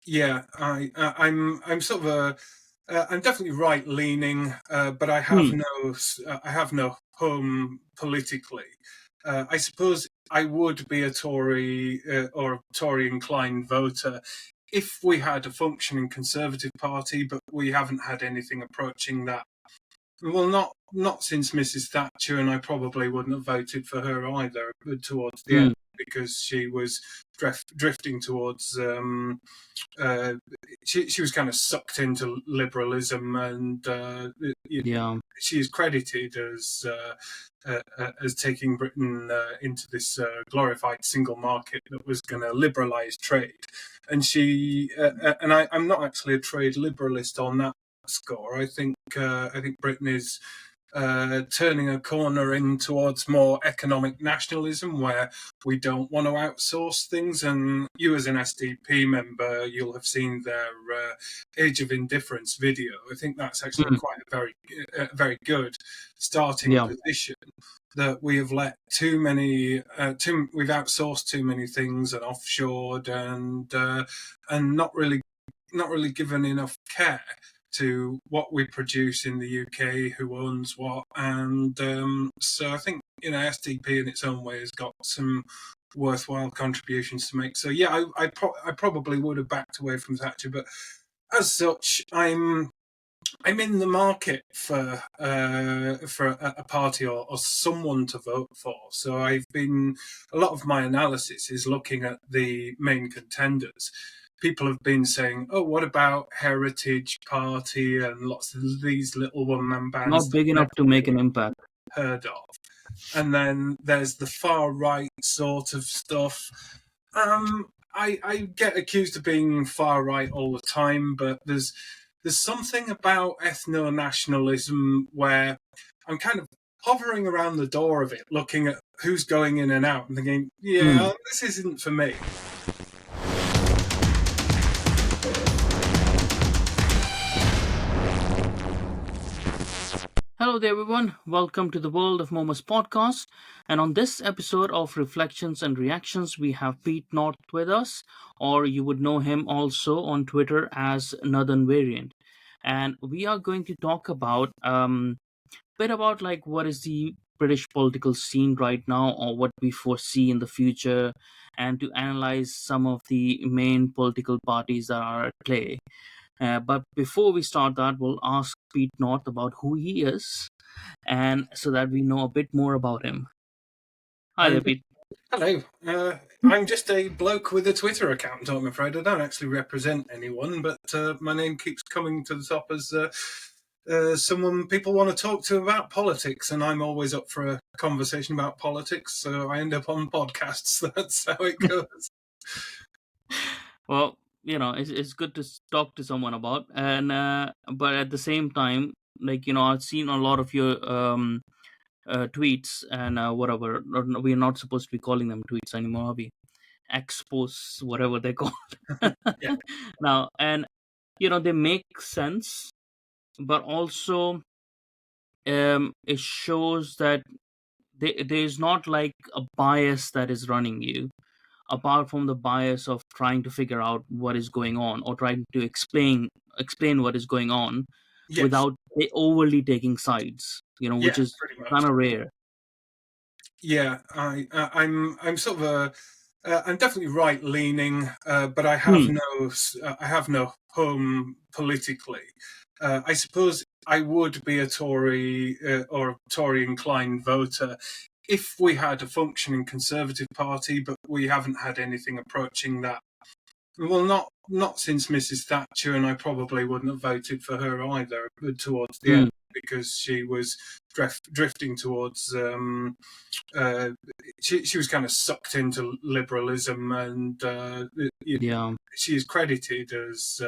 Yeah, I'm sort of I'm definitely right leaning, but Hmm. I have no home politically. I suppose I would be a Tory or a Tory inclined voter if we had a functioning Conservative Party, but we haven't had anything approaching that. Well, not since Mrs. Thatcher, and I probably wouldn't have voted for her either towards the Hmm. end because she was drifting towards. Uh, she was kind of sucked into liberalism, and Yeah. she is credited as taking Britain into this glorified single market that was going to liberalise trade. And I'm not actually a trade liberalist on that score. I think Britain is turning a corner in towards more economic nationalism where we don't want to outsource things. And you, as an SDP member, you'll have seen their Age of Indifference video. I think that's actually Hmm. quite very good starting Yeah. position. That we have let too many, we've outsourced too many things and offshored and not really given enough care to what we produce in the UK, who owns what, and so I think SDP in its own way has got some worthwhile contributions to make. So yeah, I probably would have backed away from Thatcher, but as such, I'm in the market for a party or someone to vote for. So a lot of my analysis is looking at the main contenders. People have been saying, "Oh, what about Heritage Party and lots of these little one-man bands Not that big I've enough never to make really an impact. heard of?" And then there's the far right sort of stuff. I get accused of being far right all the time, but there's something about ethno nationalism where I'm kind of hovering around the door of it, looking at who's going in and out, and thinking, Hmm. yeah, this isn't for me. Hello there, everyone. Welcome to the World of Momos podcast. And on this episode of Reflections and Reactions, we have Pete North with us, or you would know him also on Twitter as Northern Variant. And we are going to talk about bit about like what is the British political scene right now, or what we foresee in the future, and to analyze some of the main political parties that are at play. But before we start that, we'll ask Pete North about who he is, and so that we know a bit more about him. Hi there, I'm Pete. Hello. I'm just a bloke with a Twitter account, I'm afraid. I don't actually represent anyone, but my name keeps coming to the top as someone people want to talk to about politics, and I'm always up for a conversation about politics, so I end up on podcasts. That's how it goes. Well, it's good to talk to someone about, and but at the same time, I've seen a lot of your tweets and whatever. We're not supposed to be calling them tweets anymore, are we? Expos, whatever they're called. Yeah. Now, and they make sense, but also it shows that there's not like a bias that is running you, apart from the bias of trying to figure out what is going on, or trying to explain what is going on Yes. without overly taking sides, Yeah. which is Pretty much. kind of rare. Yeah. I'm sort of a I'm definitely right leaning, but Hmm. I have no home politically. I suppose I would be a Tory or a Tory inclined voter if we had a functioning Conservative Party, but we haven't had anything approaching that. Well, not since Mrs. Thatcher, and I probably wouldn't have voted for her either towards the Hmm. end because she was drifting towards. She was kind of sucked into liberalism, and Yeah. she is credited as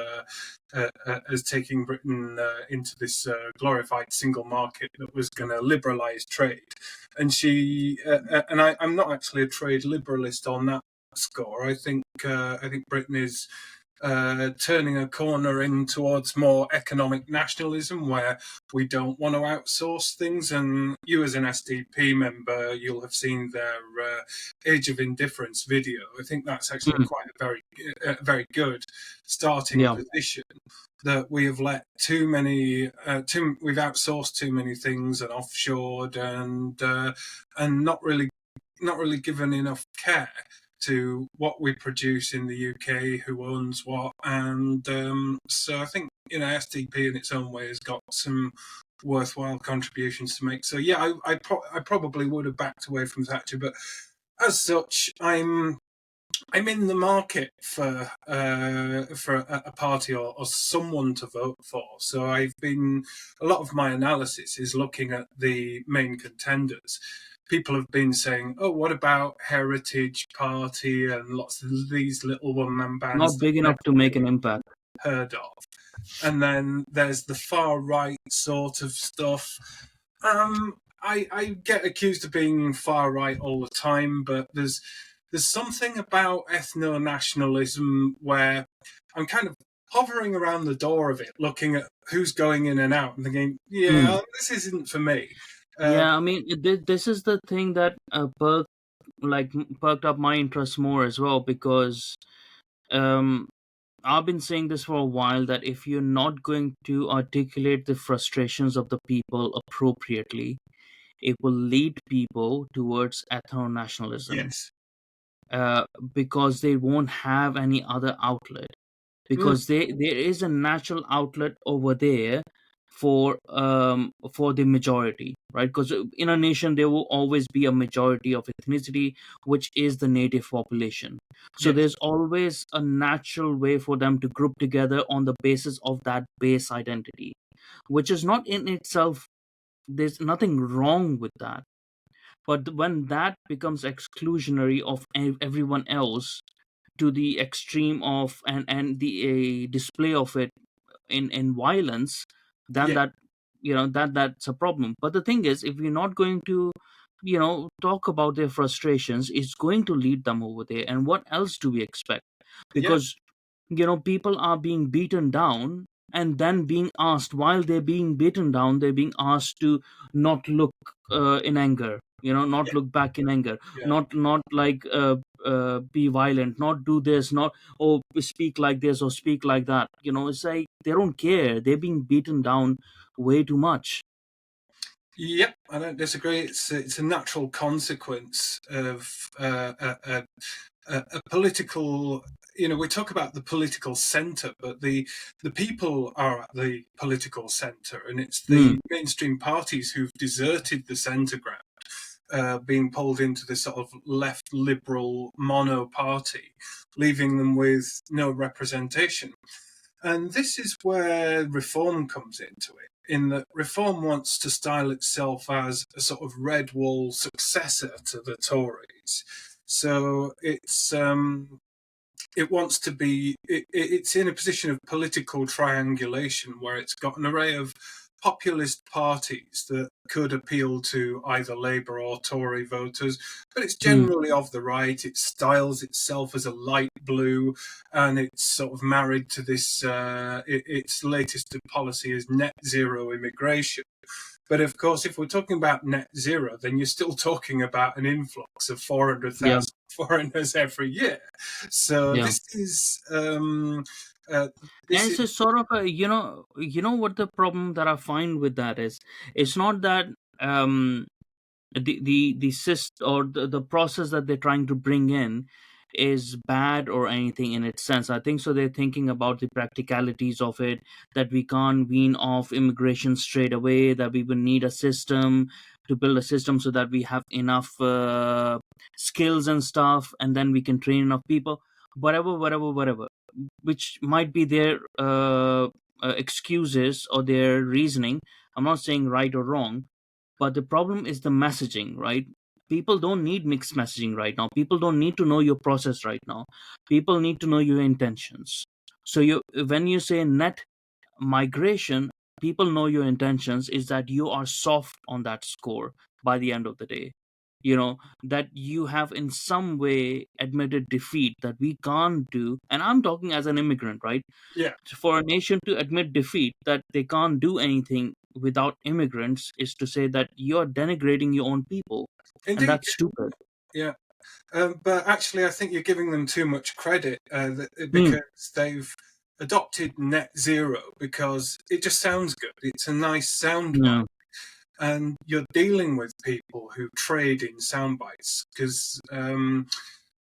taking Britain into this glorified single market that was going to liberalise trade. I'm not actually a trade liberalist on that score. I think Britain is turning a corner in towards more economic nationalism, where we don't want to outsource things. And you, as an SDP member, you'll have seen their Age of Indifference video. I think that's actually Mm, quite very good starting yeah, position. That we have let too many, we've outsourced too many things and offshored, and not really given enough care to what we produce in the UK, who owns what, and so I think SDP in its own way has got some worthwhile contributions to make. So yeah, I probably would have backed away from Thatcher, but as such, I'm in the market for a party or someone to vote for. So a lot of my analysis is looking at the main contenders. People have been saying, "Oh, what about Heritage Party and lots of these little one-man bands not that big I've enough to never make an really impact. heard of?" And then there's the far right sort of stuff. I get accused of being far right all the time, but there's something about ethno nationalism where I'm kind of hovering around the door of it, looking at who's going in and out, and thinking, Mm. "Yeah, this isn't for me." Uh, Yeah, I mean, this is the thing that perked up my interest more as well, because um I've been saying this for a while, that if you're not going to articulate the frustrations of the people appropriately, it will lead people towards ethno-nationalism, yes. uh, because they won't have any other outlet, Mm, because there is a natural outlet over there for the majority, right? Because in a nation there will always be a majority of ethnicity, which is the native population. So yes. there's always a natural way for them to group together on the basis of that base identity, which is not in itself, there's nothing wrong with that. But when that becomes exclusionary of everyone else, to the extreme of, and the display of it in violence, then Yeah. that's a problem. But the thing is, if we're not going to talk about their frustrations, it's going to lead them over there. And what else do we expect? Yeah. Because people are being beaten down, and then being asked, while they're being beaten down, they're being asked to not look in anger, not Yeah. look back in anger, Yeah. not like be violent, not do this, not, oh, speak like this or speak like that. It's like they don't care, they're being beaten down way too much. Yep, I don't disagree. It's a natural consequence of a political. We talk about the political centre, but the people are at the political centre, and it's Hmm. the mainstream parties who've deserted the centre ground, being pulled into this sort of left liberal mono party, leaving them with no representation. And this is where reform comes into it, in that reform wants to style itself as a sort of red wall successor to the Tories. So it wants to be it's in a position of political triangulation where it's got an array of populist parties that could appeal to either Labour or Tory voters, but it's Hmm. generally of the right. It styles itself as a light blue, and it's sort of married to this. Its latest policy is net zero immigration. But of course, if we're talking about net zero, then you're still talking about an influx of Yeah, 400,000 foreigners every year. So yeah. uh, And this it's is a sort of a, what the problem that I find with that is, it's not that um the or the process that they're trying to bring in is bad or anything in its sense. I think so they're thinking about the practicalities of it, that we can't wean off immigration straight away, that we will need a system, to build a system so that we have enough skills and stuff, and then we can train enough people, whatever, which might be their excuses or their reasoning. I'm not saying right or wrong, but the problem is the messaging, right? People don't need mixed messaging right now. People don't need to know your process right now. People need to know your intentions. So when you say net migration, people know your intentions is that you are soft on that score by the end of the day. that you have in some way admitted defeat, that we can't do. And I'm talking as an immigrant, right? Yeah, For a nation to admit defeat, that they can't do anything without immigrants, is to say that you're denigrating your own people, and indeed. that's stupid. Yeah. But actually, I think you're giving them too much credit Hmm. because they've adopted net zero because it just sounds good. It's a nice soundbite. Yeah. And you're dealing with people who trade in sound bites because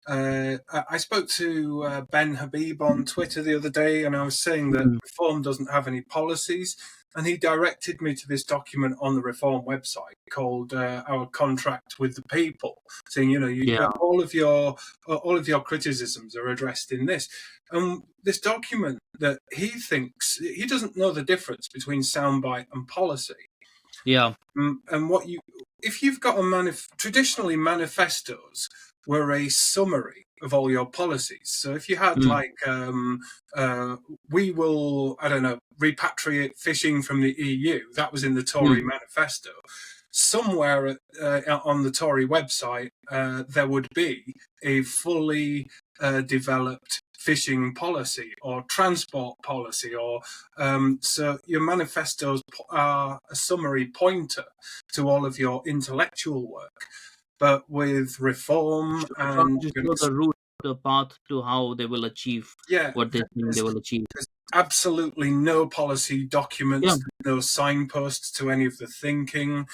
I spoke to Ben Habib on Twitter the other day, and I was saying that Hmm. Reform doesn't have any policies, and he directed me to this document on the Reform website called "Our Contract with the People," saying, Yeah. all of your criticisms are addressed in this. And this document that he thinks he doesn't know the difference between soundbite and policy. Yeah. And if you've got traditionally manifestos were a summary of all your policies. So if you had Hmm. like, we will, I don't know, repatriate fishing from the EU, that was in the Hmm. Tory manifesto. Somewhere on the Tory website, there would be a fully developed fishing policy or transport policy, or so your manifestos are a summary pointer to all of your intellectual work. But with reform Trying and to show the route, the path to how they will achieve yeah, what they think they there's, will achieve. there's absolutely no policy Yeah. documents, no signposts to any of the thinking.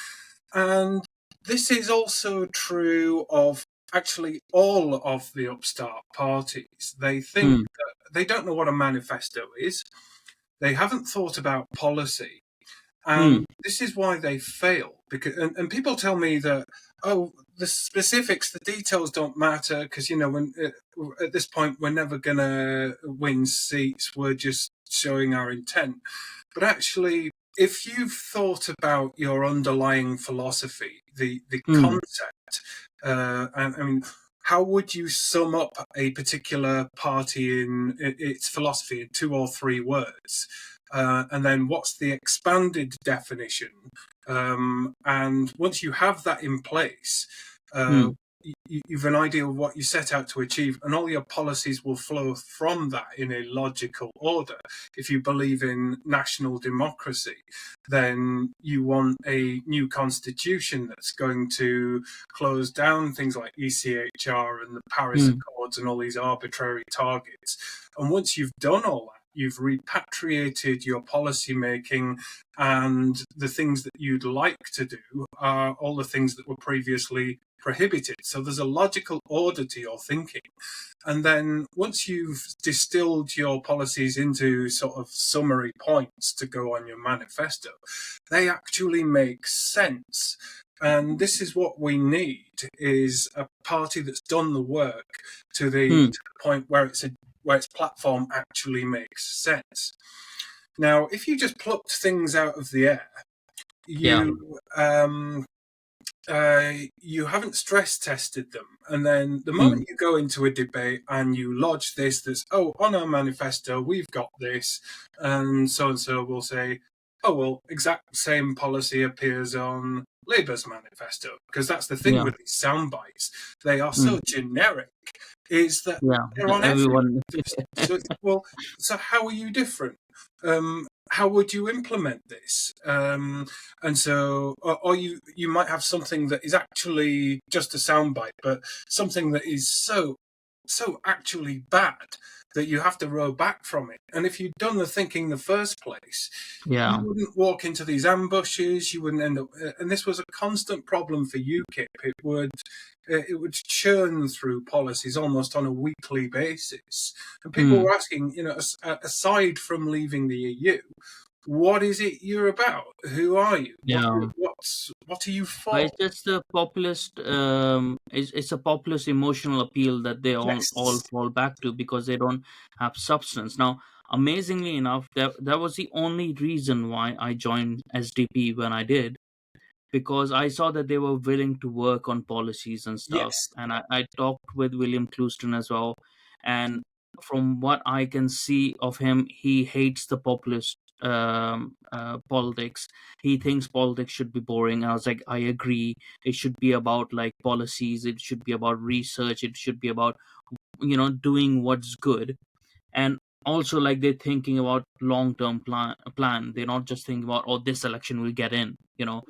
And this is also true of actually all of the upstart parties. They think Hmm. that they don't know what a manifesto is. They haven't thought about policy. Hmm. And this is why they fail. And people tell me that, oh, the specifics, the details don't matter because, when at this point, we're never going to win seats. We're just showing our intent. But actually, if you've thought about your underlying philosophy, the Hmm. concept, and I mean, how would you sum up a particular party in its philosophy in 2 or 3 words? And then what's the expanded definition? And once you have that in place, uh, Hmm. you've an idea of what you set out to achieve, and all your policies will flow from that in a logical order. If you believe in national democracy, then you want a new constitution that's going to close down things like ECHR and the Paris Hmm. Accords and all these arbitrary targets. And once you've done all that, you've repatriated your policy making, and the things that you'd like to do are all the things that were previously prohibited. So there's a logical order to your thinking. And then once you've distilled your policies into sort of summary points to go on your manifesto, they actually make sense. And this is what we need, is a party that's done the work to Hmm. the point where its platform actually makes sense. Now, if you just plucked things out of the air, Yeah. you haven't stress tested them. And then the Hmm. moment you go into a debate and you lodge this, oh, on our manifesto, we've got this, and so will say, oh, well, exact same policy appears on Labour's manifesto. Because that's the thing Yeah. with these sound bites. They are Hmm. so generic, is that Yeah. they're on every. Everyone. So how are you different? How would you implement this? And so, or you might have something that is actually just a soundbite, but something that is so actually bad that you have to row back from it. And if you'd done the thinking in the first place, you Yeah. wouldn't walk into these ambushes. You wouldn't end up. And this was a constant problem for UKIP. It would churn through policies almost on a weekly basis. And people Hmm. were asking, aside from leaving the EU, what is it you're about? Who are you? Yeah. What are you But for? it's just the populist. It's a populist emotional appeal that they all Yes. fall back to because they don't have substance. Now, amazingly enough, that was the only reason why I joined SDP when I did, because I saw that they were willing to work on policies and stuff. Yes. And I talked with William Clouston as well. And from what I can see of him, he hates the populist politics. He thinks politics should be boring. I was like, I agree. It should be about like policies. It should be about research. It should be about doing what's good. And also, like, they're thinking about long-term plan. They're not just thinking about, oh, this election will get in. So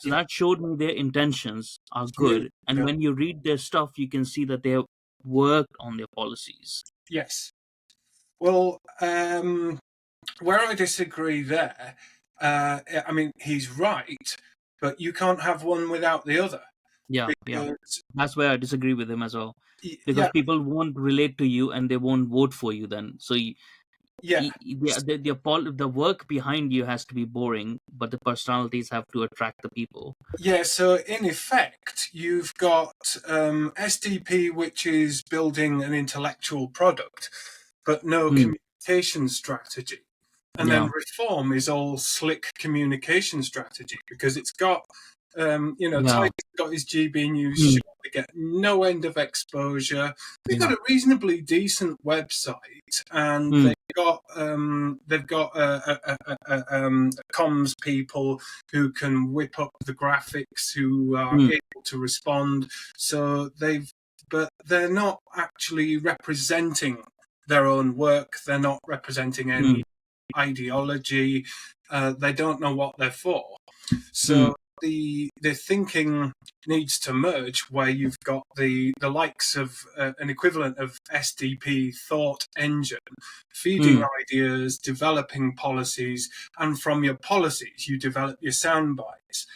Yeah. that showed me their intentions are Yeah. good, and Yeah. when you read their stuff you can see that they have worked on their policies. Yes. Well, where I disagree there, I mean, he's right, but you can't have one without the other Yeah, because, that's where I disagree with him as well, because yeah, people won't relate to you and they won't vote for you then. So yeah. the work behind you has to be boring, but the personalities have to attract the people. Yeah, so in effect, you've got SDP, which is building an intellectual product, but no Hmm. communication strategy. And then Yeah. reform is all slick communication strategy because it's got, Yeah. Ty's got his GB News Hmm. show. They get no end of exposure. They've got Yeah. a reasonably decent website, and Hmm. they've got comms people who can whip up the graphics, who are Hmm. able to respond. So but they're not actually representing their own work. They're not representing Hmm. any ideology. They don't know what they're for. Hmm. So the thinking needs to merge, where you've got the likes of an equivalent of SDP thought engine, feeding Hmm. ideas, developing policies, and from your policies you develop your sound bites.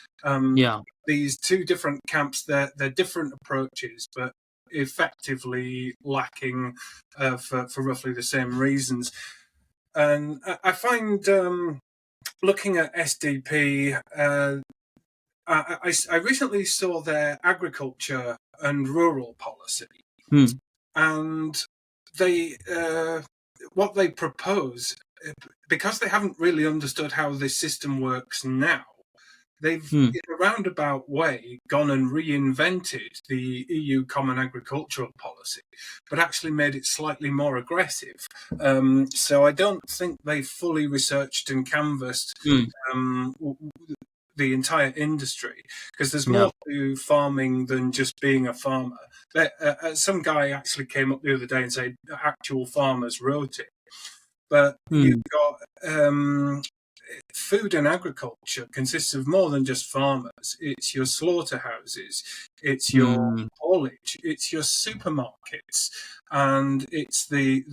Yeah. These two different camps, they're different approaches, but effectively lacking for roughly the same reasons. And I find looking at SDP, I recently saw their agriculture and rural policy, Hmm. and they what they propose, because they haven't really understood how this system works now. They've, Hmm. in a roundabout way, gone and reinvented the EU Common Agricultural Policy, but actually made it slightly more aggressive. So I don't think they fully researched and canvassed Hmm. um, the entire industry, because there's Yeah. more to farming than just being a farmer. Some guy actually came up the other day and said actual farmers wrote it, but you've Hmm. got food and agriculture consists of more than just farmers. It's your slaughterhouses, it's your Hmm. haulage, it's your supermarkets, and it's the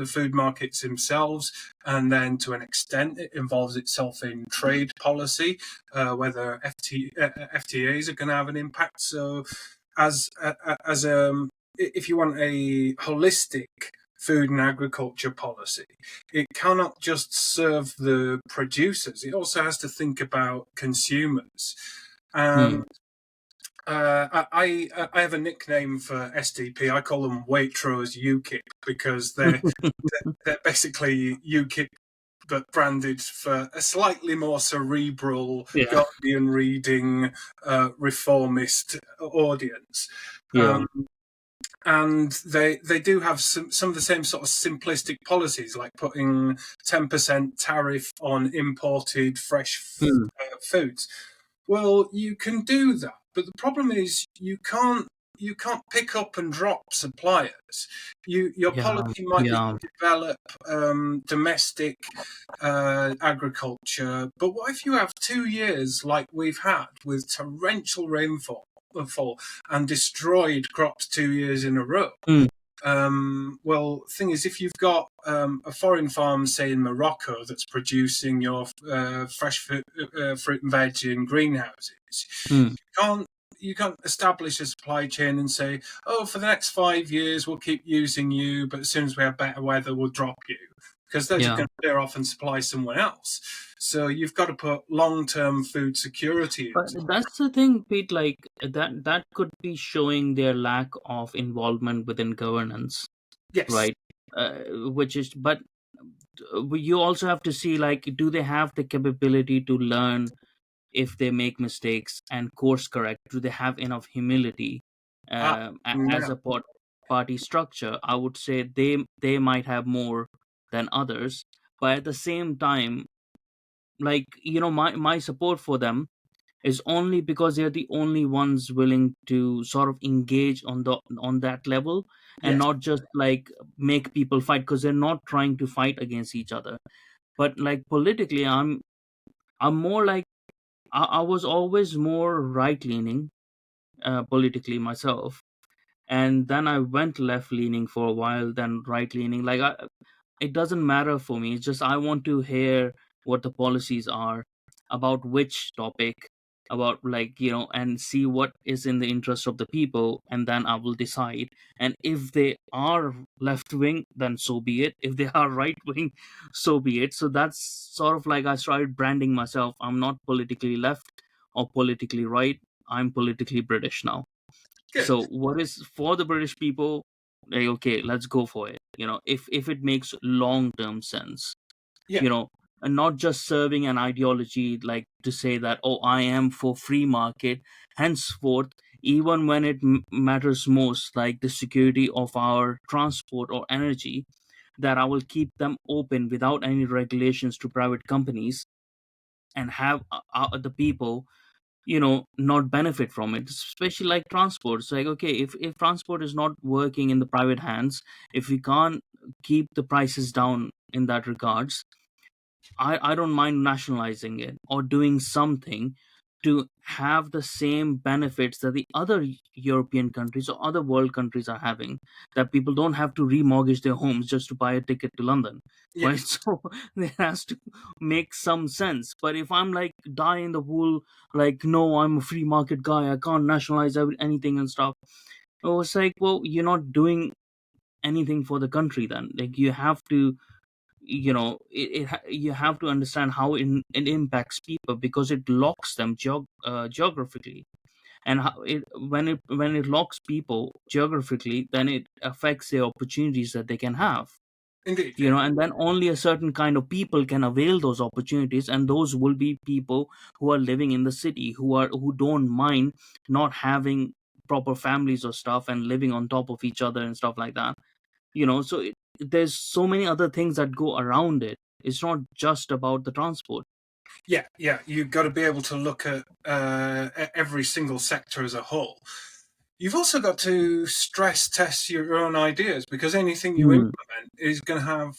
food markets themselves. And then, to an extent, it involves itself in trade policy, whether FTAs are going to have an impact. So, as if you want a holistic food and agriculture policy, it cannot just serve the producers. It also has to think about consumers. Hmm. And I have a nickname for SDP. I call them Waitrose UKIP, because they're basically UKIP but branded for a slightly more cerebral, Yeah. Guardian reading, reformist audience. Yeah. Um, and they do have some of the same sort of simplistic policies, like putting 10% tariff on imported fresh Hmm. foods. Well, you can do that, but the problem is you can't pick up and drop suppliers. Your Yeah. policy might be Yeah. to develop domestic agriculture, but what if you have 2 years like we've had with torrential rainfall and destroyed crops 2 years in a row? Hmm. Well, thing is, if you've got a foreign farm, say in Morocco, that's producing your fresh fruit and veg in greenhouses, Hmm. can't you can't establish a supply chain and say, oh, for the next 5 years we'll keep using you, but as soon as we have better weather we'll drop you, because they're just Yeah. going to clear off and supply someone else. So you've got to put long-term food security But into. that's the thing, Pete. Like that could be showing their lack of involvement within governance, Yes. right? Which is, but you also have to see, like, do they have the capability to learn if they make mistakes and course correct? Do they have enough humility? Ah, As now. a party structure, I would say they might have more than others, but at the same time, like, my support for them is only because they're the only ones willing to sort of engage on that level, and Yes. not just like make people fight, because they're not trying to fight against each other. But like politically, I'm more like, I was always more right leaning politically myself, and then I went left leaning for a while, then right leaning. Like, it doesn't matter for me. It's just I want to hear what the policies are about which topic, about, like, and see what is in the interest of the people, and then I will decide. And if they are left wing, then so be it. If they are right wing, so be it. So that's sort of like I started branding myself. I'm not politically left or politically right. I'm politically British now. Good. So what is for the British people, like, okay, let's go for it, if it makes long term sense, Yeah. you know and not just serving an ideology, like to say that, oh, I am for free market henceforth, even when it matters most, like the security of our transport or energy, that I will keep them open without any regulations to private companies, and have the people, not benefit from it, especially like transport. It's like, okay, if transport is not working in the private hands, if we can't keep the prices down in that regards, I don't mind nationalizing it or doing something to have the same benefits that the other European countries or other world countries are having. That people don't have to remortgage their homes just to buy a ticket to London, right? Yes. So there has to make some sense. But if I'm like die in the wool, like, no, I'm a free market guy, I can't nationalize anything and stuff. Oh, it's like, well, you're not doing anything for the country then. Like, you have to, you have to understand how it impacts people, because it locks them geographically. And how when it locks people geographically, then it affects the opportunities that they can have, Indeed. Yeah. and then only a certain kind of people can avail those opportunities, and those will be people who are living in the city, who don't mind not having proper families or stuff, and living on top of each other and stuff like that. So there's so many other things that go around it. It's not just about the transport. Yeah. Yeah. You've got to be able to look at every single sector as a whole. You've also got to stress test your own ideas, because anything you Mm, implement is going to have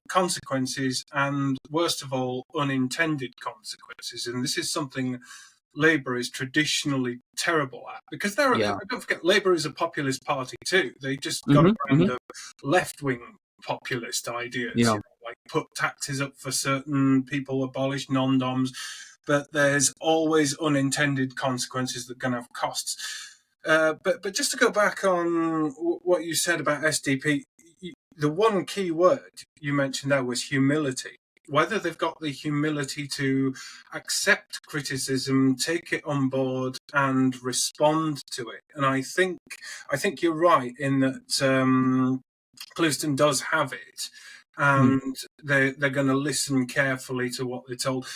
consequences, and worst of all, unintended consequences. And this is something Labour is traditionally terrible at, because yeah. don't forget, Labour is a populist party too. They just got a Hmm. brand Hmm. of left wing populist ideas, Yeah. like put taxes up for certain people, abolish non doms, but there's always unintended consequences that are going to have costs. But just to go back on what you said about SDP, the one key word you mentioned there was humility. Whether they've got the humility to accept criticism, take it on board, and respond to it. And I think you're right in that Clewiston does have it, Mm. and they're going to listen carefully to what they're told.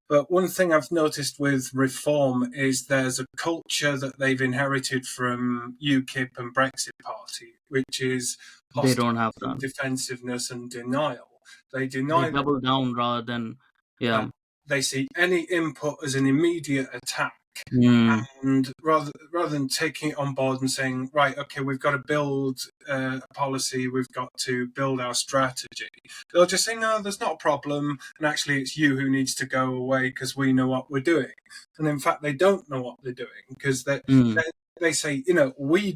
But one thing I've noticed with reform is there's a culture that they've inherited from UKIP and Brexit Party, which is They don't hostility have and that. defensiveness and denial. They They deny that. double down rather than, yeah. They see any input as an immediate attack, Mm. and rather than taking it on board and saying, right, okay, we've got to build a policy, we've got to build our strategy, they'll just say, no, there's not a problem, and actually it's you who needs to go away because we know what we're doing. And in fact, they don't know what they're doing, because Mm. they say, we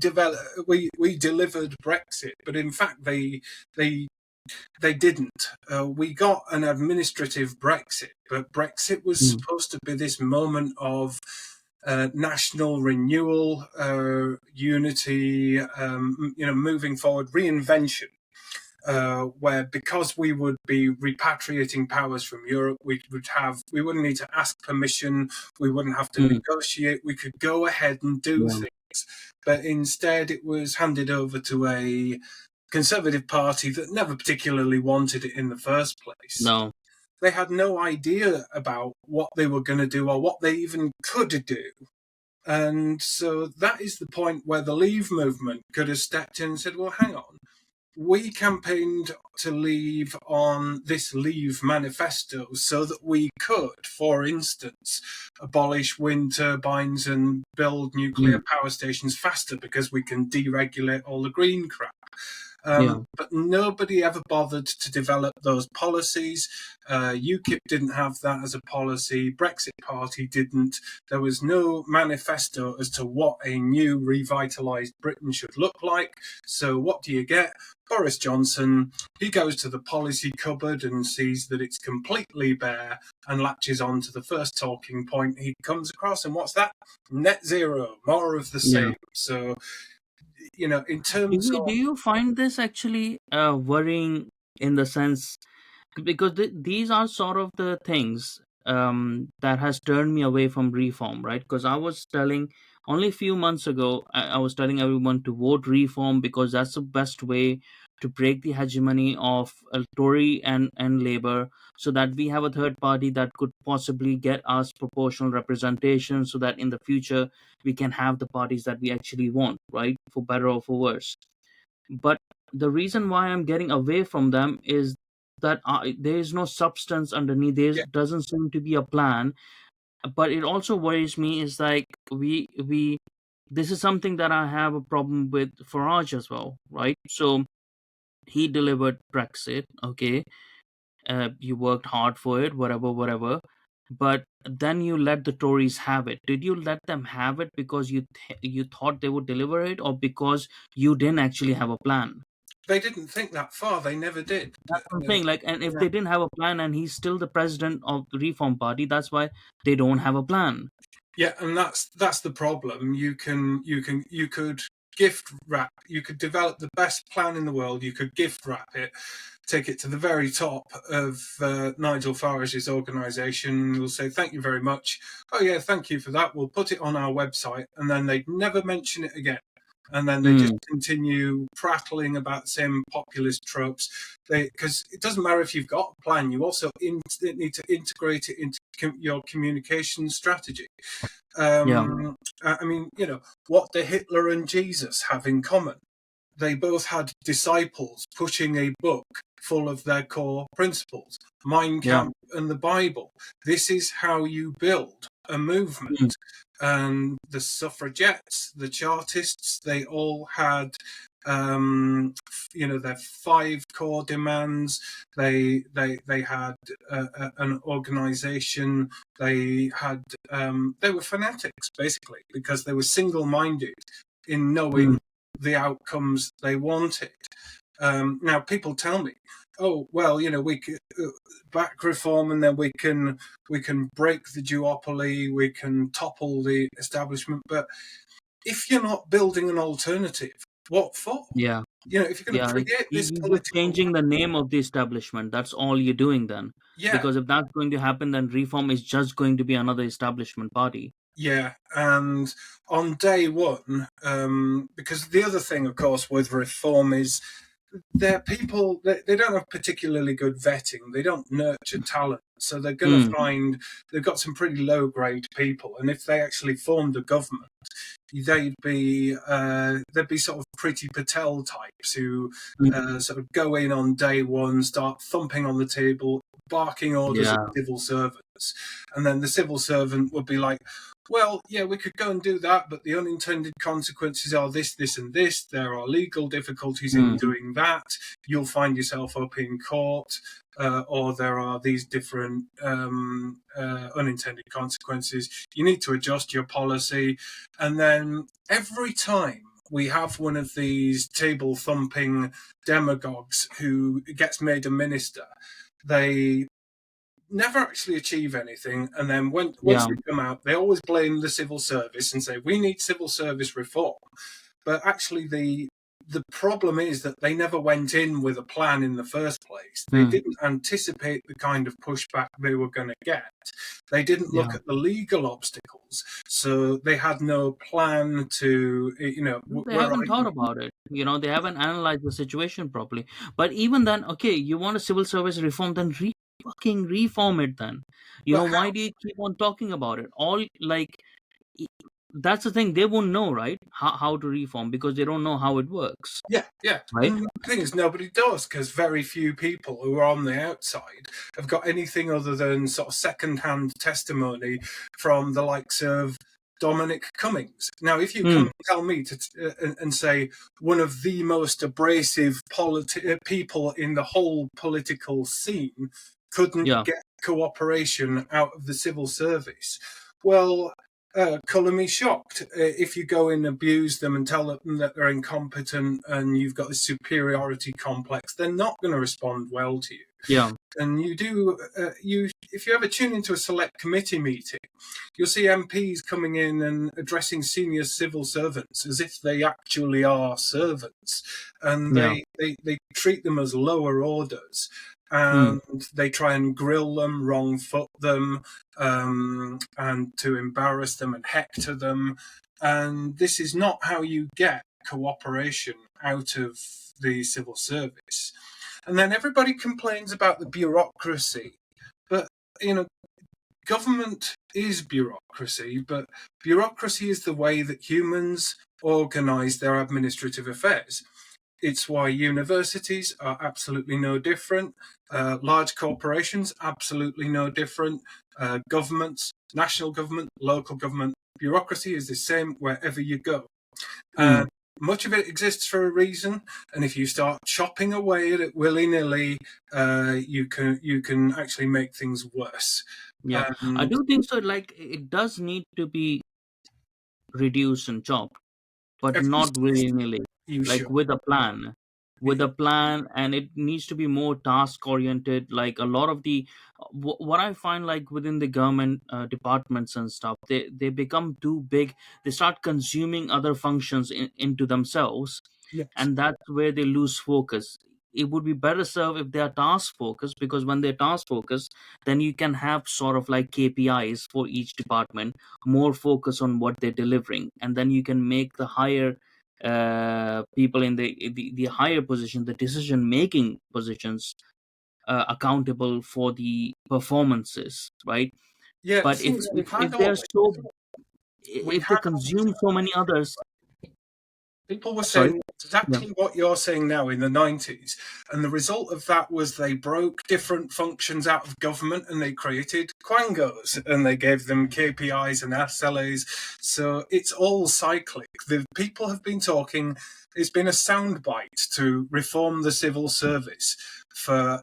delivered Brexit, but in fact they they didn't. We got an administrative Brexit, but Brexit was Mm. supposed to be this moment of national renewal, unity, moving forward, reinvention. Where, because we would be repatriating powers from Europe, we wouldn't need to ask permission, we wouldn't have to Mm. negotiate, we could go ahead and do Yeah. things. But instead, it was handed over to a Conservative Party that never particularly wanted it in the first place. No. They had no idea about what they were going to do or what they even could do. And so that is the point where the Leave movement could have stepped in and said, well, hang on. we campaigned to leave on this leave manifesto so that we could, for instance, abolish wind turbines and build nuclear Mm. power stations faster because we can deregulate all the green crap. Yeah. But nobody ever bothered to develop those policies. UKIP didn't have that as a policy. Brexit Party didn't. There was no manifesto as to what a new revitalised Britain should look like. So what do you get? Boris Johnson, he goes to the policy cupboard and sees that it's completely bare and latches on to the first talking point he comes across. And what's that? Net zero, more of the Yeah. same. So, in Do terms you of, do you find this actually worrying in the sense, because these are sort of the things that has turned me away from reform, right? Because I was telling only a few months ago, I was telling everyone to vote reform because that's the best way to break the hegemony of Tory and Labour, so that we have a third party that could possibly get us proportional representation, so that in the future we can have the parties that we actually want, right, for better or for worse. But the reason why I'm getting away from them is that there is no substance underneath. There yeah, doesn't seem to be a plan. But it also worries me is like we this is something that I have a problem with Farage as well, right? So he delivered Brexit, okay. You worked hard for it, whatever, whatever. But then you let the Tories have it. Did you let them have it because you thought they would deliver it, or because you didn't actually have a plan? they didn't think that far. They never did. That's what I'm saying. Like, and if Yeah. they didn't have a plan, and he's still the president of the Reform Party, that's why they don't have a plan. Yeah, and that's the problem. You could gift wrap. You could develop the best plan in the world. You could gift wrap it, take it to the very top of Nigel Farage's organisation. You'll say thank you very much. Oh yeah, thank you for that. We'll put it on our website, and then they'd never mention it again. And then they just Mm, continue prattling about the same populist tropes. Because it doesn't matter if you've got a plan, you also need to integrate it into your communication strategy. yeah, I mean, what do Hitler and Jesus have in common? They both had disciples pushing a book full of their core principles, Mein yeah, Kampf and the Bible. This is how you build a movement. mm, And the suffragettes, the Chartists, they all had, um, their five core demands. They had an organisation. They were fanatics basically because they were single-minded in knowing mm, the outcomes they wanted. Now, people tell me, "Oh, well, we could back reform, and then we can break the duopoly, we can topple the establishment." But if you're not building an alternative, what for? yeah, If you're going to yeah. Like, create this you're just political, changing the name of the establishment. That's all you're doing then. yeah, Because if that's going to happen, then Reform is just going to be another establishment party. yeah, and on day one, because the other thing, of course, with reform is they're people they don't have particularly good vetting. They don't nurture talent, so they're going to Mm, find they've got some pretty low grade people. And if they actually formed a government, they'd be sort of Priti Patel types who mm, sort of go in on day one, start thumping on the table, barking orders at yeah. civil servants, and then the civil servant would be like, well, yeah, we could go and do that, but the unintended consequences are this, this, and this. There are legal difficulties in Mm, doing that. You'll find yourself up in court, or there are these different unintended consequences. You need to adjust your policy. And then every time we have one of these table thumping demagogues who gets made a minister, they never actually achieve anything. And then once yeah. they come out, they always blame the civil service and say, we need civil service reform. But actually, the problem is that they never went in with a plan in the first place. They Mm, didn't anticipate the kind of pushback they were going to get. They didn't yeah. look at the legal obstacles. So they had no plan to, They where haven't I, thought about it. They haven't analyzed the situation properly. But even then, okay, you want a civil service reform, then fucking reform it then. but Why do you keep on talking about it? All like, i- that's the thing. They won't know, right? How to reform because they don't know how it works, Yeah, yeah. right? And the thing is, nobody does, because very few people who are on the outside have got anything other than sort of second-hand testimony from the likes of Dominic Cummings. Now, if you Hmm. come and tell me and say one of the most abrasive people in the whole political scene couldn't Yeah. get cooperation out of the civil service, well, colour me shocked. If you go and abuse them and tell them that they're incompetent and you've got this superiority complex, they're not going to respond well to you. Yeah. And if you ever tune into a select committee meeting, you'll see MPs coming in and addressing senior civil servants as if they actually are servants, and Yeah. they treat them as lower orders, Hmm. and they try and grill them, wrong foot them, and to embarrass them and hector them. And this is not how you get cooperation out of the civil service. And then everybody complains about the bureaucracy. But, you know, government is bureaucracy, but bureaucracy is the way that humans organize their administrative affairs. It's why universities are absolutely no different. Large corporations, absolutely no different. Governments, national government, local government, bureaucracy is the same wherever you go. Hmm. Much of it exists for a reason, and if you start chopping away at it willy nilly, you can actually make things worse. Yeah. I And do think so. Like it does need to be reduced and chopped, but every not willy nilly. you Like should. with a plan, and it needs to be more task oriented. Like a lot of the what I find, like within the government departments and stuff, they become too big. They start consuming other functions into themselves, Yes. and that's where they lose focus. It would be better served if they are task focused, because when they're task focused, then you can have sort of like KPIs for each department, more focus on what they're delivering, and then you can make the higher people in the higher position, the decision making positions, accountable for the performances, right? Yeah, the But thing is, if they're so, we've if they had all these consume so many others. people were Sorry. saying Yeah. exactly what you're saying now in the 90s. And the result of that was they broke different functions out of government and they created quangos and they gave them KPIs and SLAs. So it's all cyclic. The people have been talking, it's been a soundbite to reform the civil service for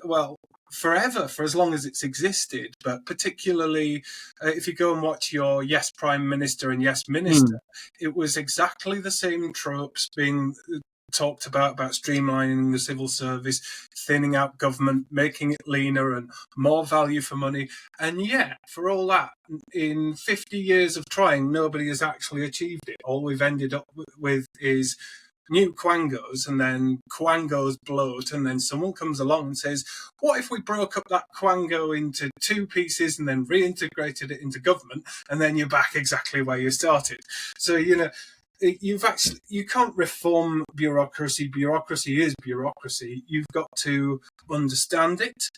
well, forever, for as long as it's existed. But particularly if you go and watch your Yes Prime Minister and Yes Minister, Hmm. it was exactly the same tropes being talked about streamlining the civil service, thinning out government, making it leaner and more value for money. And yet, for all that, in 50 years of trying, nobody has actually achieved it. All we've ended up with is new quangos, and then quangos bloat, and then someone comes along and says, what if we broke up that quango into two pieces and then reintegrated it into government, and then you're back exactly where you started? So, you can't reform bureaucracy. Bureaucracy is bureaucracy. You've got to understand it,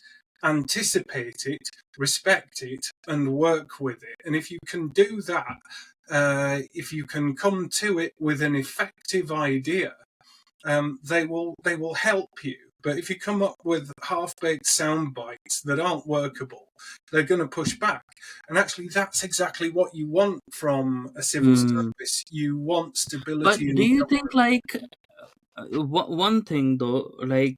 anticipate it, respect it, and work with it. And if you can do that, if you can come to it with an effective idea, they will help you. But if you come up with half-baked sound bites that aren't workable, they're going to push back. And actually, that's exactly what you want from a civil Hmm. service. You want But stability do in you think, government. like, one thing though, like,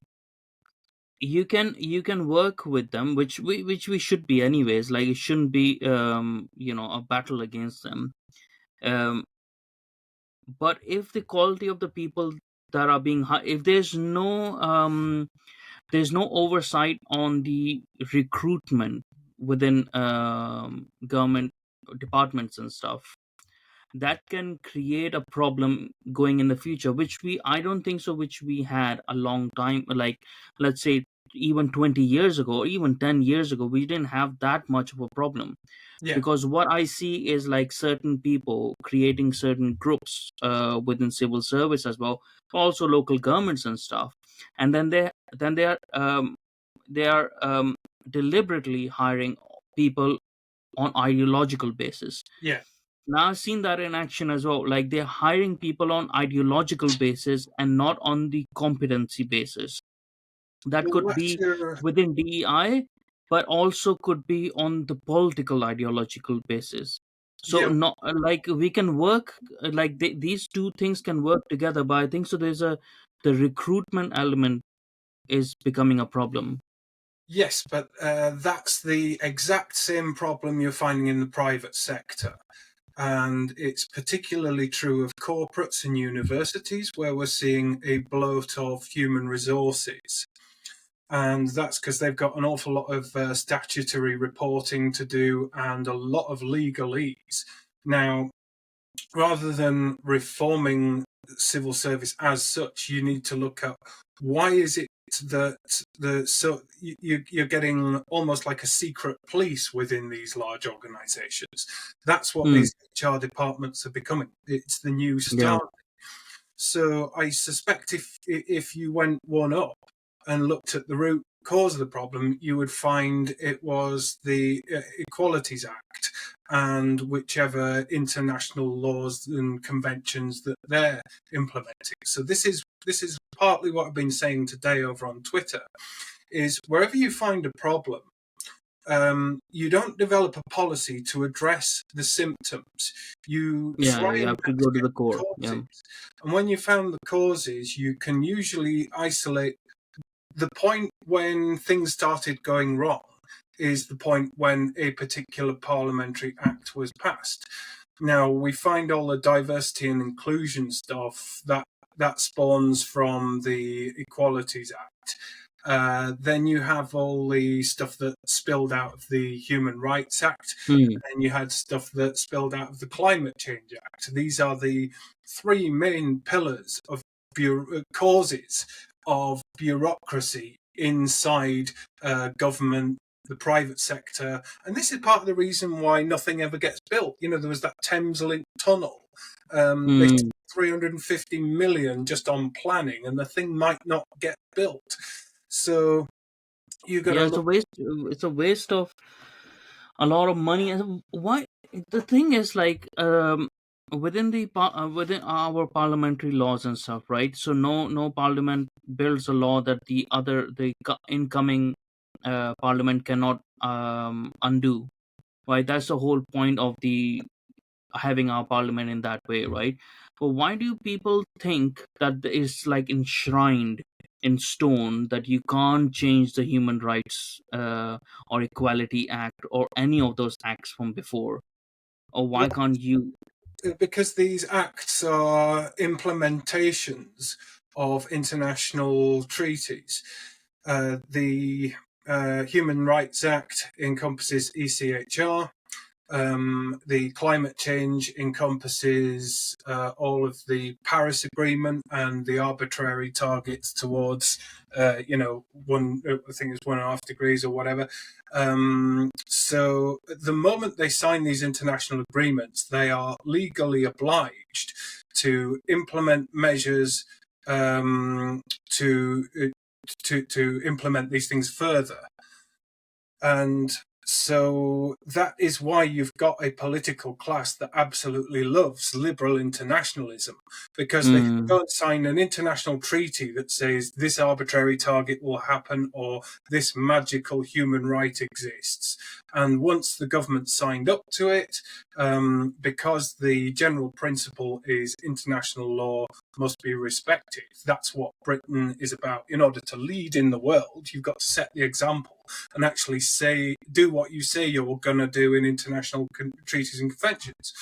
you can work with them, which we should be anyways. Like it shouldn't be a battle against them. Um, but if the quality of the people that are being if there's no oversight on the recruitment within government departments and stuff, that can create a problem going in the future, which we I don't think so, which we had a long time, like, let's say, even 20 years ago or even 10 years ago, we didn't have that much of a problem. Yeah, Because what I see is like certain people creating certain groups within civil service as well, also local governments and stuff, and then they are deliberately hiring people on ideological basis. yeah. Now I've seen that in action as well. Like they're hiring people on ideological basis and not on the competency basis. That Well, could that's be your within DEI, but also could be on the political ideological basis. So yeah. not like we can work like these two things can work together. But I think so. There's a the recruitment element is becoming a problem. Yes, but that's the exact same problem you're finding in the private sector. And it's particularly true of corporates and universities, where we're seeing a bloat of human resources. And that's because they've got an awful lot of statutory reporting to do and a lot of legalese. Now, rather than reforming civil service as such, you need to look at why is it that you're getting almost like a secret police within these large organizations. That's what Hmm. these HR departments are becoming. It's the new Yeah. star. So I suspect if you went one up and looked at the root cause of the problem, you would find it was the Equalities Act and whichever international laws and conventions that they're implementing. So this is partly what I've been saying today over on Twitter. Is wherever you find a problem, you don't develop a policy to address the symptoms. You Yeah, try you and have to go to investigate the the core. Yeah. causes. And when you found the causes, you can usually isolate the point when things started going wrong is the point when a particular parliamentary act was passed. Now we find all the diversity and inclusion stuff that spawns from the Equalities Act. Then you have all the stuff that spilled out of the Human Rights Act, Hmm. and you had stuff that spilled out of the Climate Change Act. These are the three main pillars of causes of bureaucracy inside government, the private sector. And this is part of the reason why nothing ever gets built. You know, there was that Thames Link tunnel. They spent Hmm. 350 million just on planning, and the thing might not get built. So you got Yeah, to it's a look. waste. It's a waste of a lot of money. And why? The thing is, like, within within our parliamentary laws and stuff, right? So no parliament builds a law that the incoming parliament cannot undo. Right? That's the whole point of the having our parliament in that way, right? But why do people think that it's like enshrined in stone that you can't change the human rights or equality act or any of those acts from before? Or why Well, can't you? because these acts are implementations of international treaties. The Human Rights Act encompasses ECHR. The climate change encompasses all of the Paris Agreement and the arbitrary targets towards, I think it's 1.5 degrees or whatever. So the moment they sign these international agreements, they are legally obliged to implement measures um, to to implement these things further. And so that is why you've got a political class that absolutely loves liberal internationalism, because they can Mm, go and sign an international treaty that says this arbitrary target will happen or this magical human right exists. And once the government signed up to it, because the general principle is international law must be respected, that's what Britain is about. In order to lead in the world, you've got to set the example and actually do what you say you're going to do in international treaties and conventions.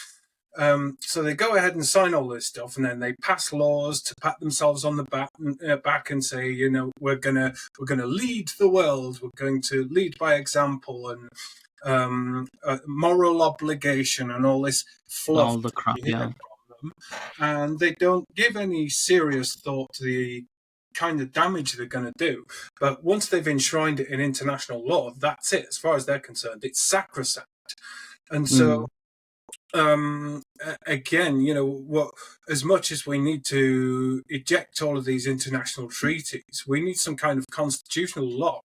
So they go ahead and sign all this stuff, and then they pass laws to pat themselves on the back and say, we're gonna lead the world. We're going to lead by example and moral obligation and all this fluff all the that crap, you hear yeah. from them, and they don't give any serious thought to the kind of damage they're going to do. But once they've enshrined it in international law, that's it. As far as they're concerned, it's sacrosanct. And so, Mm, again, what? As much as we need to eject all of these international treaties, we need some kind of constitutional lock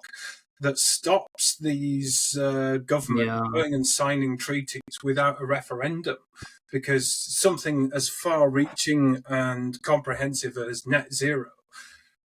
that stops these government Yeah. going and signing treaties without a referendum, because something as far-reaching and comprehensive as net zero,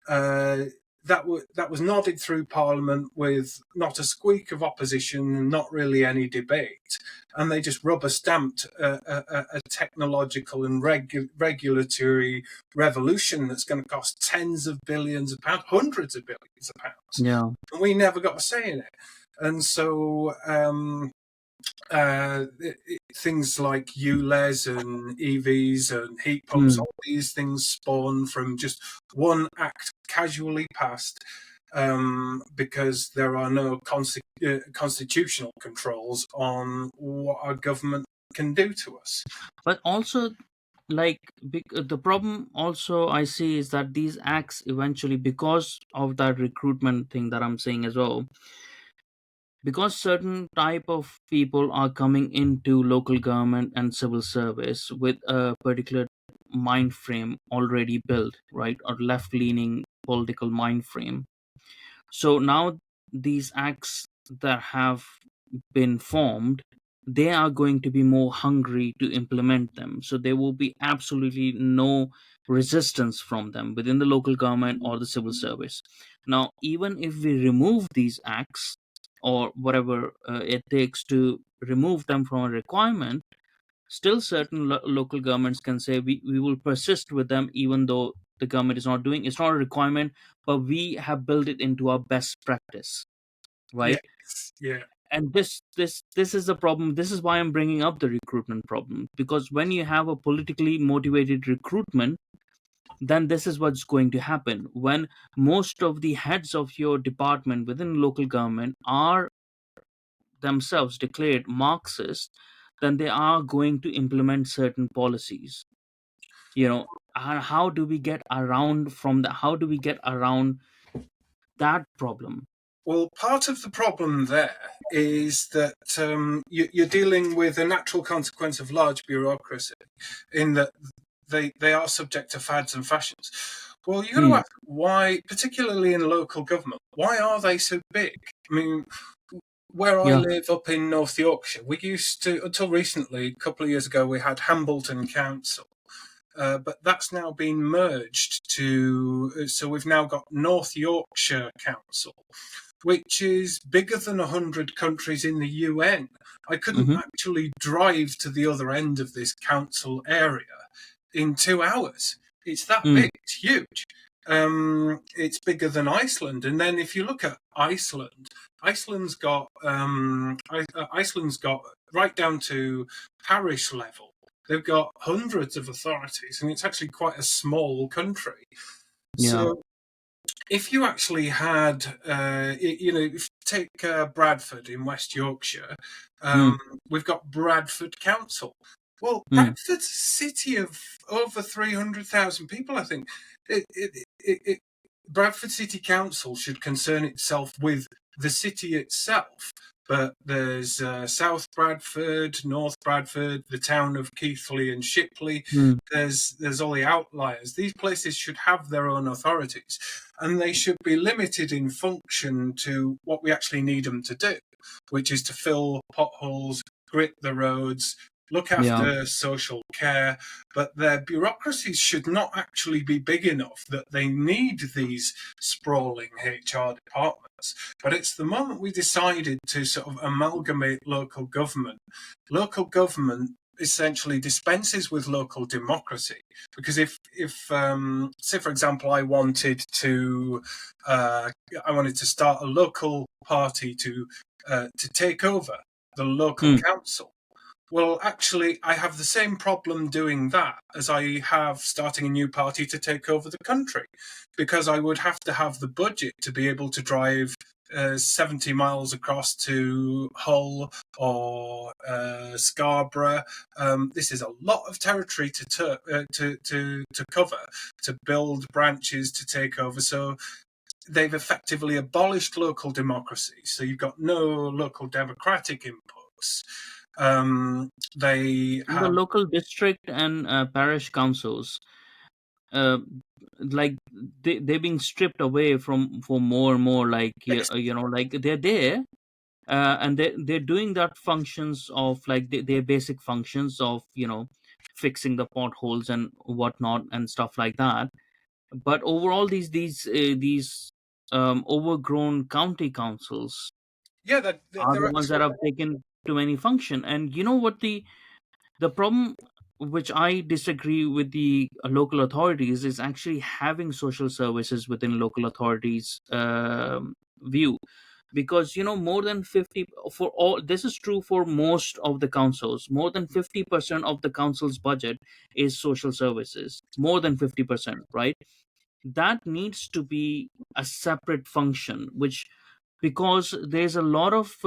uh, that was nodded through Parliament with not a squeak of opposition and not really any debate, and they just rubber stamped a technological and regulatory revolution that's going to cost tens of billions of pounds, hundreds of billions of pounds, Yeah. and we never got a say in it. And so things like ULEZ and EVs and heat pumps, Mm. all these things spawn from just one act casually passed, because there are no constitutional controls on what our government can do to us. But also, like, the problem also I see is that these acts eventually, because of that recruitment thing that I'm saying as well, because certain type of people are coming into local government and civil service with a particular mind frame already built, right, or left leaning political mind frame. So now these acts that have been formed, they are going to be more hungry to implement them. So there will be absolutely no resistance from them within the local government or the civil service. Now, even if we remove these acts or whatever it takes to remove them from a requirement, still certain local governments can say we will persist with them even though the government is not doing, it's not a requirement, but we have built it into our best practice, right? Yes, yeah. And this is the problem. This is why I'm bringing up the recruitment problem, because when you have a politically motivated recruitment, then this is what's going to happen. When most of the heads of your department within local government are themselves declared Marxist, then they are going to implement certain policies. You know, and how do we get around from that? How do we get around that problem? Well, part of the problem there is that you're dealing with a natural consequence of large bureaucracy, in that they are subject to fads and fashions. Well, you got to Hmm. ask why, particularly in local government, why are they so big? I mean, where I Yeah. live up in North Yorkshire, we used to, until recently, a couple of years ago, we had Hambleton Council. But that's now been merged to, so we've now got North Yorkshire Council, which is bigger than 100 countries in the UN. I couldn't Hmm. actually drive to the other end of this council area in 2 hours. It's that Hmm. big, it's huge. It's bigger than Iceland. And then if you look at Iceland, Iceland's got right down to parish level. They've got hundreds of authorities, and it's actually quite a small country. Yeah. So if you actually had, if you take Bradford in West Yorkshire, Hmm. um, we've got Bradford Council. Well, Hmm. Bradford's a city of over 300,000 people, I think. It, Bradford City Council should concern itself with the city itself. But there's South Bradford, North Bradford, the town of Keighley and Shipley. Hmm. There's all the outliers. These places should have their own authorities, and they should be limited in function to what we actually need them to do, which is to fill potholes, grit the roads, look Yeah. after social care. But their bureaucracies should not actually be big enough that they need these sprawling HR departments. But it's the moment we decided to sort of amalgamate local government essentially dispenses with local democracy. Because if say for example I wanted to start a local party to take over the local Hmm. council. Well, actually, I have the same problem doing that as I have starting a new party to take over the country, because I would have to have the budget to be able to drive 70 miles across to Hull or Scarborough. This is a lot of territory to cover, to build branches to take over. So they've effectively abolished local democracy. So you've got no local democratic inputs. They And the have local district and parish councils, uh, like they're being stripped away from for more and more, like like they're there, and they're doing that functions of like their basic functions of fixing the potholes and whatnot and stuff like that. But overall, these overgrown county councils Yeah, are they're the ones that absolutely. have taken to any function. And you know what, the problem which I disagree with the local authorities is actually having social services within local authorities view. Because more than 50, for all, this is true for most of the councils, more than 50% of the council's budget is social services, more than 50%, right? That needs to be a separate function, which, because there's a lot of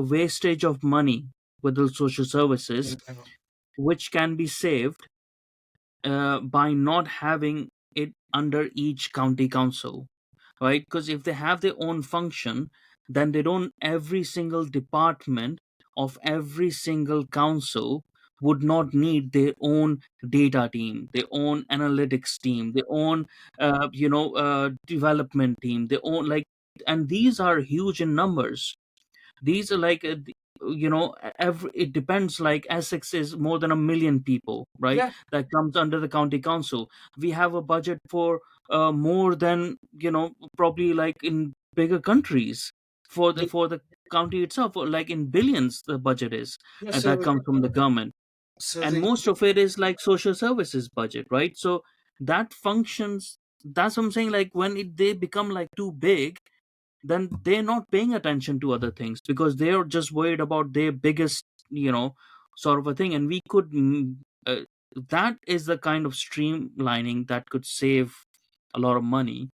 wastage of money with the social services, which can be saved by not having it under each county council, right? Because if they have their own function, then they don't, every single department of every single council would not need their own data team, their own analytics team, their own development team, their own, like, and these are huge in numbers. These are like every, it depends, like Essex is more than 1 million people, right? Yeah, That comes under the county council. We have a budget for more than, probably like in bigger countries, for the yeah, county itself, or like in billions the budget is, yeah. and that comes from the government. So And most of it is like social services budget, right? So that functions, that's what I'm saying, like when they become like too big, then they're not paying attention to other things, because they're just worried about their biggest, sort of a thing. And we could that is the kind of streamlining that could save a lot of money.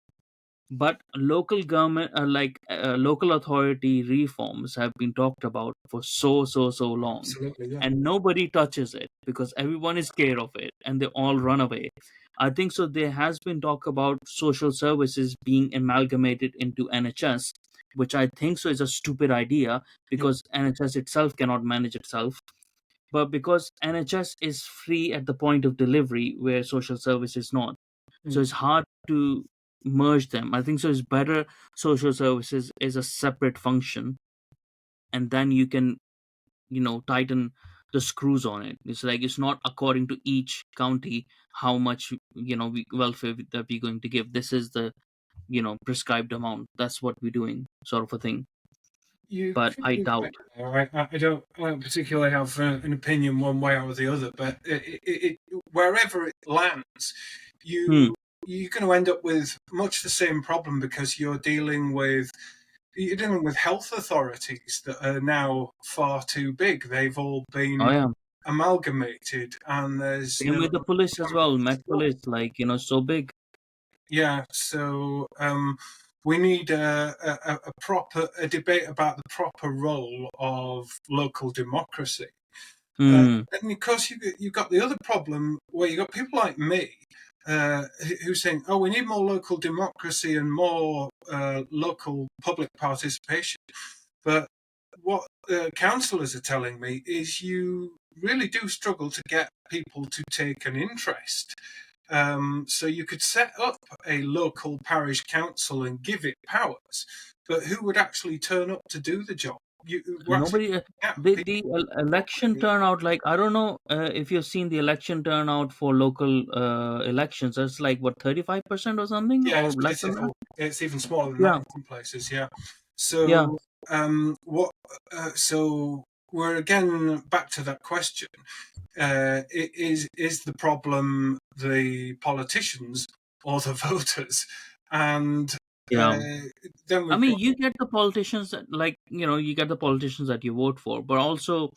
But local government, local authority reforms have been talked about for so long, absolutely, yeah. and nobody touches it because everyone is scared of it and they all run away. I think so. There has been talk about social services being amalgamated into NHS, which I think so is a stupid idea, Yeah. because NHS itself cannot manage itself. But because NHS is free at the point of delivery, where social service is not, so Mm. it's hard to merge them. I think so it's better social services is a separate function, and then you can tighten the screws on it. It's like it's not according to each county how much welfare that we're going to give. This is the prescribed amount. That's what we're doing, sort of a thing. You But could I be doubt. right there. I don't particularly have an opinion one way or the other, but wherever it lands, Hmm. you're going to end up with much the same problem, because you're dealing with health authorities that are now far too big. They've all Oh been yeah. amalgamated, and there's Same no. with the police as well. Met police, like so big. Yeah, so we need a proper a debate about the proper role of local democracy. Hmm. And of course, you've got the other problem where you've got people like me who saying, "Oh, we need more local democracy and more local public participation." But what councillors are telling me is you really do struggle to get people to take an interest. So you could set up a local parish council and give it powers, but who would actually turn up to do the job? We're actually Nobody. at The people. election turnout, like I don't know if you've seen the election turnout for local elections. It's like what, 35% or something, Yeah, or less than that. it's even smaller than that Yeah. in some places. Yeah. Yeah. So what? So we're again back to that question. Is the problem the politicians or the voters? And Yeah. then I we've mean, got. you get the politicians that, like, you get the politicians that you vote for, but also,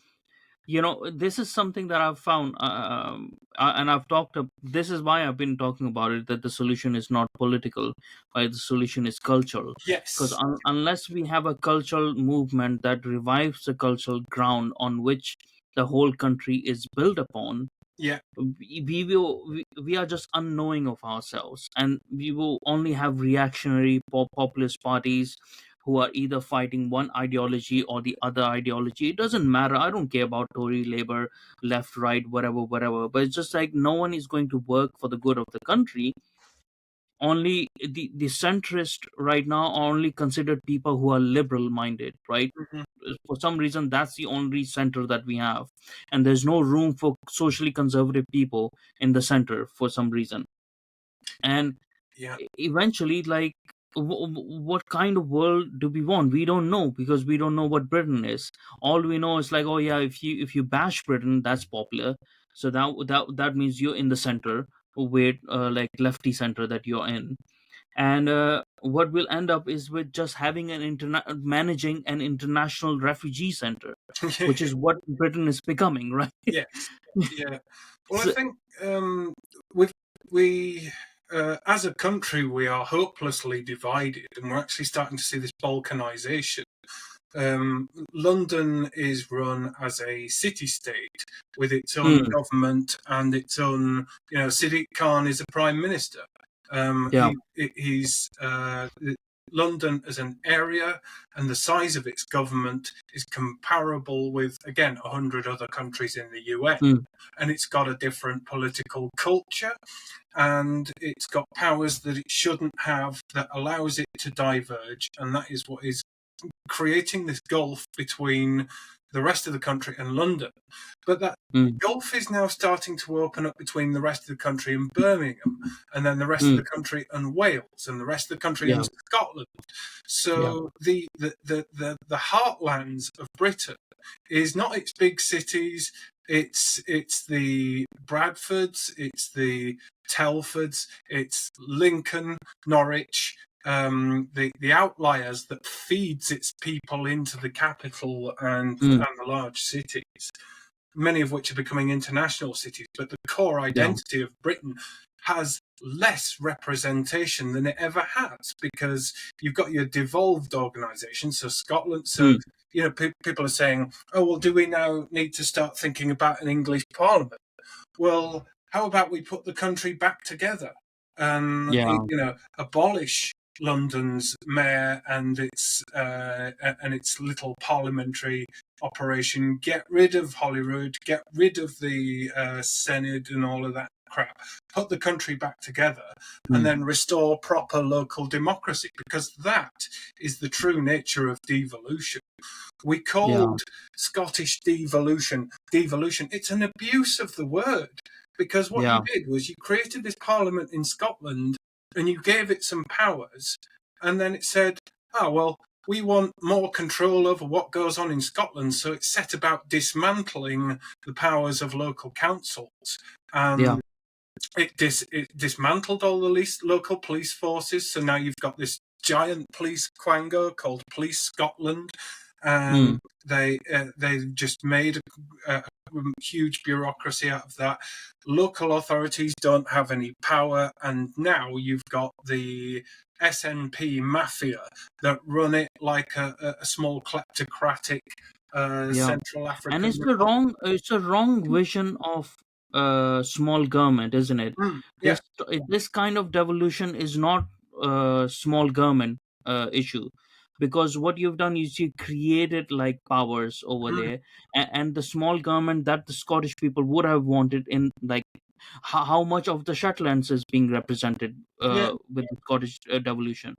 this is something that I've found, and I've talked. This is why I've been talking about it. That the solution is not political, right? The solution is cultural. Because Yes. unless we have a cultural movement that revives the cultural ground on which the whole country is built upon, Yeah. we are just unknowing of ourselves, and we will only have reactionary populist parties who are either fighting one ideology or the other ideology. It doesn't matter. I don't care about Tory, Labour, left, right, whatever, whatever. But it's just like no one is going to work for the good of the country. Only the centrist right now are only considered people who are liberal minded, right? Mhm. For some reason, that's the only center that we have, and there's no room for socially conservative people in the center for some reason. And Yeah. eventually, like, what kind of world do we want? We don't know, because we don't know what Britain is. All we know is like, oh yeah, if you bash Britain, that's popular. So that means you're in the center, with like lefty center that you're in. And what will end up is with just having managing an international refugee center, which is what Britain is becoming, right? Yes. Yeah. Well, I So, think we've we as a country we are hopelessly divided, and we're actually starting to see this balkanization. London is run as a city-state with its own mm, government and its own, Sadiq Khan is a prime minister. yeah. He's London as an area and the size of its government is comparable with, again, 100 other countries in the UN. Mm, And it's got a different political culture and it's got powers that it shouldn't have that allows it to diverge. And that is what is creating this gulf between the rest of the country and London. But that mm, gulf is now starting to open up between the rest of the country and Birmingham, and then the rest of mm, the country and Wales, and the rest of the country yeah. and Scotland. Yeah. So the heartlands of Britain is not its big cities. It's the Bradfords, it's the Telfords, it's Lincoln, Norwich, the outliers that feeds its people into the capital Mm, and the large cities, many of which are becoming international cities. But the core yeah. identity of Britain has less representation than it ever has because you've got your devolved organisations. So Scotland, so Mm, people are saying, oh well, do we now need to start thinking about an English Parliament? Well, how about we put the country back together and yeah. abolish London's mayor and its little parliamentary operation, get rid of Holyrood, get rid of the Senate and all of that crap, put the country back together, and Mm, then restore proper local democracy, because that is the true nature of devolution. We yeah. called Scottish devolution devolution. It's an abuse of the word because what you Yeah. did was you created this parliament in Scotland and you gave it some powers, and then it said, "Oh well, we want more control over what goes on in Scotland." So it set about dismantling the powers of local councils. Yeah. And it dismantled all the local police forces. So now you've got this giant police quango called Police Scotland, and Mm, they just made a huge bureaucracy out of that. Local authorities don't have any power, and now you've got the SNP mafia that run it like a small kleptocratic yeah. Central And African it's a republic. wrong vision of small government, isn't it? Yeah. This kind of devolution is not small government issue, because what you've done is you created like powers over Mm, there, and the small government that the Scottish people would have wanted in, like, how much of the Shetlands is being represented yeah. with the Scottish devolution?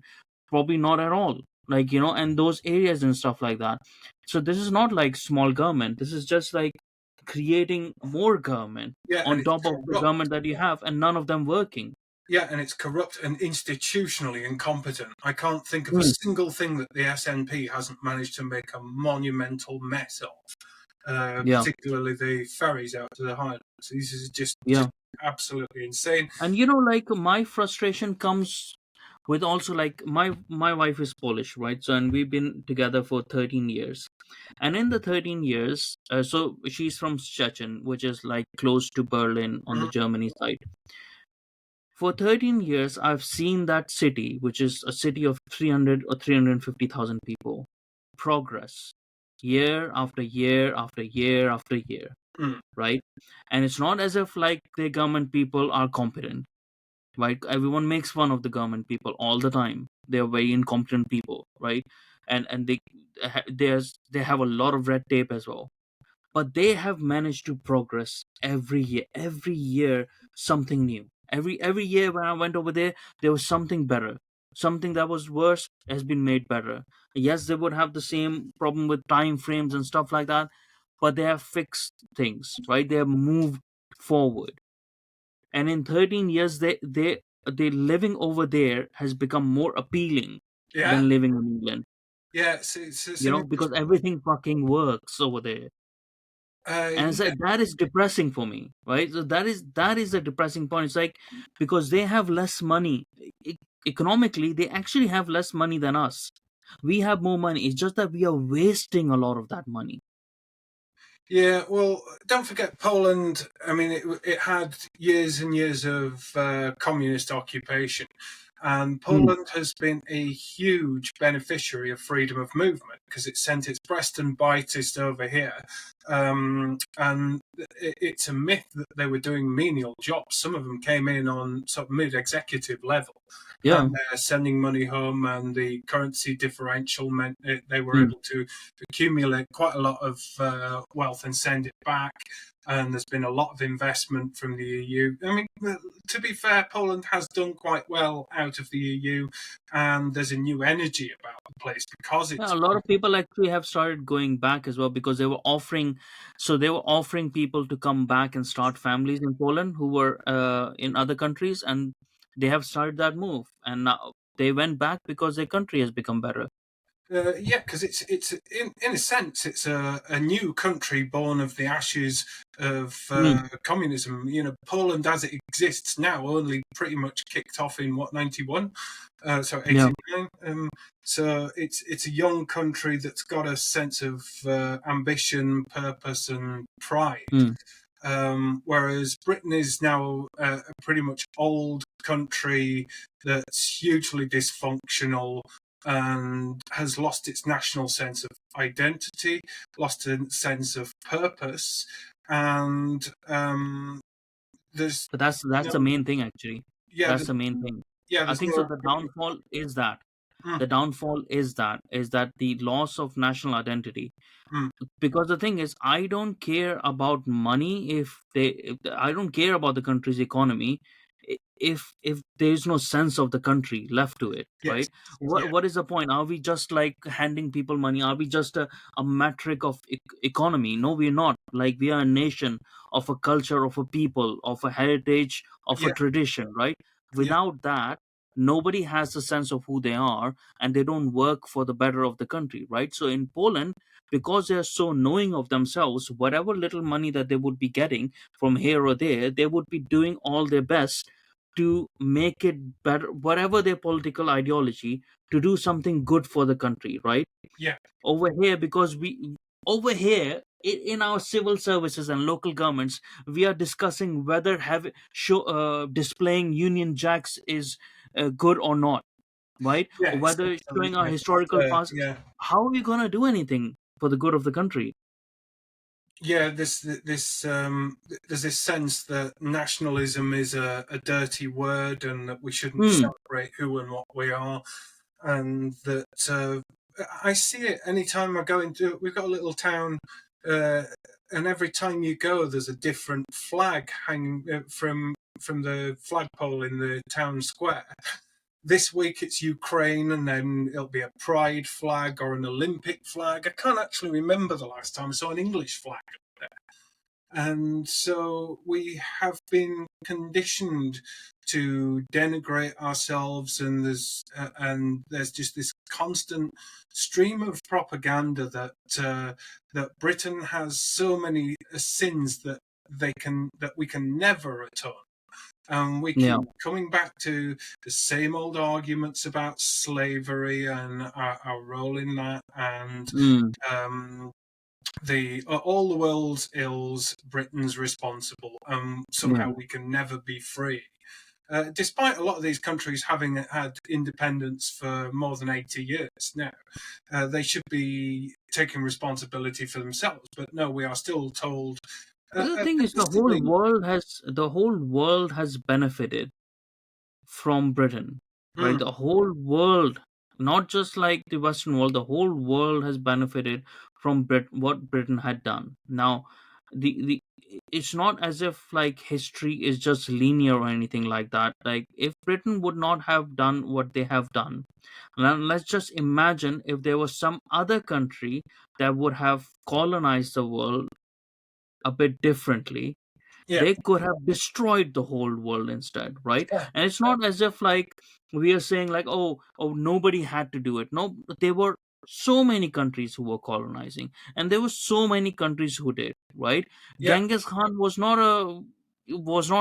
Probably not at all. Like, and those areas and stuff like that. So this is not like small government. This is just like creating more government Yeah, and on it's top of the corrupt. government that you have, and none of them working. Yeah, and it's corrupt and institutionally incompetent. I can't think of a Mm, single thing that the SNP hasn't managed to make a monumental mess of. yeah. Particularly the ferries out to the Highlands. This is just Yeah. absolutely insane. And like my frustration comes with also, like, my wife is Polish, right? So, and we've been together for 13 years. And in the 13 years, so she's from Szczecin, which is like close to Berlin on the Mhm. Germany side. For 13 years, I've seen that city, which is a city of 300 or 350,000 people, progress year after year after year after year, Mm. right? And it's not as if like the government people are competent, right? Everyone makes fun of the government people all the time. They're very incompetent people, right? and they have a lot of red tape as well, but they have managed to progress every year. Every year something new. Every year when I went over there, there was something better. Something that was worse has been made better. Yes, they would have the same problem with time frames and stuff like that, but they have fixed things, right? They have moved forward. And in 13 years, they living over there has become more appealing Yeah, than living in England. yeah. It's an Because everything fucking works over there. And it's yeah, like that is depressing for me, right? So that is a depressing point. It's like because they have less money. Economically, they actually have less money than us. We have more money. It's just that we are wasting a lot of that money. yeah. Well, don't forget Poland. I mean, it had years and years of communist occupation. And Hmm. Poland has been a huge beneficiary of freedom of movement because it sent its best and brightest over here. And it's a myth that they were doing menial jobs. Some of them came in on sort of mid executive level, Yeah. and they're sending money home, and the currency differential meant they were Hmm. able to accumulate quite a lot of wealth and send it back. And there's been a lot of investment from the EU. I mean, to be fair, Poland has done quite well out of the EU, and there's a new energy about the place because Yeah, it's. a lot of people actually have started going back as well because they were offering people to come back and start families in Poland who were in other countries, and they have started that move, and now they went back because their country has become better. Yeah, because it's in a sense it's a new country born of the ashes of Mm, communism. You know, Poland as it exists now only pretty much kicked off in what 91, so yeah. 89. So it's a young country that's got a sense of ambition, purpose, and pride. Mm, Whereas Britain is now a pretty much old country that's hugely dysfunctional and has lost its national sense of identity, lost a sense of purpose, and there's but that's the no, main thing actually. yeah, That's the main thing. yeah, I there's think so. no, The downfall is that. mm, The downfall is that the loss of national identity, mm, because the thing is I don't care about money if I don't care about the country's economy if there's no sense of the country left to it, yes, right? yeah, What is the point? Are we just like handing people money? Are we just a metric of economy? No, we're not. Like, we are a nation of a culture, of a people, of a heritage, of a yeah, tradition, right? yeah, Without that, nobody has a sense of who they are, and they don't work for the better of the country, right? So in Poland, because they are so knowing of themselves, whatever little money that they would be getting from here or there, they would be doing all their best to make it better, whatever their political ideology, to do something good for the country, right? yeah, Over here, because over here in our civil services and local governments, we are discussing whether displaying Union Jacks is good or not, right? yeah. Or It's whether absolutely showing our not historical fair. past. Yeah. How are we going to do anything for the good of the country? Yeah, there's this sense that nationalism is a dirty word and that we shouldn't Hmm. celebrate who and what we are, and that I see it anytime I go into. We've got a little town, uh, and every time you go, there's a different flag hanging from the flagpole in the town square. This week it's Ukraine, and then it'll be a pride flag or an Olympic flag. I can't actually remember the last time I saw an English flag. And so we have been conditioned to denigrate ourselves, and there's just this constant stream of propaganda that Britain has so many sins that we can never atone. And we Yeah. keep coming back to the same old arguments about slavery and our role in that, and Hmm. um, the all the world's ills, Britain's responsible, Yeah. somehow we can never be free. Despite a lot of these countries having had independence for more than 80 years now, they should be taking responsibility for themselves. But no, we are still told But the thing is, implicitly. the whole world has benefited from Britain, right? Mm, The whole world Not just like the Western world, the whole world has benefited from what Britain had done. Now, the it's not as if like history is just linear or anything like that. Like if Britain would not have done what they have done, then let's just imagine if there was some other country that would have colonized the world a bit differently. Yeah. They could have destroyed the whole world instead, right? Yeah. And it's not as if like we are saying like, oh, nobody had to do it. No, there were so many countries who were colonizing, and there were so many countries who did, right? Yeah. Genghis Khan was not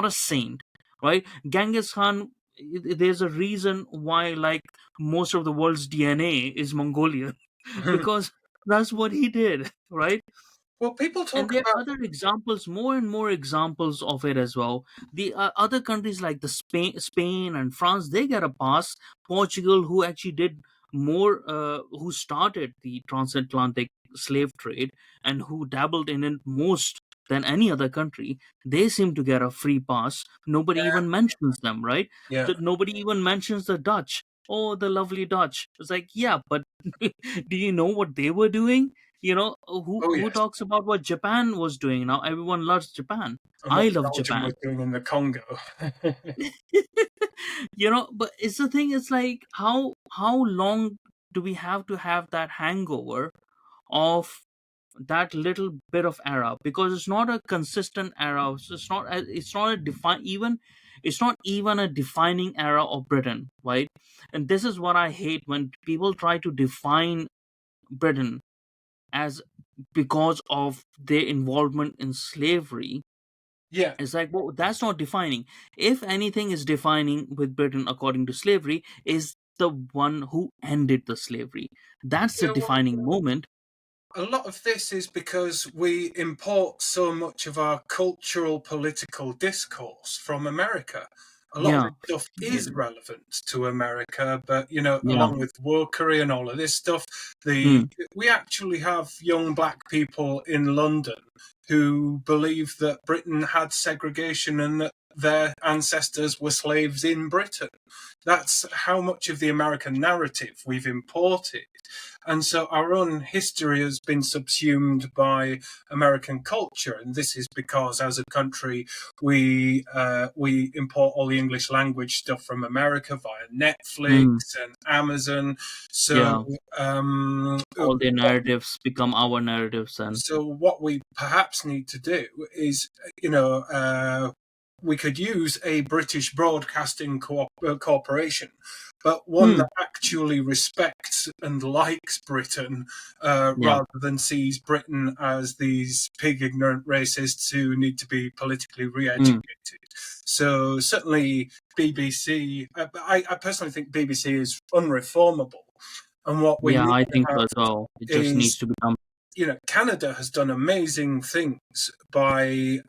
a saint, right? Genghis Khan, there's a reason why like most of the world's DNA is Mongolian because that's what he did, right? Well, people And talk there about are other examples, more and more examples of it as well. The other countries like the Spain and France, they get a pass. Portugal, who actually did more, who started the transatlantic slave trade and who dabbled in it most than any other country, they seem to get a free pass. Nobody even mentions them, right? yeah. Nobody even mentions the Dutch. Oh, the lovely Dutch. It's like, yeah, but do you know what they were doing? Who Oh who yes. talks about what Japan was doing? Now everyone loves Japan. And I what love Belgium Japan. was doing in the Congo. But it's the thing, it's like how long do we have to have that hangover of that little bit of era, because it's not a consistent era. It's not a define even it's not even a defining era of Britain, right? And this is what I hate, when people try to define Britain as because of their involvement in slavery. Yeah. It's like, well, that's not defining. If anything is defining with Britain according to slavery, is the one who ended the slavery. That's You the know what? defining moment. A lot of this is because we import so much of our cultural political discourse from America. A lot of Yeah. this stuff is relevant to America, but Yeah. along with wokery and all of this stuff, the Hmm. we actually have young black people in London who believe that Britain had segregation and that their ancestors were slaves in Britain. That's how much of the American narrative we've imported. And so our own history has been subsumed by American culture, and this is because, as a country, we import all the English language stuff from America via Netflix Hmm. and Amazon. So, Yeah. um, All their what narratives become our narratives, and what we perhaps need to do is, you know, we could use a British broadcasting corporation, but one hmm. that actually respects and likes Britain, Yeah. rather than sees Britain as these pig ignorant racists who need to be politically Hmm. re-educated. So certainly BBC, I personally think BBC is unreformable. And what we Yeah, need I to think so have as well. It just needs is, to become. Canada has done amazing things by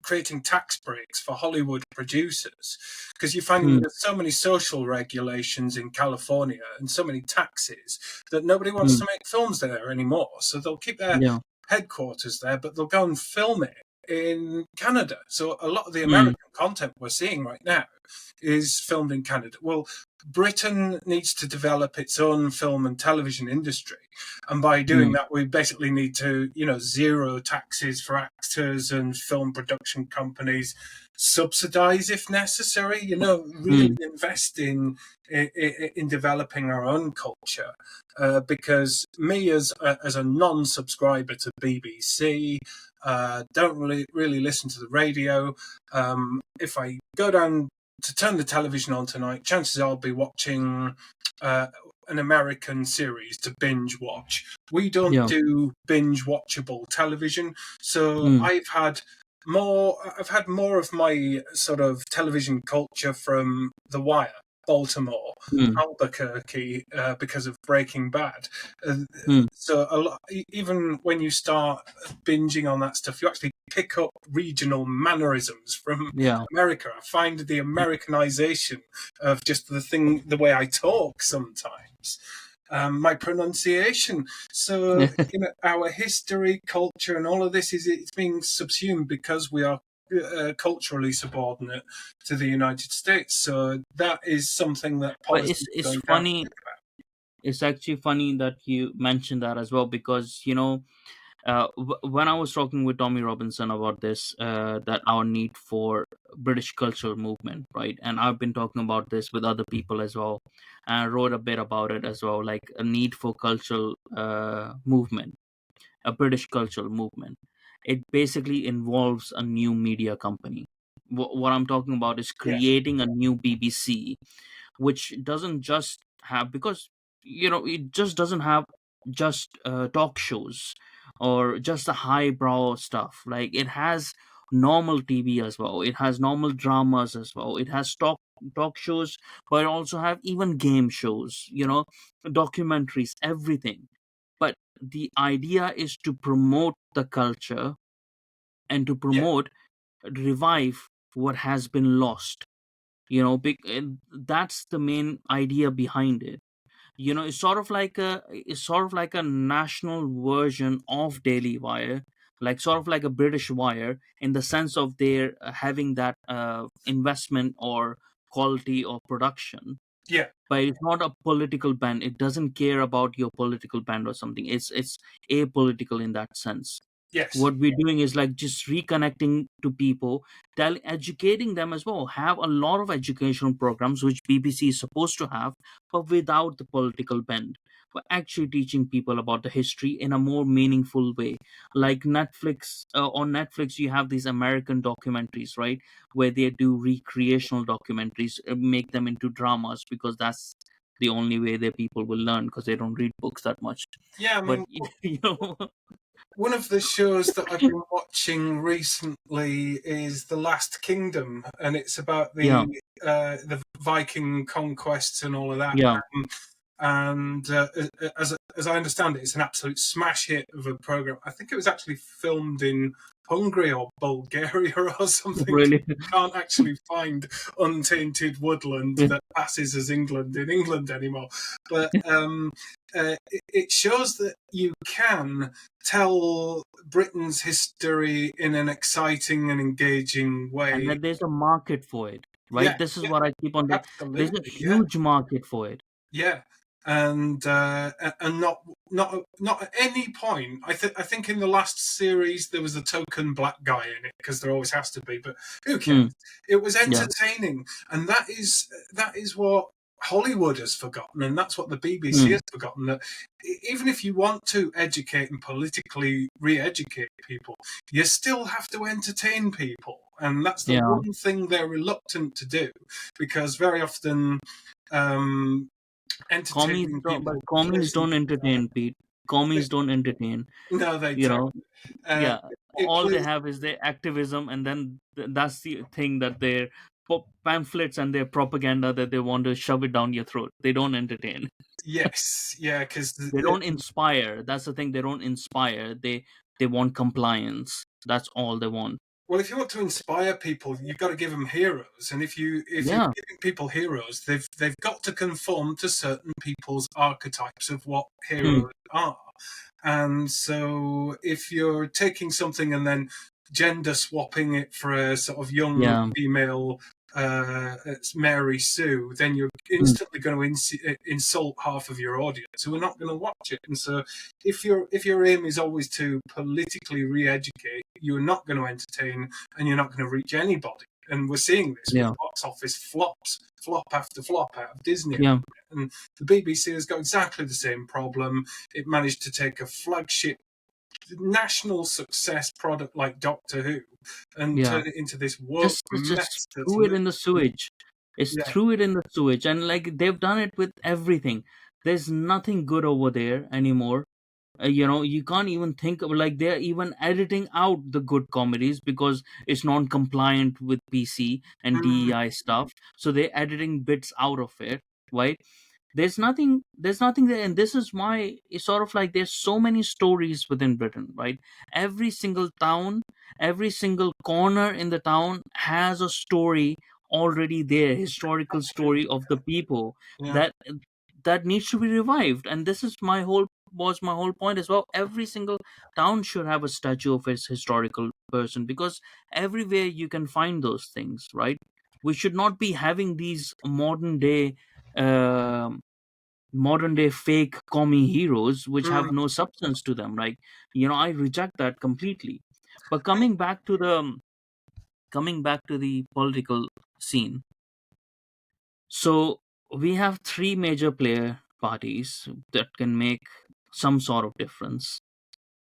creating tax breaks for Hollywood producers, because you find Hmm. there's so many social regulations in California and so many taxes that nobody wants Hmm. to make films there anymore. So they'll keep their Yeah. headquarters there, but they'll go and film it in Canada. So a lot of the Hmm. American content we're seeing right now is filmed in Canada. Well, Britain needs to develop its own film and television industry. And by doing Hmm. that, we basically need to, zero taxes for actors and film production companies, subsidize if necessary, really Hmm. invest in developing our own culture. Because me, as a non-subscriber to BBC, don't really listen to the radio. If I go down to turn the television on tonight, chances are I'll be watching uh, an American series to binge watch. We don't Yeah. do binge watchable television, so Hmm. I've had more of my sort of television culture from The Wire, Baltimore, Hmm. Albuquerque, because of Breaking Bad. Uh, Hmm. so a lot, even when you start binging on that stuff, you actually pick up regional mannerisms from Yeah. America. I find the Americanization of just the way I talk sometimes. My pronunciation. So, our history, culture, and all of this it's being subsumed because we are culturally subordinate to the United States. So that is something that But policy is it's going to have to funny. think about. It's actually funny that you mentioned that as well, because when I was talking with Tommy Robinson about this, that our need for British cultural movement, right? And I've been talking about this with other people as well, and I wrote a bit about it as well, like a need for cultural movement, a British cultural movement. It basically involves a new media company. What I'm talking about is Yes, creating a new BBC, which doesn't just have, because it just doesn't have just talk shows or just the highbrow stuff. Like, it has normal TV as well, it has normal dramas as well, it has talk shows, but it also have even game shows, documentaries, everything. But the idea is to promote the culture and to yeah, promote, revive what has been lost. And that's the main idea behind it. It's sort of like a national version of Daily Wire, like sort of like a British Wire, in the sense of their having that investment or quality of production. yeah, But it's not a political band. It doesn't care about your political band or something. It's apolitical in that sense. yes, What we're doing is like just reconnecting to people, educating them as well. Have a lot of educational programs which BBC is supposed to have, but without the political bend. But actually teaching people about the history in a more meaningful way. Like Netflix, on Netflix, you have these American documentaries, right, where they do recreational documentaries, make them into dramas, because that's the only way that people will learn, because they don't read books that much. yeah. I But mean, you know, one of the shows that I've been watching recently is The Last Kingdom, and it's about yeah, the Viking conquests and all of that. yeah. And as I understand it, it's an absolute smash hit of a program. I think it was actually filmed in Hungary or Bulgaria or something. Really. Can't actually find untainted woodland that passes as England in England anymore. But it shows that you can tell Britain's history in an exciting and engaging And way. that there's a market for it, Yeah, right? This is yeah, what I keep on saying. There's a absolutely. Yeah, huge market for it. yeah, and not at any point. I think in the last series there was a token black guy in it because there always has to be. But who Hmm. cares? It was Yeah. entertaining, and that is what Hollywood has forgotten, and that's what the BBC Hmm. has forgotten. That even if you want to educate and politically re-educate people, you still have to entertain people, and that's the Yeah. one thing they're reluctant to do because very often. Um, Commies entertaining don't, but people commies pleasant. don't entertain, Pete. Commies don't entertain. No, they You don't. know. Uh, Yeah. it All they please, have is their activism, and then that's the thing, that their pamphlets and their propaganda, that they want to shove it down your throat. They don't entertain. yes, yeah, because They don't inspire. That's the thing. They don't inspire. They want compliance. That's all they want. well, if you want to inspire people, you've got to give them heroes, and if you're Yeah. giving people heroes, they've got to conform to certain people's archetypes of what Hmm. heroes are. And so, if you're taking something and then gender swapping it for a sort of young Yeah. female, it's Mary Sue, then you're Hmm. instantly going to insult half of your audience who are not going to watch it. And so, if your aim is always to politically re-educate, you're not going to entertain, and you're not going to reach anybody. And we're seeing this with Yeah. box office flops, flop after flop out of Disney. Yeah. And the BBC has got exactly the same problem. It managed to take a flagship national success product like Doctor Who and Yeah. turn it into this woke Just mess that's threw it in the literally, sewage. It's yeah, threw it in the sewage, and like they've done it with everything. There's nothing good over there anymore. You can't even think of, like, they're even editing out the good comedies because it's non-compliant with PC and mm, DEI stuff. So they're editing bits out of it, right? There's nothing there, and this is why it's sort of like there's so many stories within Britain, right? Every single town, every single corner in the town has a story already there, historical story absolutely, of the people yeah, that that needs to be revived. And this is my whole was my whole point as well. Every single town should have a statue of its historical person, because everywhere you can find those things, right? We should not be having these um modern day fake commie heroes which Mm, have no substance to them. Like, I reject that completely. But coming back to the political scene, so we have three major player parties that can make some sort of difference.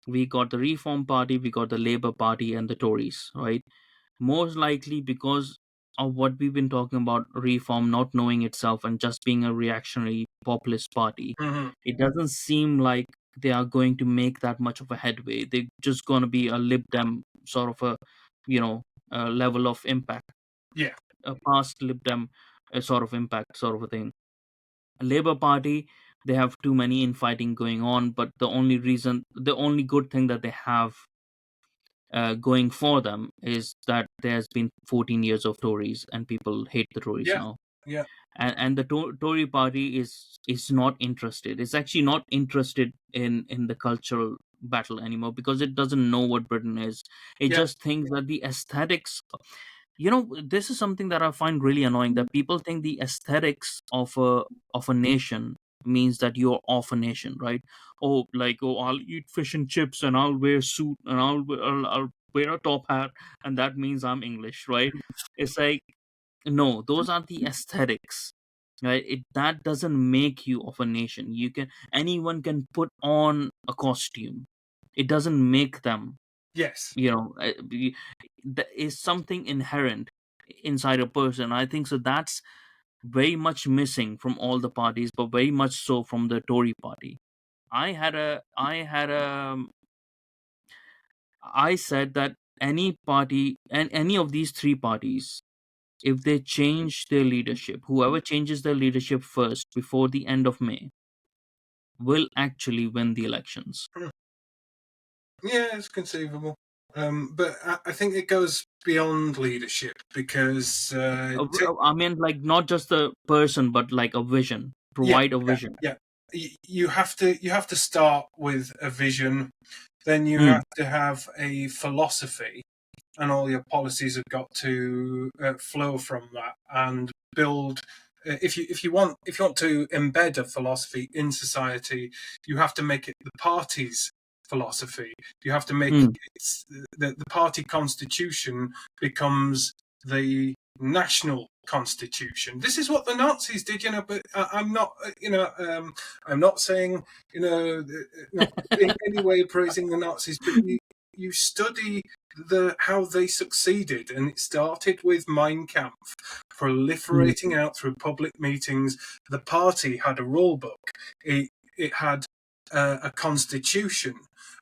We got the Reform Party, we got the Labour Party, and the Tories, right? Most likely because of what we've been talking about, Reform not knowing itself and just being a reactionary populist party, mhm. it doesn't seem like they are going to make that much of a headway. They're just going to be a Lib Dem sort of you know, level of impact, Yeah, a past Lib Dem sort of impact, sort of a thing. Labour Party, they have too many infighting going on, but the only good thing that they have going for them is that there's been 14 years of Tories, and people hate the Tories yeah, now. yeah, And the Tory party is not interested. It's actually not interested in the cultural battle anymore, because it doesn't know what Britain is. It yeah, just thinks that the aesthetics, this is something that I find really annoying, that people think the aesthetics of a nation means that you're of a nation, right? Oh, like, oh, I'll eat fish and chips, and I'll wear suit, and I'll wear a top hat, and that means I'm English, right? It's like, no, those are the aesthetics, right? That doesn't make you of a nation. Anyone can put on a costume. It doesn't make them, yes, there is something inherent inside a person. I think so. That's very much missing from all the parties, but very much so from the Tory party. I said that any party, and any of these three parties, if they change their leadership, whoever changes their leadership first before the end of May will actually win the elections. mm, yeah, it's conceivable. But I think it goes beyond leadership because, I mean, like, not just the person, but like a vision. yeah, Provide a yeah, vision. yeah. You have to start with a vision, then you Hmm. have to have a philosophy, and all your policies have got to flow from that and build. If you want to embed a philosophy in society, you have to make it the party's philosophy. You have to make Hmm. the party constitution becomes the national constitution. This is what the Nazis did, but I'm not, I'm not saying, not in any way praising the Nazis, but you study how they succeeded, and it started with Mein Kampf Hmm. proliferating out through public meetings. The party had a rule book. It had a constitution,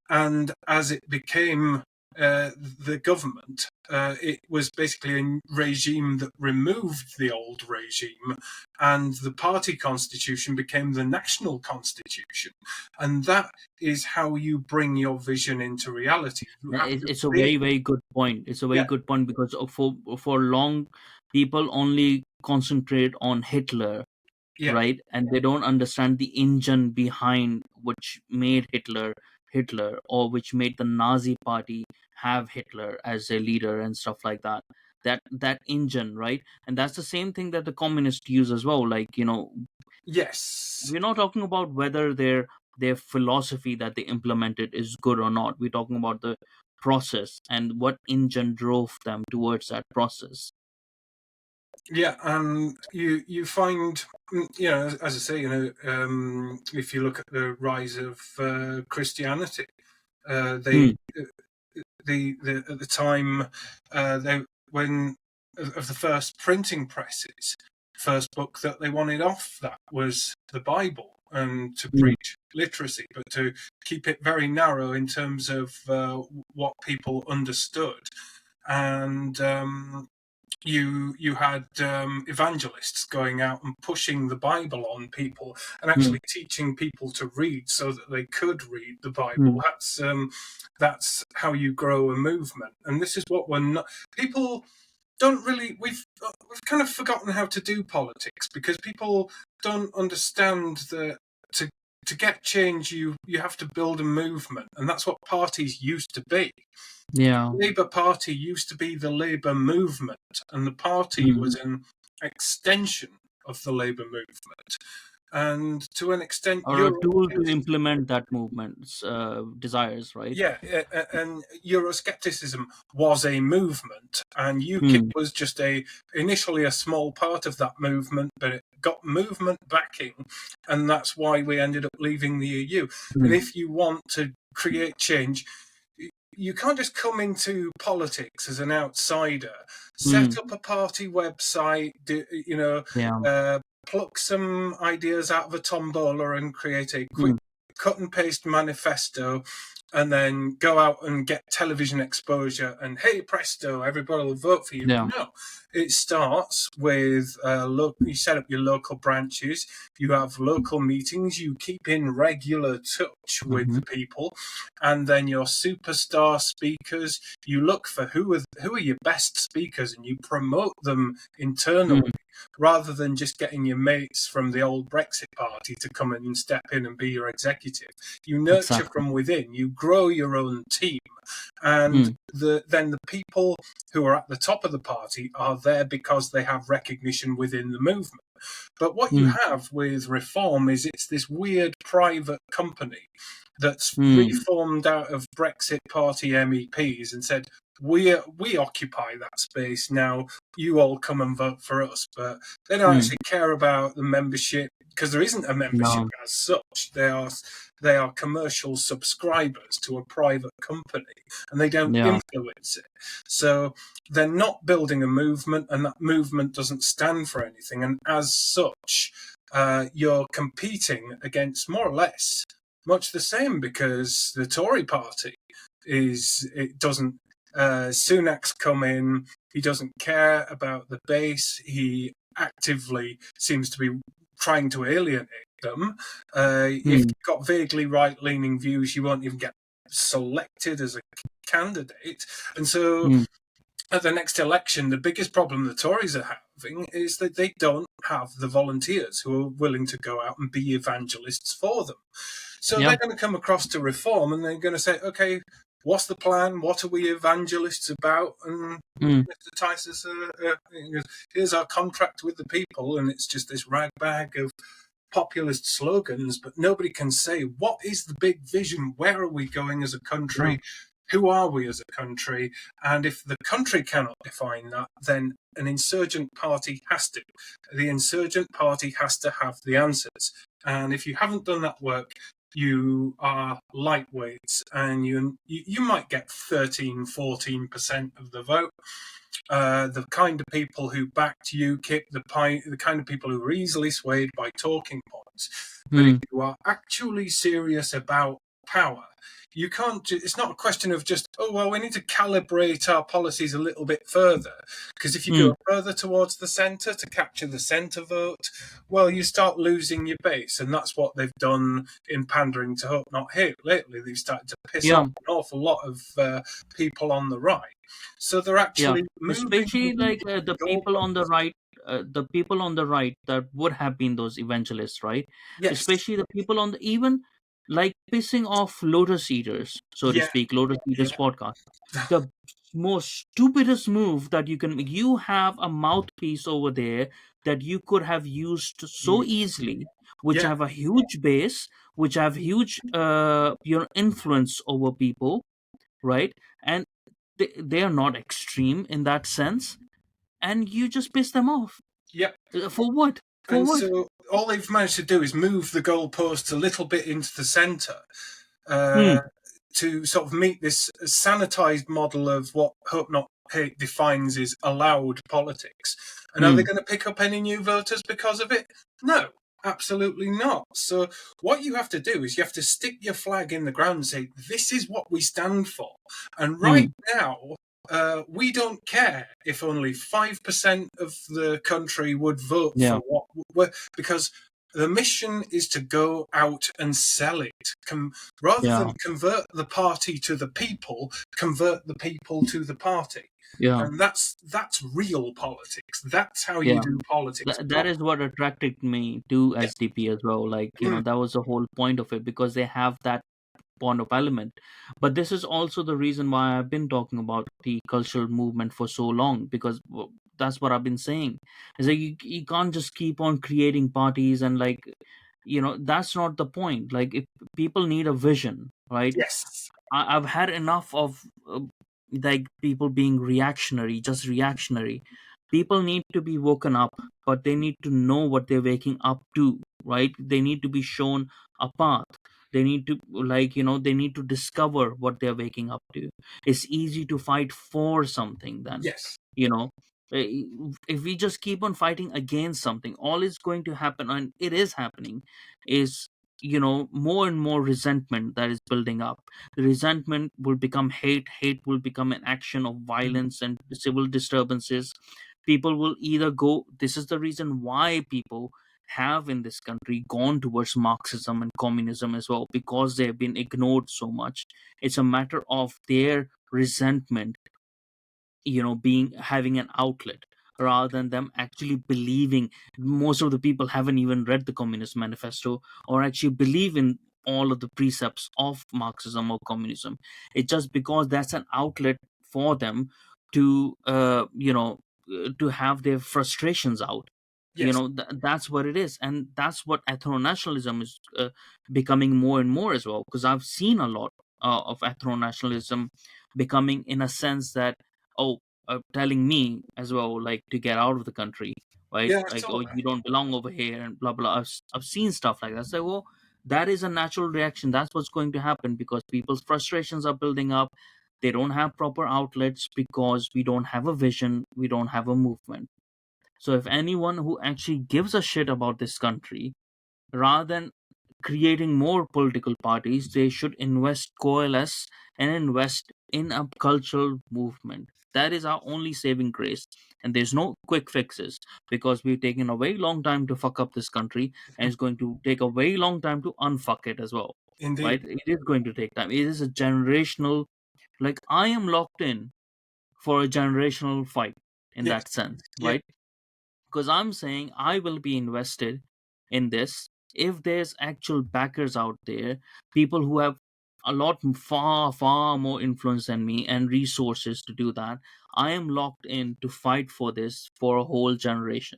and as it became the government, it was basically a regime that removed the old regime, and the party constitution became the national constitution. And that is how you bring your vision into reality. You have to It's a create. very, very good point. It's a very Yeah, good point, because for long, people only concentrate on Hitler, yeah, right? And they don't understand the engine behind which made Hitler, or which made the Nazi party have Hitler as a leader and stuff like that. That engine, right? And that's the same thing that the communists use as well. Like, yes, we're not talking about whether their philosophy that they implemented is good or not. We're talking about the process and what engine drove them towards that process. yeah. And you find, as I say, if you look at the rise of Christianity, they Hmm. the at the time, they when of the first printing presses, first book that they wanted off that was the Bible, and to Hmm. preach literacy, but to keep it very narrow in terms of what people understood. And you had evangelists going out and pushing the Bible on people, and Hmm. actually teaching people to read so that they could read the Bible. Hmm. That's how you grow a movement, and this is what we're not. People don't really. We've kind of forgotten how to do politics because people don't understand that to to get change, you have to build a movement, and that's what parties used to be. Yeah. The Labour Party used to be the Labour movement, and the party Mm. was an extension of the Labour movement. And to an extent, Or a tool to implement that movement's desires, right? yeah, and Euroscepticism was a movement, and UKIP Mm. was just initially a small part of that movement, but it got movement backing, and that's why we ended up leaving the EU. And Mm. if you want to create change, you can't just come into politics as an outsider, set Mm. up a party website, Yeah. pluck some ideas out of a tombola and create a quick Mm. cut and paste manifesto, and then go out and get television exposure, and hey presto, everybody will vote for you. Yeah. No, it starts with you set up your local branches, you have local meetings, you keep in regular touch with Mm-hmm. the people, and then your superstar speakers, you look for who are your best speakers, and you promote them internally, Mm. rather than just getting your mates from the old Brexit party to come in and step in and be your executive. You nurture Exactly. from within, you grow your own team, and Mm. then the people who are at the top of the party are there because they have recognition within the movement. But what you Mm. have with Reform is it's this weird private company that's Mm. reformed out of Brexit party MEPs and said, we occupy that space now, you all come and vote for us. But they don't Mm. actually care about the membership, because there isn't a membership No. as such. They are commercial subscribers to a private company, and they don't Yeah. influence it. So they're not building a movement, and that movement doesn't stand for anything. And as such, you're competing against more or less much the same, because the Tory party it doesn't. Sunak's come in. He doesn't care about the base. He actively seems to be trying to alienate them. If Mm. you've got vaguely right-leaning views, you won't even get selected as a candidate. And so Mm. at the next election, the biggest problem the Tories are having is that they don't have the volunteers who are willing to go out and be evangelists for them. So Yeah. they're going to come across to Reform, and they're going to say, okay, what's the plan? What are we evangelists about? And Mm. Mr. Tice says, here's our contract with the people, and it's just this ragbag of populist slogans, but nobody can say, what is the big vision? Where are we going as a country? Yeah. Who are we as a country? And if the country cannot define that, then an insurgent party has to. The insurgent party has to have the answers. And if you haven't done that work, you are lightweights, and you might get 13-14% of the vote. The kind of people who backed UKIP, the kind of people who are easily swayed by talking points. But if Mm. you are actually serious about power, you can't. It's not a question of just, oh well, we need to calibrate our policies a little bit further, because if you Mm. go further towards the centre to capture the centre vote, well, you start losing your base, and that's what they've done in pandering to Hope Not Hate lately. They've started to piss Yeah. off an awful lot of people on the right. So they're Yeah. actually moving Especially like the people on the goalposts. right, the people on the right that would have been those evangelists, right? Yes. Especially the people on the even like pissing off Lotus Eaters, so to Yeah. speak, Lotus Eaters Yeah. podcast. The most stupidest move that you can make, you have a mouthpiece over there that you could have used so easily, which Yeah. have a huge base, which have huge influence over people, right? And they are not extreme in that sense, and you just piss them off. Yeah. For what? For And what? so all they've managed to do is move the goalposts a little bit into the centre, Hmm. uh, to sort of meet this sanitized model of what Hope Not Hate defines as allowed politics. And are they Hmm. going to pick up any new voters because of it? No, absolutely not. So what you have to do is you have to stick your flag in the ground and say, this is what we stand for. And Hmm. right now, we don't care if only 5% of the country would vote Yeah. for what, because The mission is to go out and sell it. Rather than Yeah, convert the party to the people, convert the people to the party. yeah, And that's real politics. That's how you yeah. do politics That is properly. what attracted me to Yeah. SDP as well. Like, Mm. that was the whole point of it, because they have that bond of element. But this is also the reason why I've been talking about the cultural movement for so long, because that's what I've been saying. Is like you can't just keep on creating parties, and like, that's not the point. Like, if people need a vision, right? Yes. I've had enough of like people being reactionary, just reactionary. People need to be woken up, but they need to know what they're waking up to, right? They need to be shown a path. They need to, like, they need to discover what they're waking up to. It's easy to fight for something then, Yes. you know. Eh, if we just keep on fighting against something, all is going to happen, and it is happening, is, more and more resentment that is building up. The resentment will become hate. Hate will become an action of Mm. violence and civil disturbances. People will either go, this is the reason why people have in this country gone towards Marxism and communism as well, because they have been ignored so much. It's a matter of their resentment, being having an outlet, rather than them actually believing. Most of the people haven't even read the Communist Manifesto, or actually believe in all of the precepts of Marxism or communism. It's just because that's an outlet for them to to have their frustrations out. Yes. That's what it is, and that's what ethno-nationalism is becoming more and more as well, because I've seen a lot of ethno-nationalism becoming, in a sense that, oh, telling me as well, like, to get out of the country, right? Yeah, I Like, saw oh, that. you don't belong over here, and blah blah. I've seen stuff like that. So, well, that is a natural reaction. That's what's going to happen, because people's frustrations are building up. They don't have proper outlets, because we don't have a vision, we don't have a movement. So if anyone who actually gives a shit about this country, rather than creating more political parties, they should coalesce, and invest in a cultural movement. That is our only saving grace. And there's no quick fixes, because we've taken a very long time to fuck up this country, and it's going to take a very long time to unfuck it as well. Indeed. Right? It is going to take time. It is a generational, like, I am locked in for a generational fight in Yes. that sense, Yeah. right? Because I'm saying I will be invested in this if there's actual backers out there, people who have a lot far more influence than me and resources to do that. I am locked in to fight for this for a whole generation,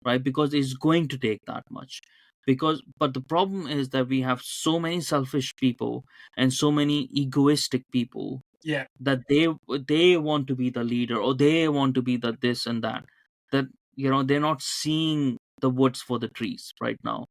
right? Because it's going to take that much. But the problem is that we have so many selfish people and so many egoistic people, Yeah. that they want to be the leader, or they want to be the this and that, that they're not seeing the woods for the trees right now.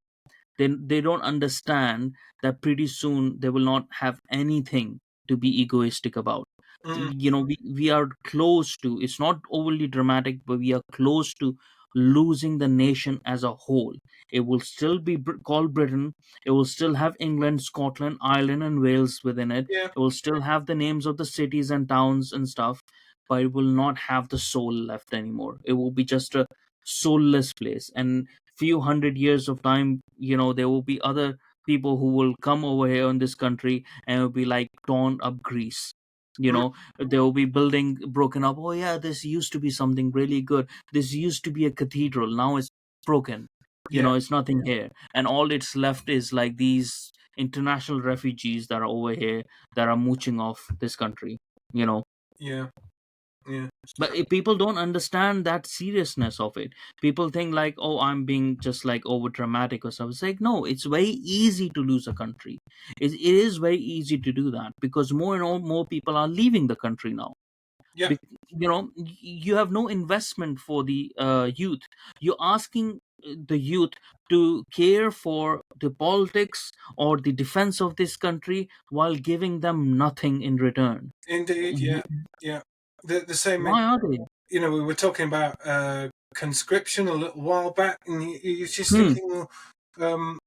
They don't understand that pretty soon they will not have anything to be egoistic about. Mm. We are close to, it's not overly dramatic, but we are close to losing the nation as a whole. It will still be called Britain. It will still have England, Scotland, Ireland, and Wales within it. Yeah. It will still have the names of the cities and towns and stuff, but it will not have the soul left anymore. It will be just a soulless place. And few hundred years of time, there will be other people who will come over here in this country, and it will be like torn up Greece. Mm. There will be building broken up. Oh yeah, this used to be something really good. This used to be a cathedral. Now it's broken. Yeah. It's nothing here, and all it's left is like these international refugees that are over here, that are mooching off this country. You know, Yeah. Yeah. but if people don't understand that seriousness of it. People think like, oh, I'm being just like over dramatic or something. It's like, no, it's very easy to lose a country. It is very easy to do that, because more and more people are leaving the country now. Yeah. Be- you have no investment for the youth. You're asking the youth to care for the politics or the defense of this country, while giving them nothing in return. Indeed. Yeah. Yeah. The same. Why are they? We were talking about conscription a little while back, and you're just Hmm. thinking, well,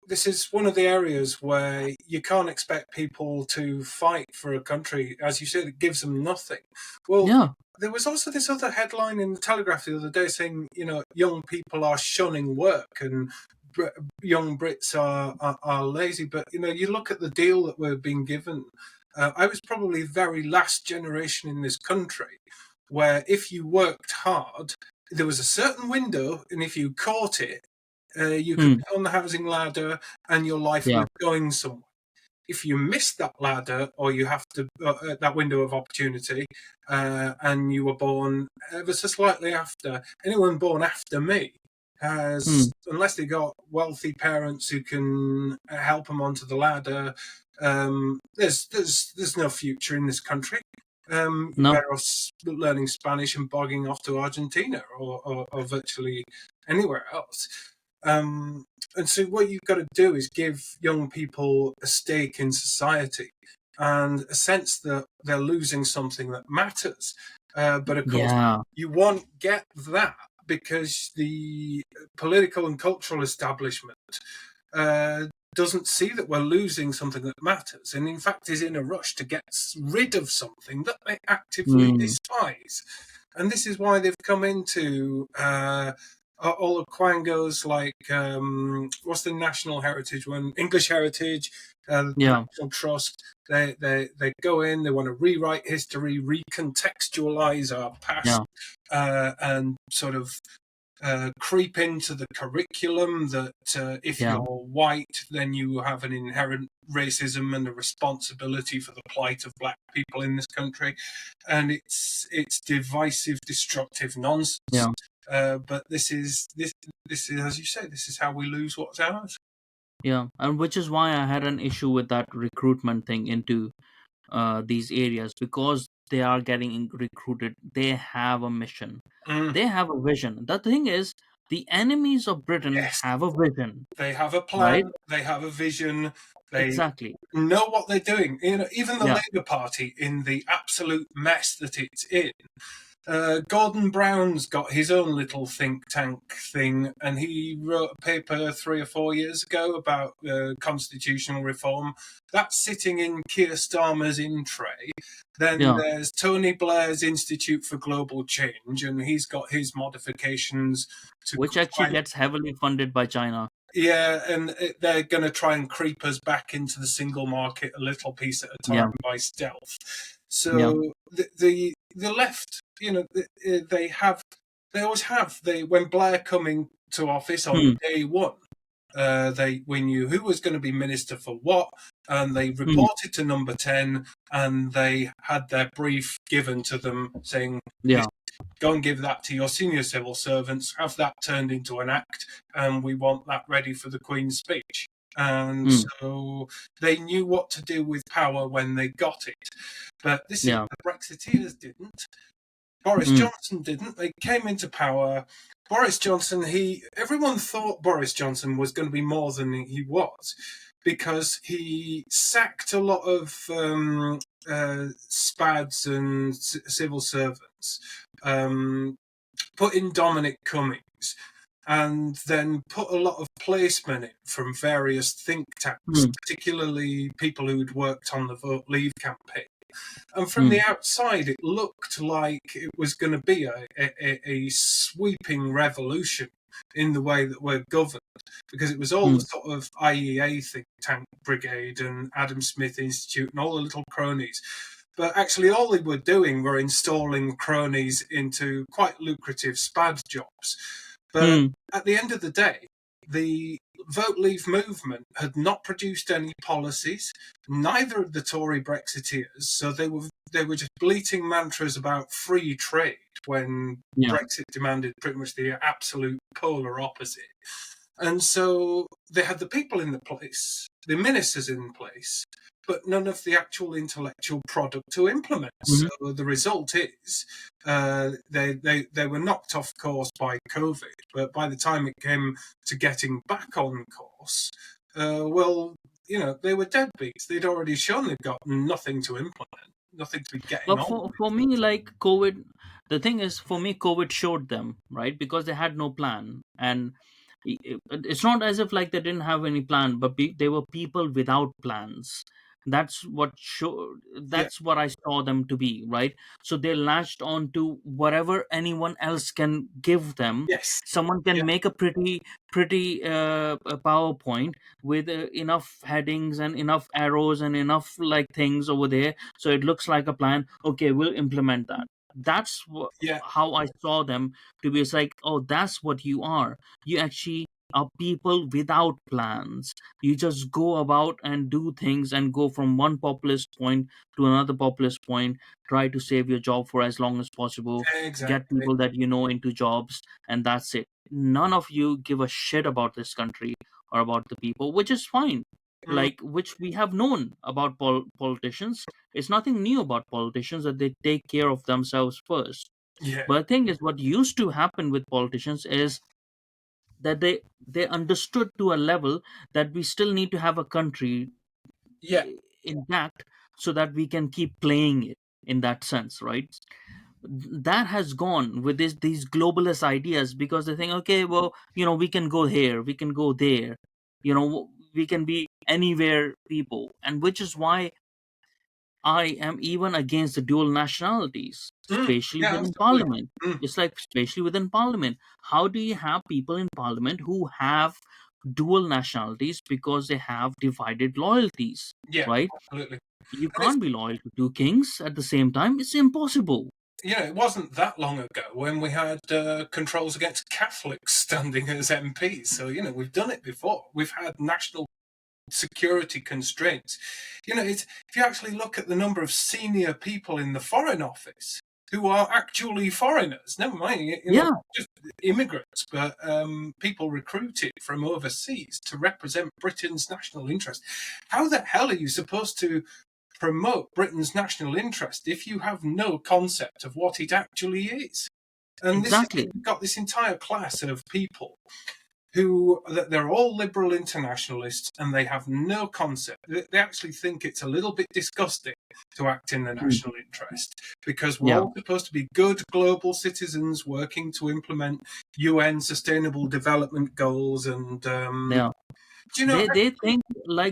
this is one of the areas where you can't expect people to fight for a country. As you said, it gives them nothing. Well, Yeah. there was also this other headline in the Telegraph the other day saying, young people are shunning work and young Brits are lazy. But you look at the deal that we're being given. I was probably the very last generation in this country where if you worked hard, there was a certain window, and if you caught it, you could Hmm. be on the housing ladder, and your life Yeah. was going somewhere. If you miss that ladder, or you have to that window of opportunity, and you were born ever so slightly after anyone born after me Hmm. has, unless they got wealthy parents who can help them onto the ladder, there's no future in this country. You're No. better off learning Spanish and bogging off to Argentina, or virtually anywhere else. Um, and so what you've got to do is give young people a stake in society and a sense that they're losing something that matters. But of course, Yeah. you won't get that because the political and cultural establishment uh, doesn't see that we're losing something that matters, and in fact is in a rush to get rid of something that they actively Hmm. despise. And this is why they've come into all the quangos, like what's the national heritage one? English Heritage, the Yeah. National Trust. They go in. They want to rewrite history, recontextualize our past, Yeah. and sort of creep into the curriculum that if Yeah. you're white, then you have an inherent racism and a responsibility for the plight of black people in this country, and it's divisive, destructive nonsense. Yeah. But this is, as you say, this is how we lose what's ours. Yeah. And which is why I had an issue with that recruitment thing into these areas, because they are getting recruited. They have a mission. Mm, They have a vision. The thing is, the enemies of Britain yes, have a vision, they have a right? plan. They have a vision. They Exactly. know what they're doing. Even the Yeah. Labour Party, in the absolute mess that it's in. Gordon Brown's got his own little think tank thing, and he wrote a paper 3 or 4 years ago about constitutional reform. That's sitting in Keir Starmer's in tray. Then Yeah. there's Tony Blair's Institute for Global Change, and he's got his modifications to Which actually climate. gets heavily funded by China. Yeah, and they're going to try and creep us back into the single market a little piece at a Yeah. time by stealth. Yeah. So the left, they always have. When Blair coming to office on Hmm. day one, we knew who was going to be minister for what, and they Hmm. reported to Number 10, and they had their brief given to them saying, Yeah. go and give that to your senior civil servants, have that turned into an act, and we want that ready for the Queen's speech. And Hmm. so they knew what to do with power when they got it. But this is Yeah. the Brexiteers didn't. Boris Hmm. Johnson didn't. They came into power. Boris Johnson, everyone thought Boris Johnson was going to be more than he was, because he sacked a lot of spads and civil servants, put in Dominic Cummings, and then put a lot of placemen in from various think tanks, Hmm. particularly people who'd worked on the Vote Leave campaign. And from Hmm. the outside, it looked like it was going to be a sweeping revolution in the way that we're governed, because it was all Hmm. the sort of IEA think tank brigade and Adam Smith Institute and all the little cronies. But actually, all they were doing were installing cronies into quite lucrative SPAD jobs. But Hmm. at the end of the day, the Vote Leave movement had not produced any policies, neither of the Tory Brexiteers. So they were just bleating mantras about free trade when Yeah. Brexit demanded pretty much the absolute polar opposite. And so they had the people in the place, the ministers in place, but none of the actual intellectual product to implement. Hmm. So the result is they were knocked off course by COVID, but by the time it came to getting back on course, well, they were deadbeats. They'd already shown they've got nothing to implement, nothing to be getting But on for me, like COVID, the thing is, for me, COVID showed them, right, because they had no plan. And it's not as if like they didn't have any plan, but they were people without plans. Yeah. That's what I saw them to be, right? So they latched on to whatever anyone else can give them. Yes. Someone Yeah. can make a pretty a PowerPoint with enough headings and enough arrows and enough like things over there, so it looks like a plan. Okay, we'll implement that. Yeah. How I saw them to be. It's like, oh, that's what you are. You actually are people without plans. You just go about and do things and go from one populist point to another populist point, try to save your job for as long as possible, get Exactly. people that you know into jobs, and that's it. None of you give a shit about this country or about the people, which is fine. Mm, Like, which we have known about politicians. It's nothing new about politicians that they take care of themselves first. yeah. But the thing is, what used to happen with politicians is that they understood to a level that we still need to have a country Yeah. intact so that we can keep playing it in that sense, right? That has gone with these globalist ideas because they think, okay, well, we can go here, we can go there, we can be anywhere people, and which is why I am even against the dual nationalities, especially Yeah. within Absolutely. parliament. Mm, It's like, especially within parliament, how do you have people in parliament who have dual nationalities because they have divided loyalties, yeah. right? Absolutely. You And it's, can't be loyal to two kings at the same time. It's impossible. it wasn't that long ago when we had controls against Catholics standing as MPs. So, we've done it before. We've had national security constraints. If you actually look at the number of senior people in the Foreign Office who are actually foreigners, never mind, Yeah, just immigrants, but people recruited from overseas to represent Britain's national interest. How the hell are you supposed to promote Britain's national interest if you have no concept of what it actually is? And this is exactly. you've got this entire class of people who they're all liberal internationalists and they have no concept. They actually think it's a little bit disgusting to act in the Hmm. national interest because we're Yeah, all supposed to be good global citizens working to implement UN sustainable development goals. And yeah. do you know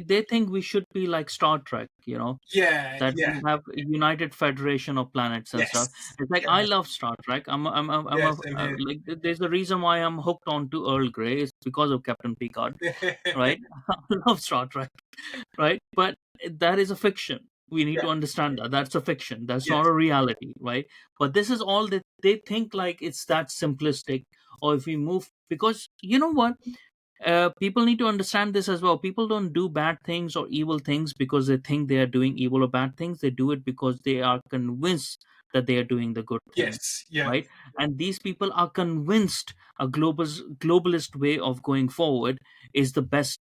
They think we should be like Star Trek, yeah, that yeah, we have a united federation of planets and stuff. yes, It's like, yeah, I love Star Trek. I'm yeah, a same here. like, there's a reason why I'm hooked on to Earl Grey. It's because of Captain Picard, right? I love Star Trek, right? But that is a fiction. We need Yeah, to understand that that's a fiction. That's not yes, a reality, right? But this is all that they think, like it's that simplistic. Or if we move, because you know what, people need to understand this as well. People don't do bad things or evil things because they think they are doing evil or bad things. They do it because they are convinced that they are doing the good thing, yes, yeah, right? And these people are convinced a globalist way of going forward is the best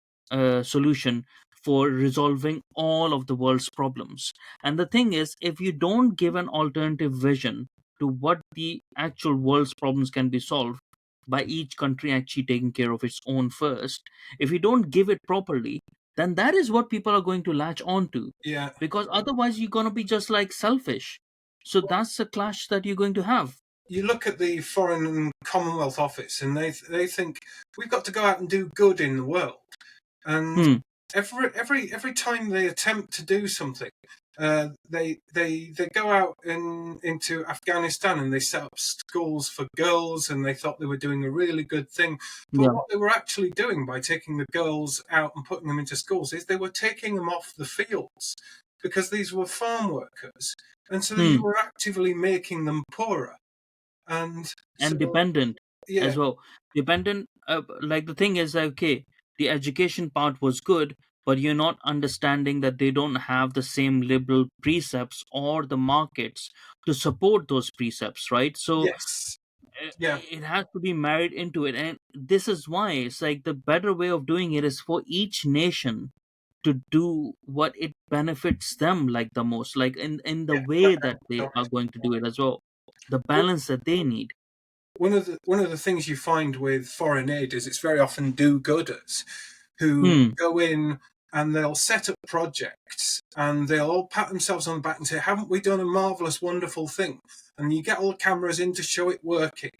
solution for resolving all of the world's problems. And the thing is, if you don't give an alternative vision to what the actual world's problems can be solved by each country actually taking care of its own first, if you don't give it properly, then that is what people are going to latch on to, yeah. because otherwise you're going to be just like selfish. So that's the clash that you're going to have. You look at the Foreign and Commonwealth Office, and they think we've got to go out and do good in the world. And Hmm. every time they attempt to do something, they go out into Afghanistan and they set up schools for girls, and they thought they were doing a really good thing. But Yeah. what they were actually doing by taking the girls out and putting them into schools is they were taking them off the fields because these were farm workers, and so you Hmm. were actively making them poorer. And so And dependent yeah, as well. Dependent, like the thing is, okay, the education part was good, but you're not understanding that they don't have the same liberal precepts or the markets to support those precepts, right? So yes, yeah, it has to be married into it, and this is why it's like the better way of doing it is for each nation to do what it benefits them like the most, like in the yeah, way that they are correct. going to do it as well, the balance that they need. One of the things you find with foreign aid is it's very often do-gooders who Hmm. go in and they'll set up projects and they'll all pat themselves on the back and say, "Haven't we done a marvelous, wonderful thing?" And you get all the cameras in to show it working,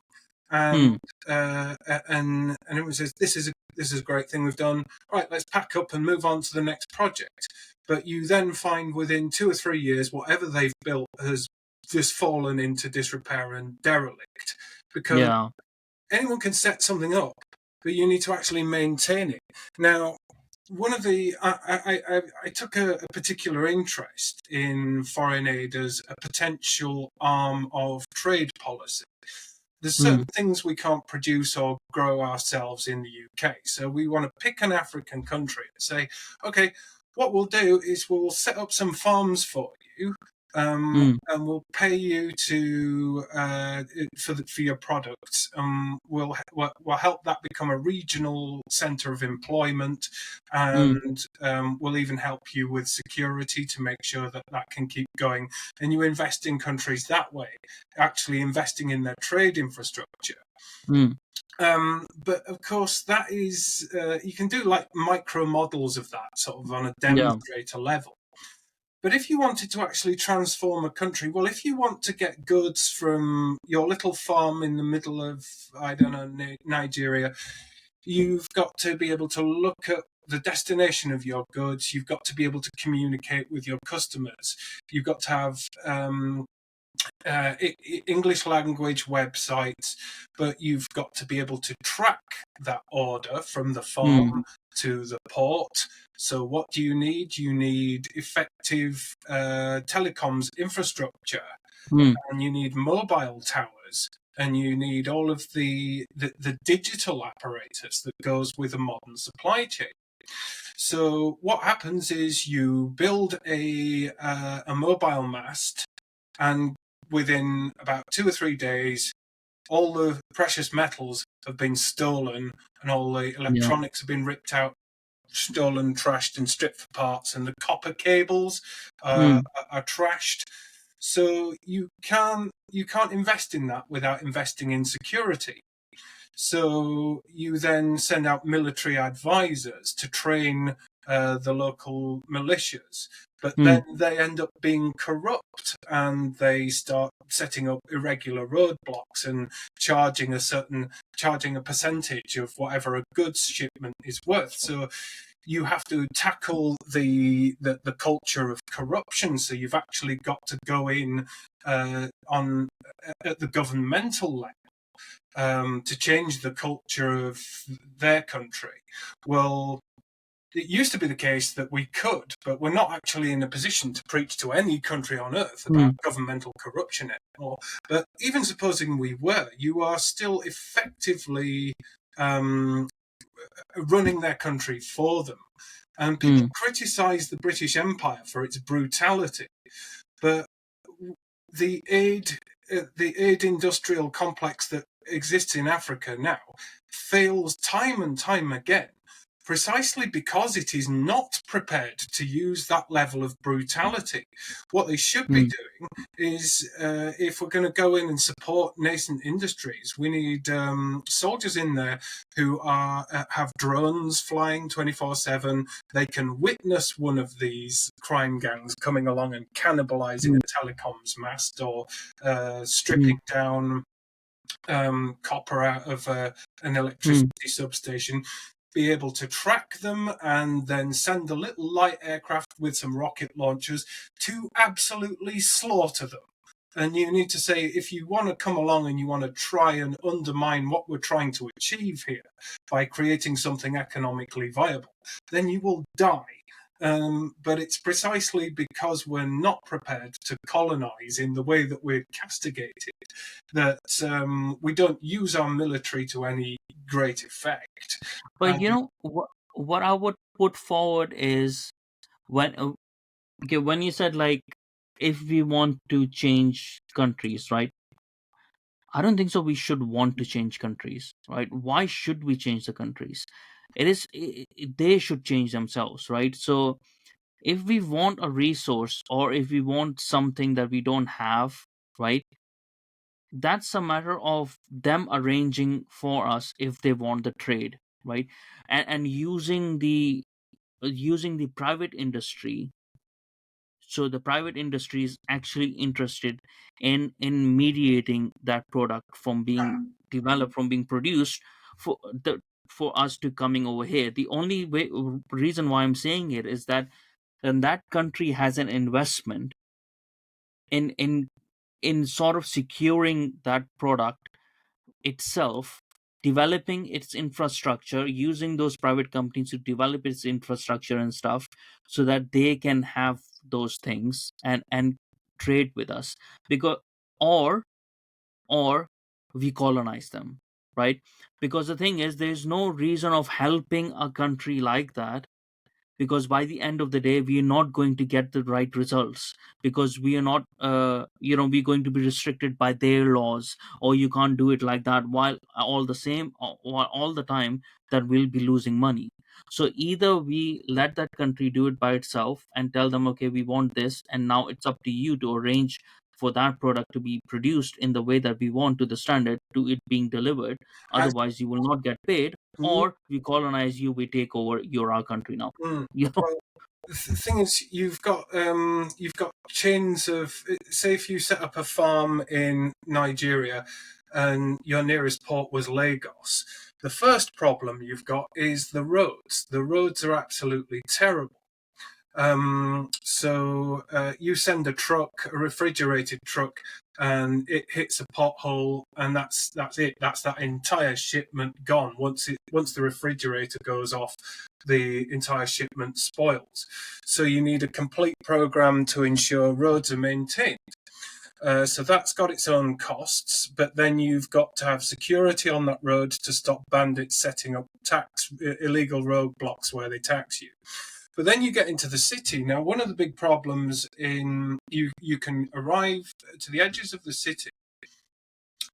and Hmm. and everyone says, "This is a this is a great thing we've done. Right, let's pack up and move on to the next project. But you then find within 2 or 3 years, whatever they've built has just fallen into disrepair and derelict, because Yeah. anyone can set something up, but you need to actually maintain it. Now, one of the I took a particular interest in foreign aid as a potential arm of trade policy. There's certain Mm. things we can't produce or grow ourselves in the UK, so we want to pick an African country and say, okay, what we'll do is we'll set up some farms for you, Mm. and we'll pay you to for your products. We'll help that become a regional centre of employment, Mm. and we'll even help you with security to make sure that that can keep going. And you invest in countries that way, actually investing in their trade infrastructure. Mm. But of course, that is you can do like micro models of that sort of on a Yeah. demonstrator level. But if you wanted to actually transform a country, well, if you want to get goods from your little farm in the middle of, I don't know, Nigeria, you've got to be able to look at the destination of your goods. You've got to be able to communicate with your customers. You've got to have English language websites, but you've got to be able to track that order from the Mm. farm to the port. So, what do you need? You need effective telecoms infrastructure, Mm. and you need mobile towers, and you need all of the digital apparatus that goes with a modern supply chain. So, what happens is you build a mobile mast, and within about 2 or 3 days, all the precious metals have been stolen, and all the Yeah. electronics have been ripped out, stolen, trashed, and stripped for parts, and the copper cables Mm. are trashed. So you can't invest in that without investing in security. So you then send out military advisors to train the local militias, but then Mm. they end up being corrupt, and they start setting up irregular roadblocks and charging a percentage of whatever a goods shipment is worth. So you have to tackle the culture of corruption. So you've actually got to go in on at the governmental level to change the culture of their country. Well, it used to be the case that we could, but we're not actually in a position to preach to any country on earth about Mm. governmental corruption anymore. But even supposing we were, you are still effectively um, running their country for them. And people Mm. criticise the British Empire for its brutality, but the aid industrial complex that exists in Africa now fails time and time again, precisely because it is not prepared to use that level of brutality. What they should be Mm. doing is, if we're going to go in and support nascent industries, we need soldiers in there who have drones flying 24/7. They can witness one of these crime gangs coming along and cannibalizing Mm. a telecoms mast, or stripping Mm. down copper out of an Mm. electricity substation, be able to track them, and then send a little light aircraft with some rocket launchers to absolutely slaughter them. And you need to say, if you want to come along and you want to try and undermine what we're trying to achieve here by creating something economically viable, then you will die. But it's precisely because we're not prepared to colonize in the way that we're castigated that we don't use our military to any great effect. But Um, what I would put forward is when okay, when you said like if we want to change countries, right? I don't think so. We should want to change countries, right? Why should we change the countries? They should change themselves, right? So if we want a resource or if we want something that we don't have, right? That's a matter of them arranging for us if they want the trade, right? And using the private industry, so the private industry is actually interested in mediating that product from being developed, from being produced for the for us to coming over here. The only reason why I'm saying it is that then that country has an investment in sort of securing that product itself, developing its infrastructure, using those private companies to develop its infrastructure and stuff, so that they can have those things and trade with us. Because or or we colonize them, right? Because the thing is, there's no reason of helping a country like that, because by the end of the day we are not going to get the right results, because we are not we're going to be restricted by their laws, or you can't do it like that, while all the time that we'll be losing money. So either we let that country do it by itself and tell them, okay, we want this, and now it's up to you to arrange for that product to be produced in the way that we want, to the standard, to it being delivered. Has, Otherwise you will not get paid. mm, Or we colonize you, we take over your our country now. mm. you know Well, the thing is, you've got chains of, say, if you set up a farm in Nigeria and your nearest port was Lagos, the first problem you've got is the roads. The roads are absolutely terrible. So you send a truck, a refrigerated truck, and it hits a pothole, and that's it. That's that entire shipment gone. Once the refrigerator goes off, the entire shipment spoils. So you need a complete program to ensure roads are maintained. So that's got its own costs, but then you've got to have security on that road to stop bandits setting up illegal roadblocks where they tax you. But then you get into the city. Now, one of the big problems in you can arrive to the edges of the city,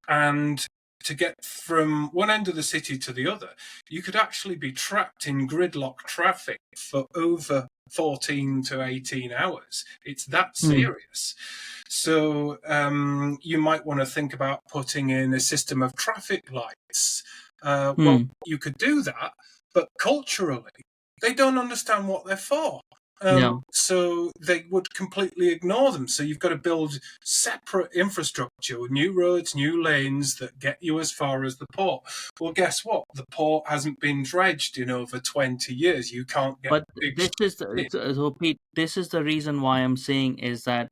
and to get from one end of the city to the other, you could actually be trapped in gridlock traffic for over 14 to 18 hours. It's that Hmm. serious. So you might want to think about putting in a system of traffic lights. Well, Hmm. you could do that, but culturally, they don't understand what they're for. Yeah. So they would completely ignore them. So you've got to build separate infrastructure, new roads, new lanes that get you as far as the port. Well, guess what? The port hasn't been dredged in over 20 years. You can't get But big this is in. so Pete, this is the reason why I'm saying is that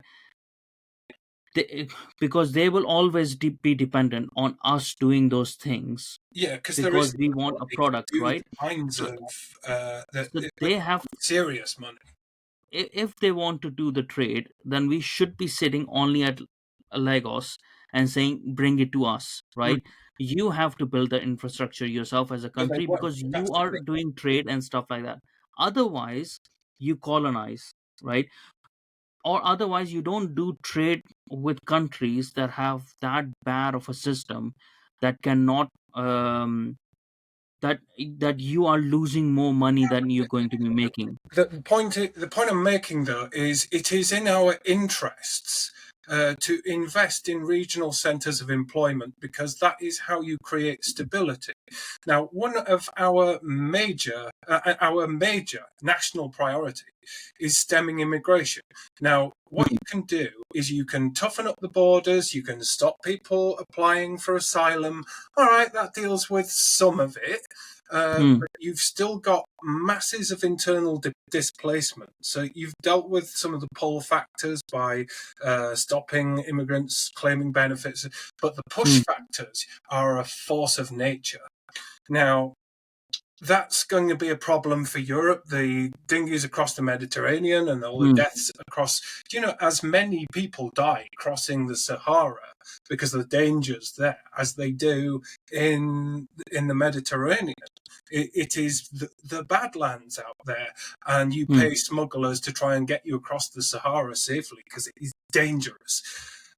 they, because they will always be dependent on us doing those things, Yeah, because there because isn't we want what a they can product, do, right? the kinds So of that so with they have, serious money. if they want to do the trade, then we should be sitting only at Lagos and saying, bring it to us, Mm. right? You have to build the infrastructure yourself as a But they country, won't. because That's you the are thing. doing trade and stuff like that. Otherwise, you colonize, right? Or otherwise, you don't do trade with countries that have that bad of a system, that cannot that you are losing more money than you're going to be making. The point I'm making, though, is it is in our interests to invest in regional centres of employment, because that is how you create stability. Now, one of our major national priority is stemming immigration. Now, what you can do is you can toughen up the borders, you can stop people applying for asylum. All right, that deals with some of it. Hmm. But you've still got masses of internal displacement. So you've dealt with some of the pull factors by stopping immigrants claiming benefits, but the push Hmm. factors are a force of nature. Now, that's going to be a problem for Europe. The dinghies across the Mediterranean and all the Hmm. deaths across, as many people die crossing the Sahara because of the dangers there as they do in the Mediterranean. It is the Badlands out there, and you Hmm. pay smugglers to try and get you across the Sahara safely because it is dangerous.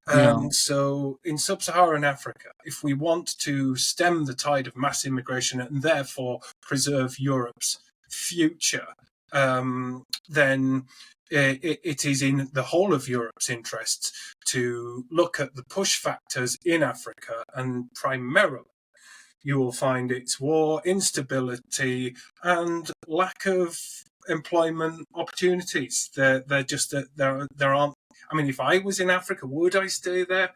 Yeah. So in sub-Saharan Africa, if we want to stem the tide of mass immigration and therefore preserve Europe's future, then it is in the whole of Europe's interests to look at the push factors in Africa, and primarily you will find it's war, instability, and lack of employment opportunities. There aren't I mean, if I was in Africa, would I stay there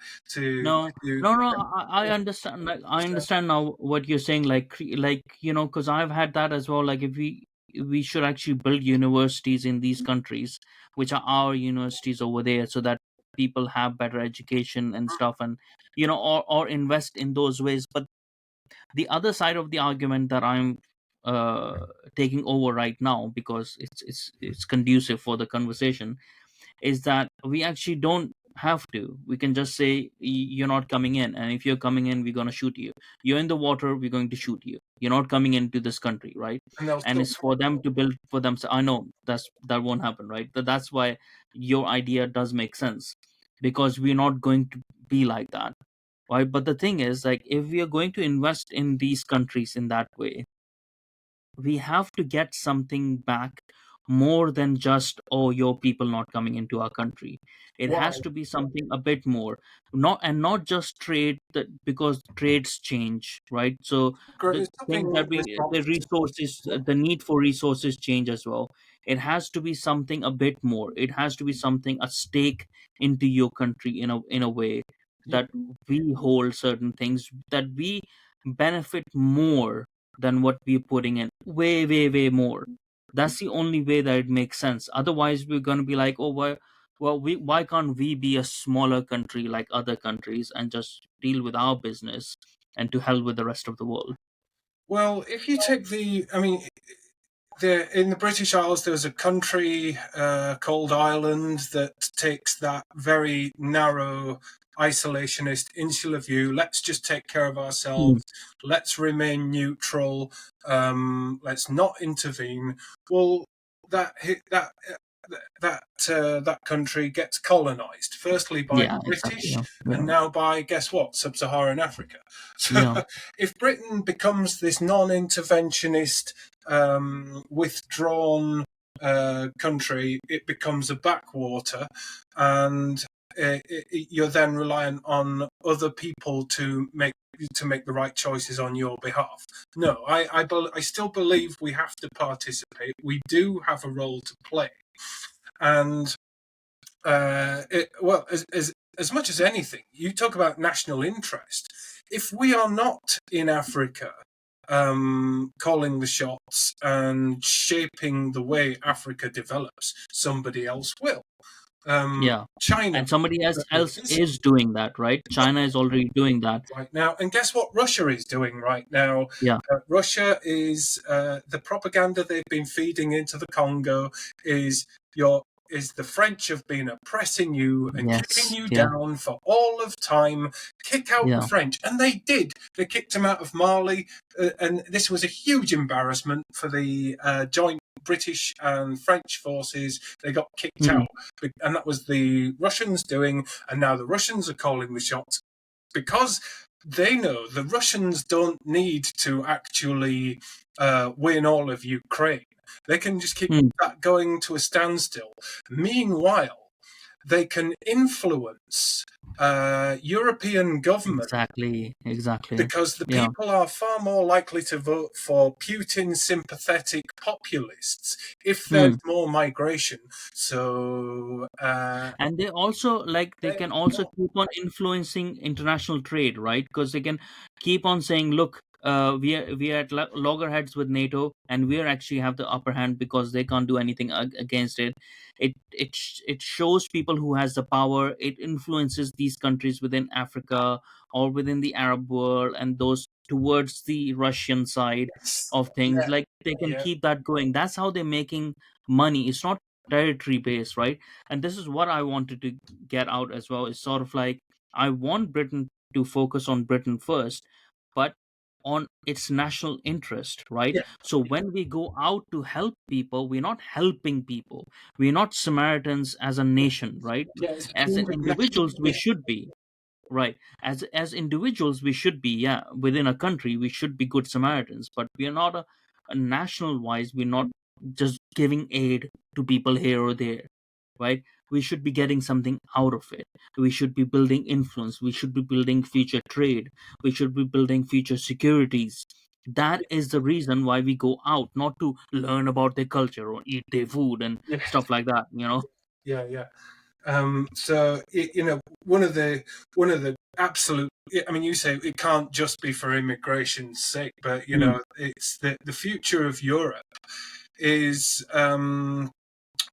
No, to no, no. I understand. Like, I understand now what you're saying. Like because I've had that as well. Like, if we should actually build universities in these countries, which are our universities over there, so that people have better education and stuff, and or invest in those ways. But the other side of the argument that I'm taking over right now, because it's conducive for the conversation, is that we actually don't have to. We can just say, You're not coming in, and if you're coming in, we're going to shoot you. You're in the water, we're going to shoot you. You're not coming into this country, right?" and they'll And still it's for them to build for themselves. I know that won't happen, right? But that's why your idea does make sense, because we're not going to be like that, right? But the thing is, like, if we are going to invest in these countries in that way, we have to get something back more than just, "Oh, your people not coming into our country." It why. has to be something a bit more, not just trade, that because trades change, right? So the things Something that with the resources, the need for resources change as well. It has to be something a bit more. It has to be something, a stake into your country, in a way that we hold certain things, that we benefit more than what we're putting in, way, way, way more. That's the only way that it makes sense. Otherwise, we're going to be like, "Oh, why can't we be a smaller country like other countries and just deal with our business, and to hell with the rest of the world?" Well, if you take I mean, in the British Isles, there's a country called Ireland that takes that very narrow, isolationist, insular view. Let's just take care of Hmm. ourselves. Let's remain neutral. Let's not intervene. Well, that that country gets colonized, firstly by the Yeah, exactly. British, Yeah, and yeah, now by, guess what, sub-Saharan Africa. So yeah. if Britain becomes this non-interventionist, withdrawn country, it becomes a backwater, and you're then reliant on other people to make the right choices on your behalf. No, I still believe we have to participate. We do have a role to play, and well, as much as anything, you talk about national interest. If we are not in Africa, calling the shots and shaping the way Africa develops, somebody else will. Yeah. China And somebody else is is doing that, right? China is already doing that. right now, and guess what Russia is doing right now? Yeah. Russia is the propaganda they've been feeding into the Congo is your is the French have been oppressing you and keeping Yes. you Yeah. down for all of time. Kick out the Yeah. French, and they did. They kicked them out of Mali, and this was a huge embarrassment for the joint British and French forces. They got kicked Hmm. out, and that was the Russians doing. And now the Russians are calling the shots because they know the Russians don't need to actually win all of Ukraine. They can just keep Hmm. that going to a standstill. Meanwhile, they can influence European government Exactly. Exactly. because the Yeah. people are far more likely to vote for Putin sympathetic populists if there's Hmm. more migration. So, And they also, like, they there can you also go. keep on influencing international trade, right? Because they can keep on saying, "Look, we are at loggerheads with NATO, and we are actually have the upper hand because they can't do anything against it." It shows people who has the power. It influences these countries within Africa or within the Arab world, and those towards the Russian side Yes. of things. Yeah, Like, they can yeah, keep that going. That's how they're making money. It's not territory based, right? And this is what I wanted to get out as well. Is sort of like, I want Britain to focus on Britain first, but on its national interest, right? yeah, So when we go out to help people, we're not helping people. We're not Samaritans as a nation, right? yeah. It's As in national individuals, we mission. should be. Right. As individuals, we should be, yeah, within a country, we should be good Samaritans, but we are not a national wise, we're not just giving aid to people here or there, right? We should be getting something out of it. We should be building influence. We should be building future trade. We should be building future securities. That is the reason why we go out, not to learn about their culture or eat their food and Yeah, stuff like that, you know? yeah, yeah. So one of the absolute. I mean, you say it can't just be for immigration's sake, but Mm, it's the future of Europe is.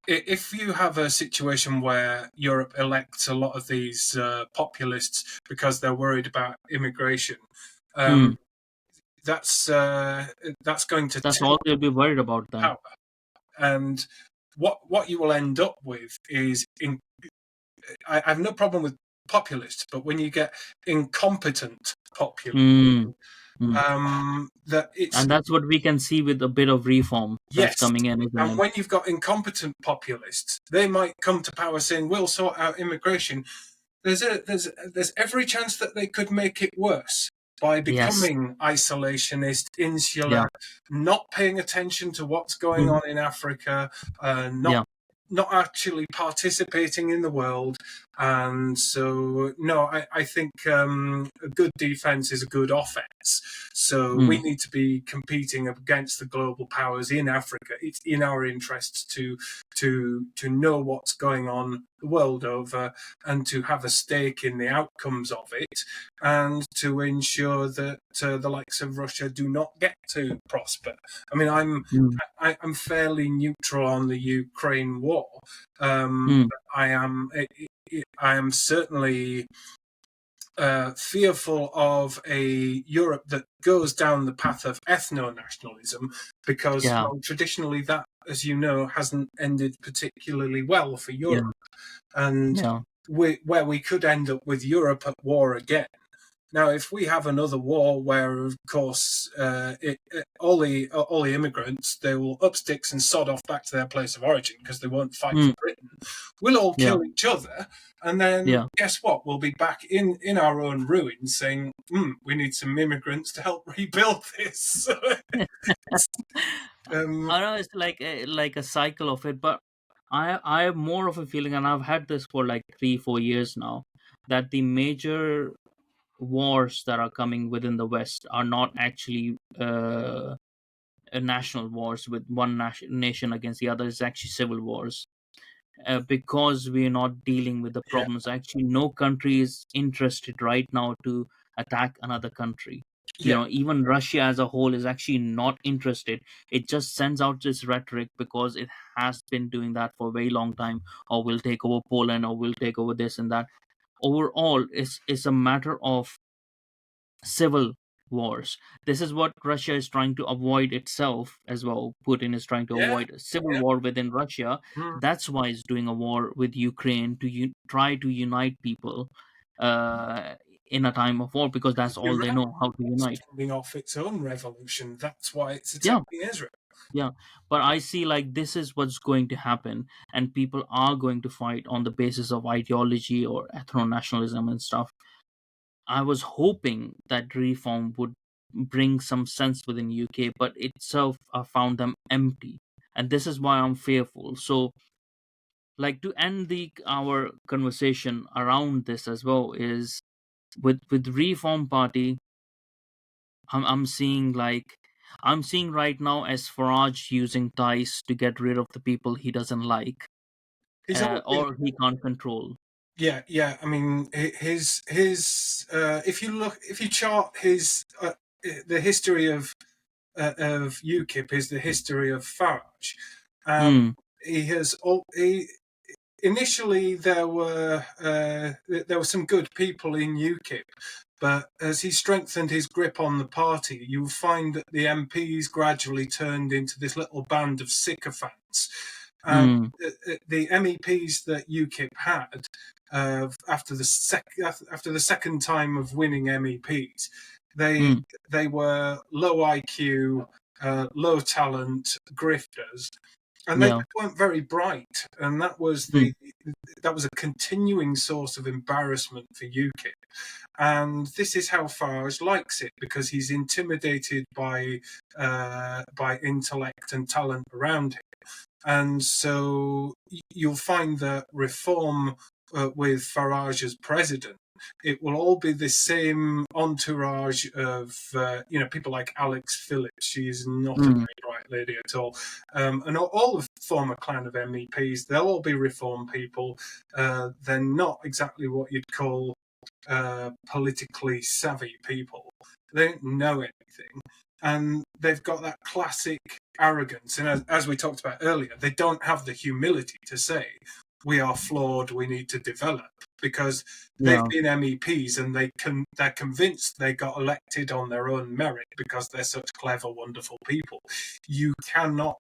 If you have a situation where Europe elects a lot of these populists because they're worried about immigration, mm. um, that's uh, that's going to That's tilt all they'll be worried about that. power. And what you will end up with is I have no problem with populists, but when you get incompetent populists, Mm, mm. that it's And that's what we can see with a bit of reform that's yes. coming in, isn't And it? when you've got incompetent populists, they might come to power saying, "We'll sort out immigration." There's every chance that they could make it worse by Yes. becoming isolationist, Yeah. insular, not paying attention to what's going Mhm. on in Africa, Yeah. not actually participating in the world. And so, no, I think a good defense is a good offense. So we Mm, need to be competing against the global powers in Africa. It's in our interests to know what's going on the world over and to have a stake in the outcomes of it and to ensure that the likes of Russia do not get to prosper. I mean, mm, I'm fairly neutral on the Ukraine war. mm. I am certainly fearful of a Europe that goes down the path of ethno nationalism because, Yeah. well, traditionally that, as you know, hasn't ended particularly well for Yeah. Europe. And Yeah. where we could end up with Europe at war again. Now, if we have another war where, of course, all the immigrants they will up sticks and sod off back to their place of origin because they won't fight for Mm. Britain, we'll all Yeah. kill each other, and then Yeah. guess what? We'll be back in our own ruins, saying, "We need some immigrants to help rebuild this." um, I know it's like a cycle of it, but I have more of a feeling, and I've had this for like 3 4 years now, that the major wars that are coming within the West are not actually national wars with one nation against the other. It's actually civil wars, because we're not dealing with the yeah, problems. Actually, no country is interested right now to attack another country. yeah, Even Russia as a whole is actually not interested. It just sends out this rhetoric because it has been doing that for a very long time. Or we'll take over Poland, or we'll take over this and that. Overall, it's a matter of civil wars. This is what Russia is trying to avoid itself as well. Putin is trying to yeah, avoid a civil yeah. war within Russia. Mm. That's why he's doing a war with Ukraine to try to unite people uh, in a time of war, because that's all they Iran know how to is unite. fending off its own revolution. That's why it's Yeah, attacking Israel. yeah. But I see like this is what's going to happen, and people are going to fight on the basis of ideology or ethno nationalism and stuff. I was hoping that reform would bring some sense within UK, but itself I found them empty, and this is why I'm fearful. So, like to end the our conversation around this as well is with Reform Party. I'm seeing like I'm seeing right now as Farage using ties to get rid of the people he doesn't like, He's always or he can't control. Yeah, yeah. I mean, his if you chart his the history of UKIP is the history of Farage. Um, Hmm. he has all he initially there were some good people in UKIP, but as he strengthened his grip on the party, you'll find that the MPs gradually turned into this little band of sycophants. And Hmm. the MEPs that UKIP had after the second time of winning MEPs, they Hmm. they were low IQ, low talent grifters, and they Yeah. just weren't very bright, and Hmm. that was a continuing source of embarrassment for UKIP. And this is how Farage likes it because he's intimidated by intellect and talent around him. And so you'll find that reform with Farage as president It will all be the same entourage of people like Alex Phillips. She's not a Mm. very bright lady at all, and all the former clan of MEPs. They'll all be reform people. They're not exactly what you'd call politically savvy people. They don't know anything, and they've got that classic arrogance. And as we talked about earlier, they don't have the humility to say, we are flawed, we need to develop, because they've Yeah. been MEPs and they're convinced they got elected on their own merit because they're such clever, wonderful people. You cannot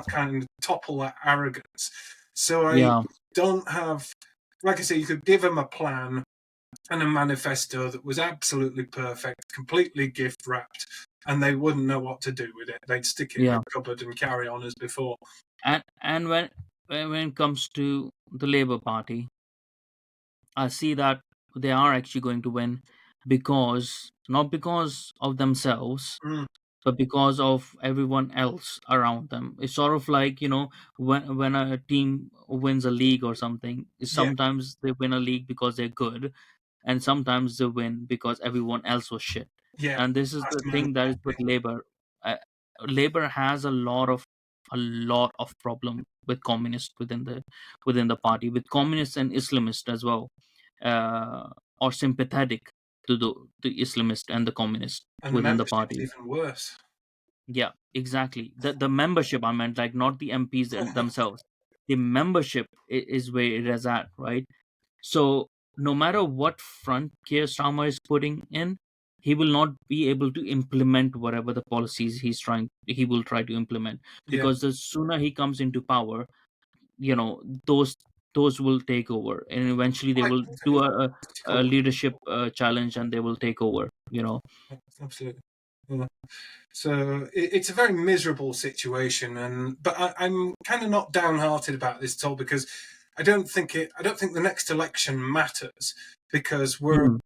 kind of topple that arrogance. So I Yeah. don't have, like I say, you could give them a plan and a manifesto that was absolutely perfect, completely gift wrapped, and they wouldn't know what to do with it. They'd stick it in Yeah. a cupboard and carry on as before. And when it comes to the Labour Party, I see that they are actually going to win, because not because of themselves, Mm, but because of everyone else around them. It's sort of like, when a team wins a league or something, yeah, sometimes they win a league because they're good, and sometimes they win because everyone else was shit. yeah, And this is that's the my thing that is with understanding. Labor. uh, Labor has a lot of problem with communists within the party, with communists and islamists as well, uh, or sympathetic to the islamist and the communist And the within the membership's party. even worse. Yeah, exactly. The membership, I meant, like, not the MPs themselves. The membership is where it is at, right? So no matter what front Keir Starmer is putting in, he will not be able to implement whatever the policies he will try to implement, Yeah, because the sooner he comes into power, you know, those will take over, and eventually they I will think do it's a political. leadership challenge, and they will take over. Absolutely. Yeah. So it's a very miserable situation, but I'm kind of not downhearted about this at all, because I don't think the next election matters, because Hmm.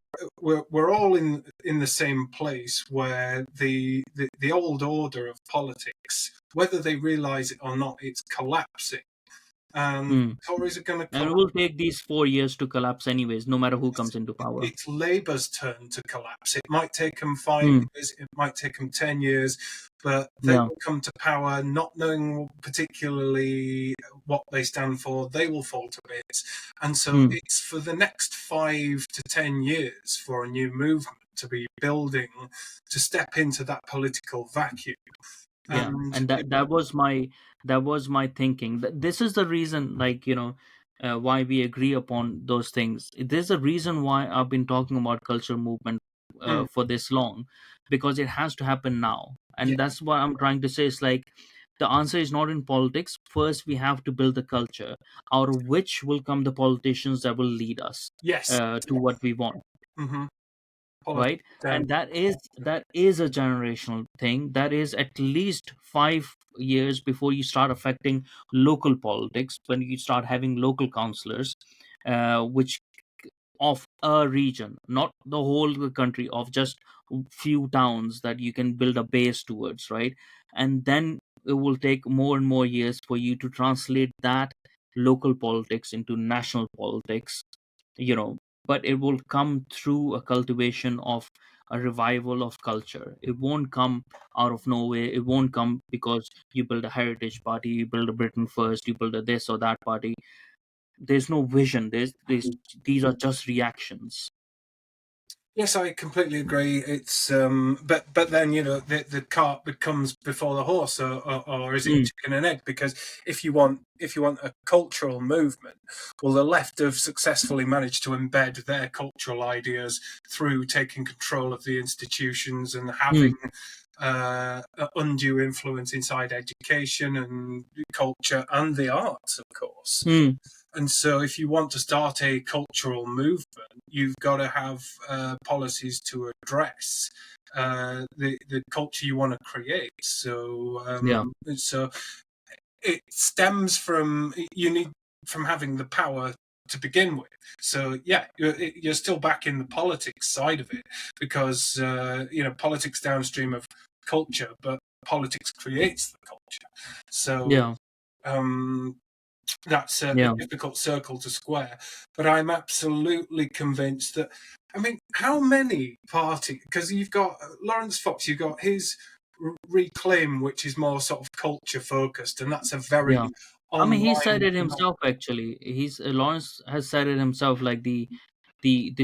we're all in the same place where the old order of politics, whether they realise it or not, it's collapsing, and Hmm. Tories are going to And it collapse. will take these 4 years to collapse anyways, no matter who comes into power. It's Labour's turn to collapse. It might take them 5 Hmm. years, it might take them 10 years, but they Yeah. will come to power not knowing particularly what they stand for. They will fall to bits. And so Hmm. it's for the next 5 to 10 years for a new movement to be building, to step into that political vacuum. Yeah, And and that was my thinking. This is the reason, like, why we agree upon those things. There's a reason why I've been talking about cultural movement mm, for this long, because it has to happen now. yeah, And that's what I'm trying to say. Is like, the answer is not in politics. First, we have to build the culture, out of which will come the politicians that will lead us yes, to what we want, mm-hmm, politics right? down. And that is a generational thing. That is at least 5 years before you start affecting local politics, when you start having local councillors, which of a region, not the whole country, of just few towns that you can build a base towards, right? And then it will take more and more years for you to translate that local politics into national politics, you know but it will come through a cultivation of a revival of culture. It won't come out of nowhere. It won't come because you build a heritage party, you build a Britain First, you build a this or that party. There's no vision. There's These are just reactions. Yes, I completely agree. It's but then the cart becomes before the horse, or is it Mm, chicken and egg? Because if you want a cultural movement, well, the left have successfully managed to embed their cultural ideas through taking control of the institutions and having mm, undue influence inside education and culture and the arts, of course. mm, And so, if you want to start a cultural movement, you've got to have policies to address the culture you want to create. yeah, So it stems from you need from having the power to begin with. So yeah, you're still back in the politics side of it, because politics downstream of culture, but politics creates the culture. So yeah. um, That's a Yeah, difficult circle to square. But I'm absolutely convinced that, I mean, how many parties? Because you've got Lawrence Fox, you've got his Reclaim, which is more sort of culture focused, and that's a very yeah. I mean, he said online it himself. Actually, Lawrence has said it himself. Like the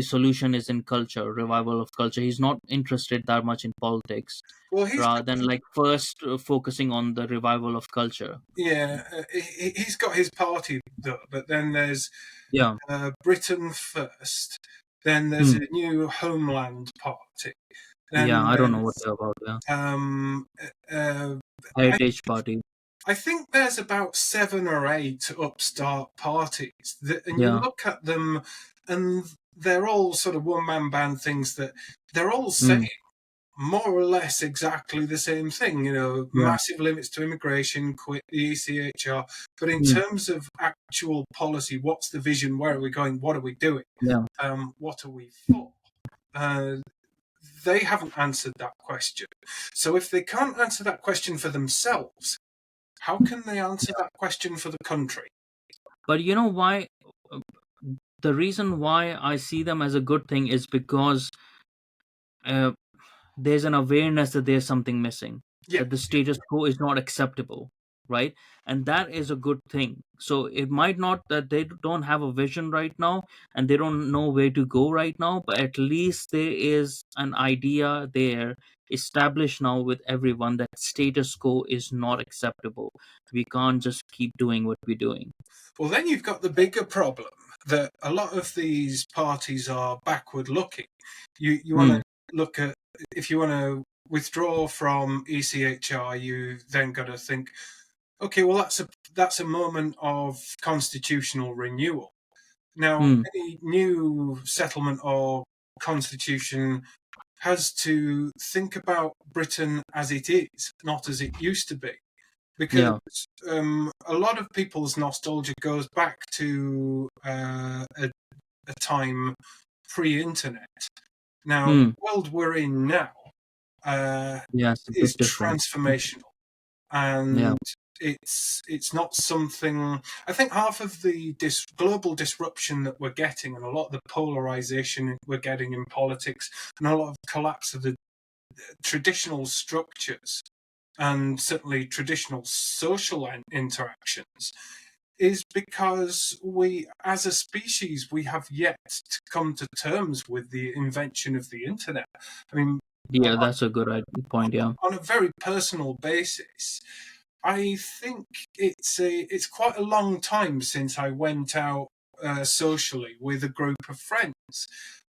solution is in culture, revival of culture. He's not interested that much in politics, well, rather than like first focusing on the revival of culture. yeah, he's got his party though, but then there's Yeah. Britain First, then there's Hmm. a new Homeland Party, Yeah, then I don't know what there's they're about. Yeah. um, uh, I Heritage Party. I think there's about 7 or 8 upstart parties, that, and you Yeah. look at them, and they're all sort of one man band things that they're all saying Hmm. more or less exactly the same thing. You know, Yeah. massive limits to immigration, quit the ECHR. But in Hmm. terms of actual policy, what's the vision? Where are we going? What are we doing? Yeah. What are we for? Uh, they haven't answered that question. So if they can't answer that question for themselves, how can they answer that question for the country? But you know why? uh, The reason why I see them as a good thing is because uh, there's an awareness that there's something missing, Yeah, that the status quo is not acceptable, right? And that is a good thing. So it might not that they don't have a vision right now and they don't know where to go right now, but at least there is an idea there established now with everyone that status quo is not acceptable. We can't just keep doing what we're doing. well, then you've got the bigger problem that a lot of these parties are backward looking. You want Hmm. to look at, if you want to withdraw from ECHR, you then got to think, okay, well that's a moment of constitutional renewal. Now, Hmm. any new settlement or constitution has to think about Britain as it is, not as it used to be, because Yeah. a lot of people's nostalgia goes back to a time pre-internet. Now, the Hmm. world we're in now uh, Yeah, it's a is bit different. transformational, Yeah. and it's not something. I think half of the global disruption that we're getting, and a lot of the polarization we're getting in politics, and a lot of collapse of the traditional structures and certainly traditional social interactions is because we, as a species, we have yet to come to terms with the invention of the internet. I mean, Yeah, that's a good point. Yeah. on a very personal basis, I think it's quite a long time since I went out socially with a group of friends.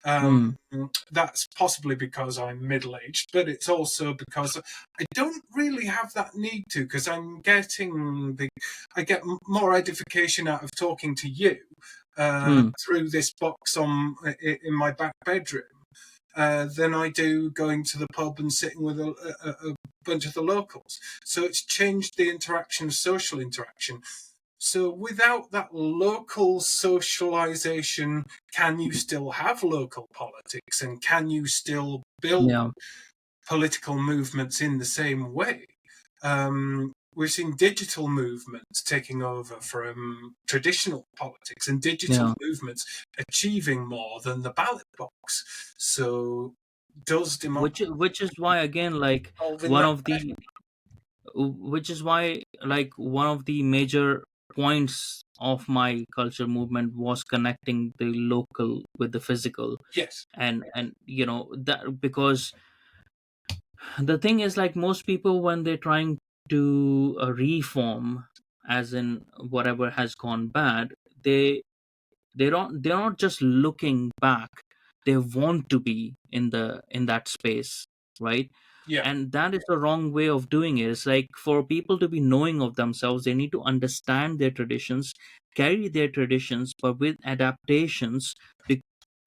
Um, Hmm. that's possibly because I'm middle aged, but it's also because I don't really have that need to, because I get more edification out of talking to you Hmm. through this box in my back bedroom than I do going to the pub and sitting with a bunch of the locals. So it's changed the interaction, social interaction. So without that local socialization, can you still have local politics, and can you still build Yeah. political movements in the same way? We've seen digital movements taking over from traditional politics, and digital Yeah. movements achieving more than the ballot box. So, does democracy Which is why again, like involve in one that? of the which is why like one of the major points of my culture movement was connecting the local with the physical. Yes. And you know that because the thing is, like, most people when they're trying to reform, as in whatever has gone bad, they they're not just looking back, they want to be in that space, right? Yeah. And that is the wrong way of doing it. It's like for people to be knowing of themselves, they need to understand their traditions, carry their traditions, but with adaptations to,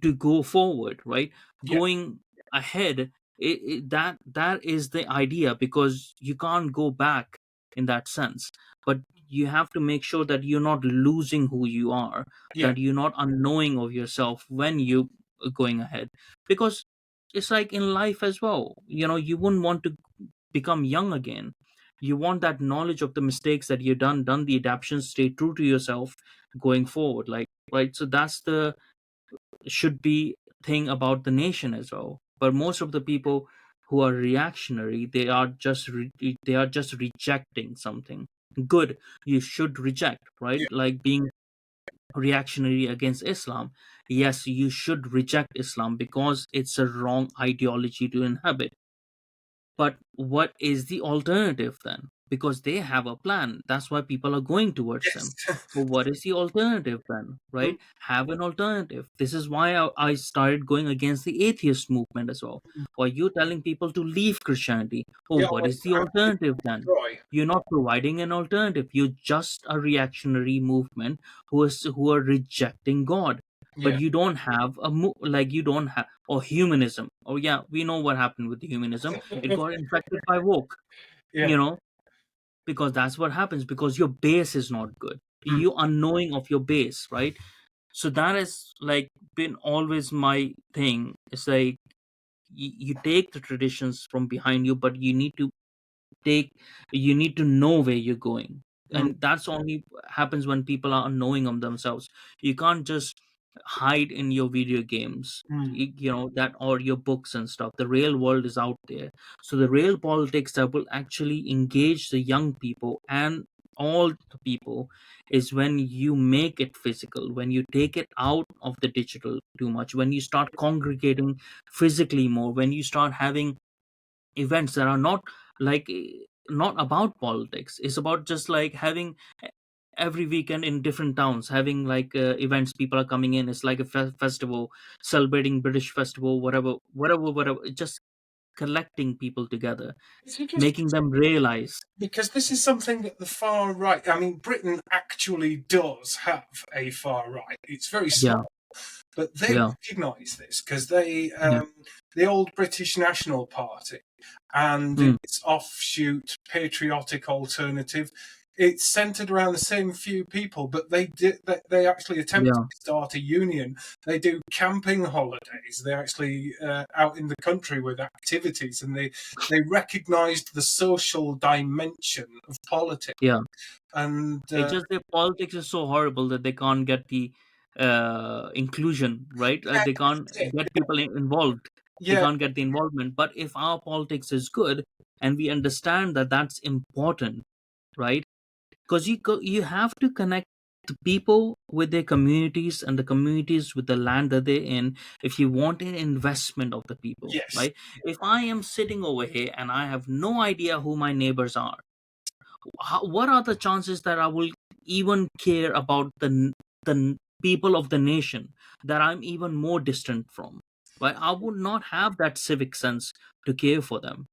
to go forward, right? Yeah. Going ahead, that is the idea, because you can't go back in that sense. But you have to make sure that you're not losing who you are, Yeah. that you're not unknowing of yourself when you are going ahead. Because it's like in life as well, you know, you wouldn't want to become young again. You want that knowledge of the mistakes that you've done the adaptations, stay true to yourself going forward. Like, right. So that's the should be thing about the nation as well. But most of the people who are reactionary, they are just rejecting something good. You should reject, right? Yeah. Like being reactionary against Islam. Yes, you should reject Islam because it's a wrong ideology to inhabit. But what is the alternative then? Because they have a plan. That's why people are going towards Yes. them. But what is the alternative then? Mm, Right? Have an alternative. This is why I started going against the atheist movement as well. mm. Why you telling people to leave Christianity? Oh, Yeah, what well, is the actually alternative then? destroy. You're not providing an alternative. You're just a reactionary movement who are rejecting God. But Yeah. you don't have like you don't have or humanism. Oh yeah, we know what happened with humanism. It got infected by woke, Yeah. you know, because that's what happens because your base is not good. Mm, You are knowing of your base, right? So that is like been always my thing. It's like you take the traditions from behind you, but take you need to know where you're going, mm, and that's only happens when people are knowing of themselves. You can't just hide in your video games, mm, you know that, or your books and stuff. The real world is out there. So the real politics that will actually engage the young people and all the people is when you make it physical, when you take it out of the digital too much, when you start congregating physically more, when you start having events that are not like not about politics. It's about just like having every weekend in different towns having like events. People are coming in. It's like a festival, celebrating British festival, whatever, just collecting people together, It's interesting making them realize. because this is something that the far right, I mean, Britain actually does have a far right. It's very Yeah, small, but they yeah, recognise this because they, yeah. the old British National Party and Mm, its offshoot Patriotic Alternative, it's centred around the same few people, but they actually attempted yeah, to start a union. They do camping holidays. They're actually out in the country with activities, and they recognised the social dimension of politics. yeah. And It's just their politics is so horrible that they can't get the inclusion, right? yeah, They can't that's it. get people involved. They Yeah, can't get the involvement. But if our politics is good and we understand that that's important, right? Because you have to connect the people with their communities and the communities with the land that they're in if you want an investment of the people, yes. right? If I am sitting over here and I have no idea who my neighbors are, what are the chances that I will even care about the people of the nation that I'm even more distant from? Right? I would not have that civic sense to care for them.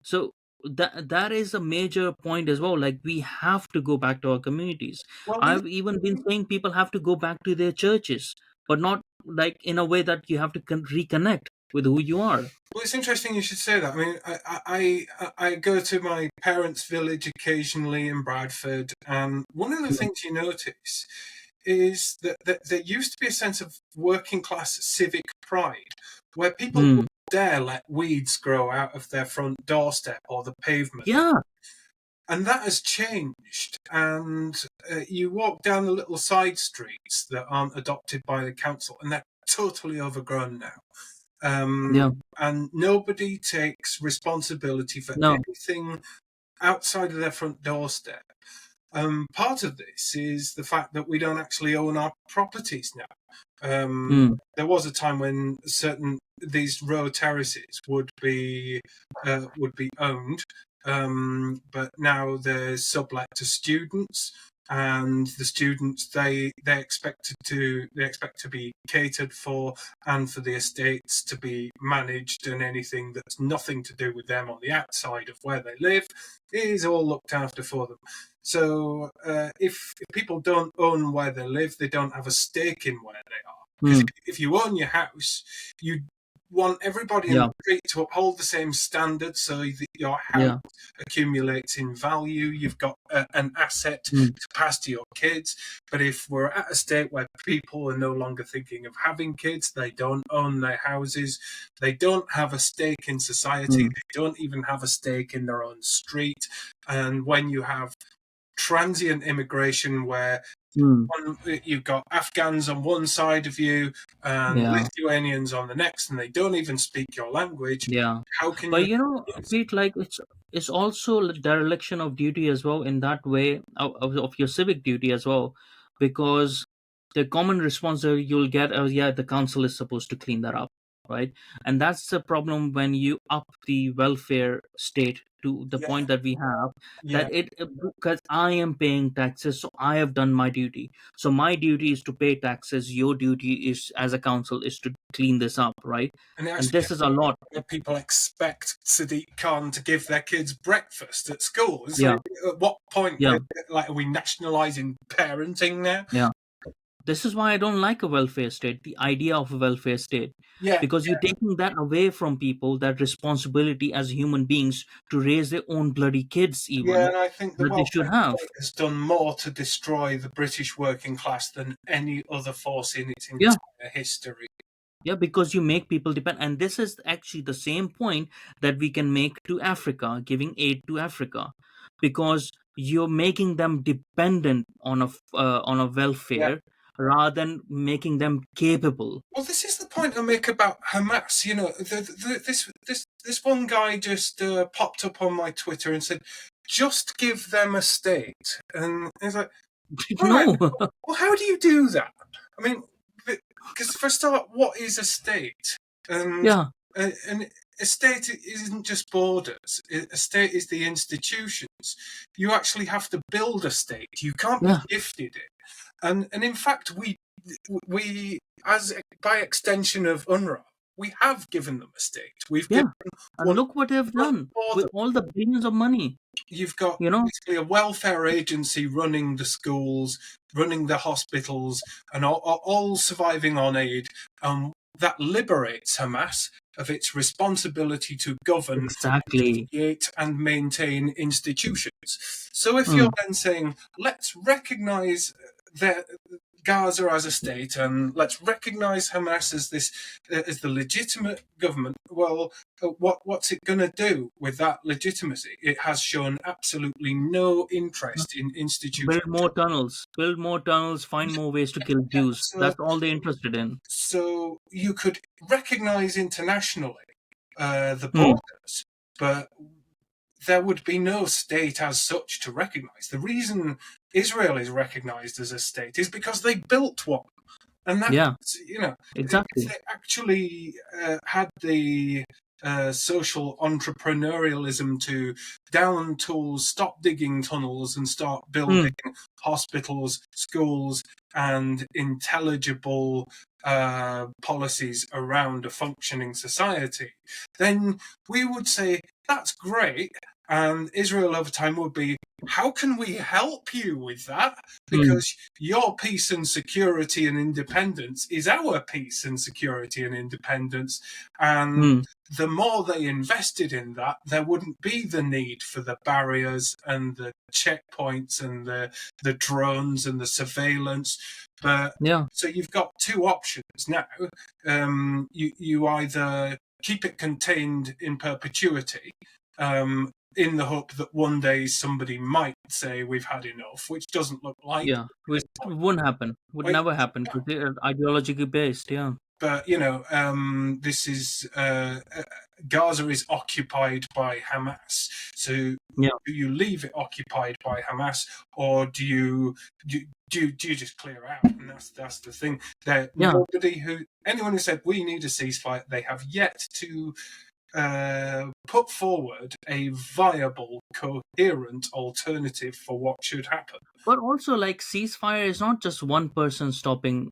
So that is a major point as well. Like we have to go back to our communities. Well, I've even been saying people have to go back to their churches, but not like in a way that you have to reconnect with who you are. well, it's interesting you should say that. I mean, I go to my parents' village occasionally in Bradford, and one of the Yeah. things you notice is that there used to be a sense of working class civic pride where people Hmm. wouldn't dare let weeds grow out of their front doorstep or the pavement. Yeah. And that has changed. And you walk down the little side streets that aren't adopted by the council, and they're totally overgrown now. Yeah. And nobody takes responsibility for No. anything outside of their front doorstep. Part of this is the fact that we don't actually own our properties now. Hmm. There was a time when certain these row terraces would be owned, but now they're sublet to students, and the students they expect to be catered for, and for the estates to be managed, and anything that's nothing to do with them on the outside of where they live is all looked after for them. So if people don't own where they live, they don't have a stake in where they are. Because Hmm. if you own your house, you want everybody in the Yeah. street to uphold the same standards so that your house Yeah. accumulates in value. You've got an asset Mm. to pass to your kids. But if we're at a state where people are no longer thinking of having kids, they don't own their houses, they don't have a stake in society, Mm. they don't even have a stake in their own street. And when you have transient immigration where Mm. you've got Afghans on one side of you and Yeah. Lithuanians on the next, and they don't even speak your language. Yeah. How can But you? you know, Pete, like it's also a dereliction of duty as well in that way of your civic duty as well, because the common response that you'll get, oh yeah, the council is supposed to clean that up, right? And that's the problem when you up the welfare state to the Yeah, point that we have, yeah, that it, because I am paying taxes, so I have done my duty. So my duty is to pay taxes. Your duty is as a council is to clean this up, right? and it And actually this gets is a lot. where people expect Sadiq Khan to give their kids breakfast at school. It's like, Yeah. at what point, Yeah. like, are we nationalising parenting now? Yeah. This is why I don't like a welfare state, the idea of a welfare state, Yeah, because you're taking that away from people, that responsibility as human beings to raise their own bloody kids, yeah, even and I think the that they should welfare have. state has done more to destroy the British working class than any other force in its Yeah. entire history. Yeah, because you make people depend. And this is actually the same point that we can make to Africa, giving aid to Africa, because you're making them dependent on a Yeah. welfare rather than making them capable. Well, this is the point I make about Hamas. You know, this one guy just popped up on my Twitter and said, "Just give them a state," and it's like, all right, No. well, how do you do that? I mean, because for a start, what is a state? And Yeah. and a state isn't just borders. A state is the institutions. You actually have to build a state. You can't be Yeah. gifted it. And in fact, we as by extension of UNRWA, we have given them a state. We've Yeah. given And one look what they've done for with them. all the billions of money, You've got you know? basically a welfare agency running the schools, running the hospitals, and all surviving on aid. That liberates Hamas of its responsibility to govern, Exactly. create, and maintain institutions. So if you're Mm. then saying, let's recognize that Gaza as a state and let's recognize Hamas as this as the legitimate government, well, what's it going to do with that legitimacy? It has shown absolutely no interest in institutions. Build more tunnels, find more ways to kill Jews. So, That's all they're interested in. so you could recognize internationally the Mm. borders, but there would be no state as such to recognize. The reason Israel is recognized as a state is because they built one. And that, Yeah, if exactly. they actually had the social entrepreneurialism to down tools, stop digging tunnels, and start building Mm. hospitals, schools, and intelligible policies around a functioning society, then we would say that's great. And Israel over time would be, how can we help you with that? Mm. Because your peace and security and independence is our peace and security and independence. And Mm. the more they invested in that, there wouldn't be the need for the barriers and the checkpoints and the drones and the surveillance. But Yeah, so you've got two options now. You either keep it contained in perpetuity, in the hope that one day somebody might say we've had enough, which doesn't look like yeah. at Which this point. wouldn't happen. Would Wait, never happen because they're ideologically based. Yeah. but this is Gaza is occupied by Hamas. So Yeah. do you leave it occupied by Hamas, or do you just clear out? And that's the thing. That Yeah. anyone who said we need a ceasefire, they have yet to put forward a viable, coherent alternative for what should happen. But also, like, ceasefire is not just one person stopping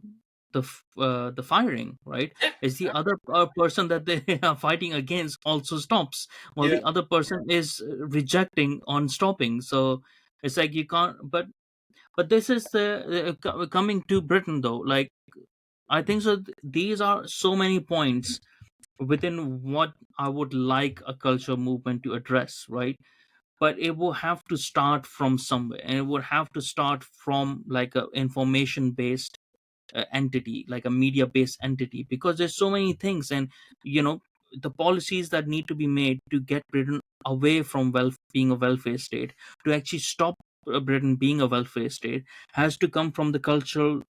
the firing, right? Yeah, It's the other person that they are fighting against also stops, while yeah, the other person is rejecting on stopping. So it's like you can't. But this is the coming to Britain though. Like, I think so. These are so many points within what I would like a culture movement to address, right? But it will have to start from somewhere, and it would have to start from like a information based entity, like a media based entity, because there's so many things. And you know, the policies that need to be made to get Britain away from being a welfare state, to actually stop Britain being a welfare state, has to come from the cultural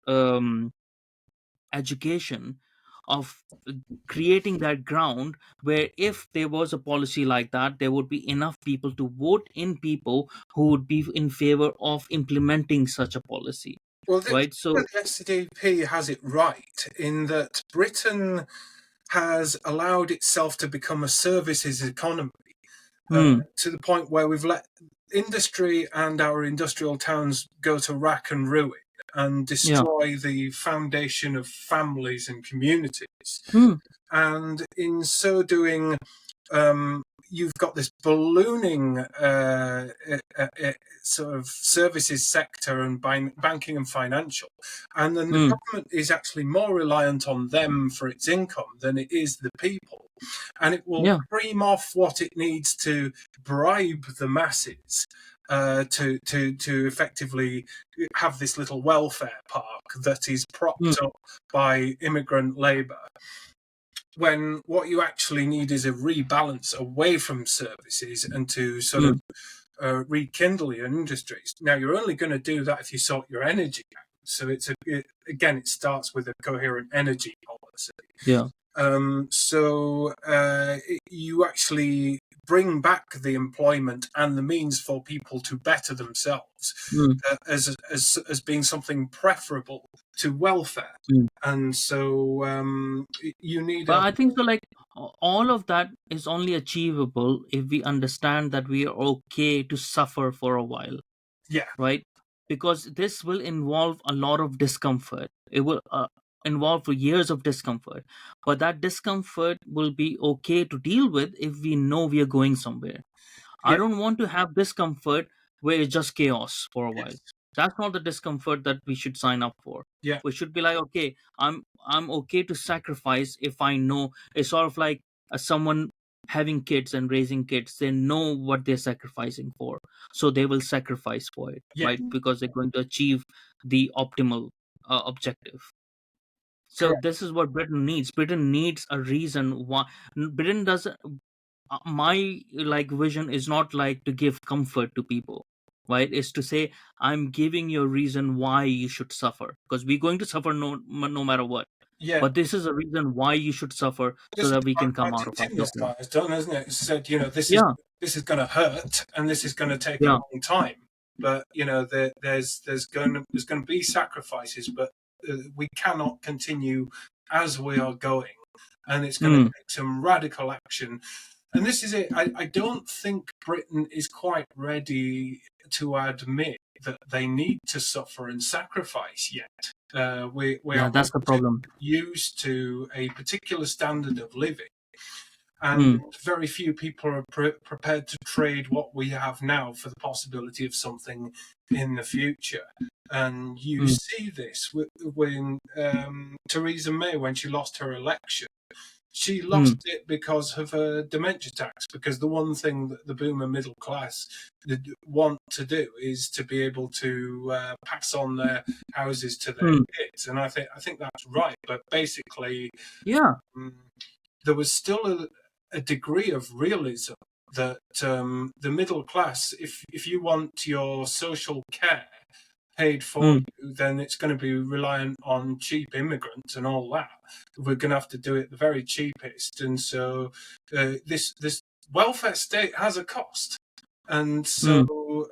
education of creating that ground where if there was a policy like that, there would be enough people to vote in people who would be in favor of implementing such a policy, Well, right? So the SDP has it right in that Britain has allowed itself to become a services economy, hmm, to the point where we've let industry and our industrial towns go to rack and ruin and yeah, destroy the foundation of families and communities. hmm, And in so doing, you've got this ballooning sort of services sector and banking and financial, and then the hmm, government is actually more reliant on them for its income than it is the people, and it will yeah, cream off what it needs to bribe the masses. To effectively have this little welfare park that is hmm, propped up by immigrant labour, when what you actually need is a rebalance away from services and to sort hmm, of rekindle your industries. Now, you're only going to do that if you sort your energy out. So again, it starts with a coherent energy policy. yeah, You actually bring back the employment and the means for people to better themselves, hmm, as being something preferable to welfare. hmm. And so you need But a I think so, like all of that is only achievable if we understand that we are okay to suffer for a while, yeah, right? Because this will involve a lot of discomfort. It will involve for years of discomfort, but that discomfort will be okay to deal with if we know we are going somewhere. I yeah, don't want to have discomfort where it's just chaos for a while. yes, That's not the discomfort that we should sign up for. yeah, We should be like, okay, I'm okay to sacrifice if I know. It's sort of like someone having kids and raising kids. They know what they're sacrificing for, so they will sacrifice for it, yeah, right? Because they're going to achieve the optimal objective. So correct, this is what Britain needs. Britain needs a reason why. Britain doesn't. My like vision is not like to give comfort to people, right? It's to say I'm giving you a reason why you should suffer, because we're going to suffer no matter what. yeah. But this is a reason why you should suffer so This is that we can come out Martin of our suffering. Timostar has done, isn't it? It said, Yeah, this is going to hurt and this is going to take a yeah, long time, but there's going to be sacrifices, but we cannot continue as we are going, and it's going to mm, take some radical action. And this is it. I don't think Britain is quite ready to admit that they need to suffer and sacrifice yet. We yeah, are that's the problem. used to a particular standard of living, and Mm, very few people are prepared to trade what we have now for the possibility of something in the future. And you mm, see this when Theresa May, when she lost her election, she lost mm, it because of a dementia tax. Because the one thing that the boomer middle class want to do is to be able to pass on their houses to their mm, kids, and I think that's right. But basically, yeah, um, there was still a degree of realism that the middle class, if you want your social care paid for mm, you, then it's going to be reliant on cheap immigrants and all that. We're going to have to do it the very cheapest, and so this welfare state has a cost, and mm, so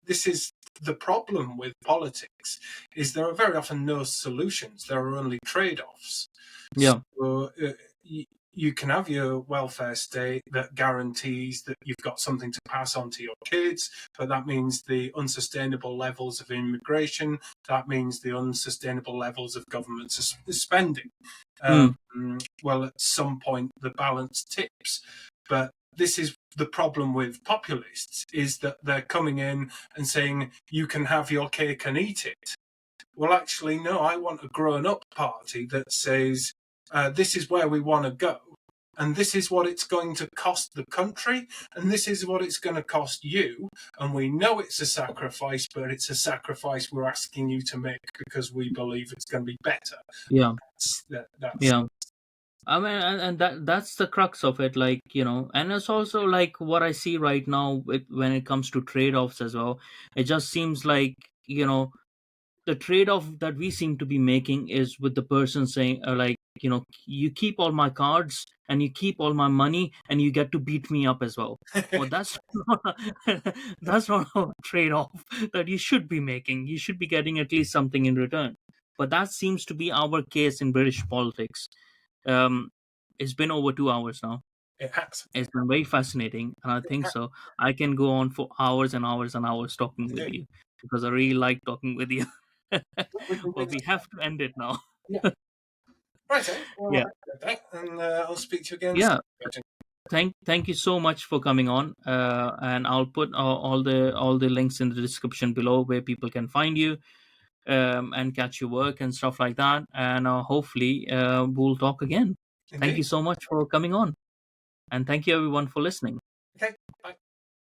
this is the problem with politics: is there are very often no solutions. There are only trade-offs. yeah, So you can have your welfare state that guarantees that you've got something to pass on to your kids, but that means the unsustainable levels of immigration, that means the unsustainable levels of government spending. mm, Well, at some point, the balance tips. But this is the problem with populists, is that they're coming in and saying, you can have your cake and eat it. Well, actually, no, I want a grown up party that says, this is where we want to go. and this is what it's going to cost the country, and this is what it's going to cost you. And we know it's a sacrifice, but it's a sacrifice we're asking you to make because we believe it's going to be better. Yeah, That's yeah. I mean, and that's the crux of it, like, and it's also like what I see right now when it comes to trade-offs as well. It just seems like, the trade-off that we seem to be making is with the person saying, like, you keep all my cards and you keep all my money and you get to beat me up as well. Well, that's not that's not a trade-off that you should be making. You should be getting at least something in return. But that seems to be our case in British politics. um, it's been over 2 hours now. it has. It's been very fascinating, and I think so. I can go on for hours and hours and hours talking with Indeed. you because I really like talking with you. We can do But we that. have to end it now. Yeah. Right. Well, Yeah, I get that, and I'll speak to you again yeah. soon. Thank you so much for coming on. And I'll put all the links in the description below where people can find you, and catch your work and stuff like that. And hopefully, we'll talk again. Thank Indeed. you so much for coming on, and thank you everyone for listening.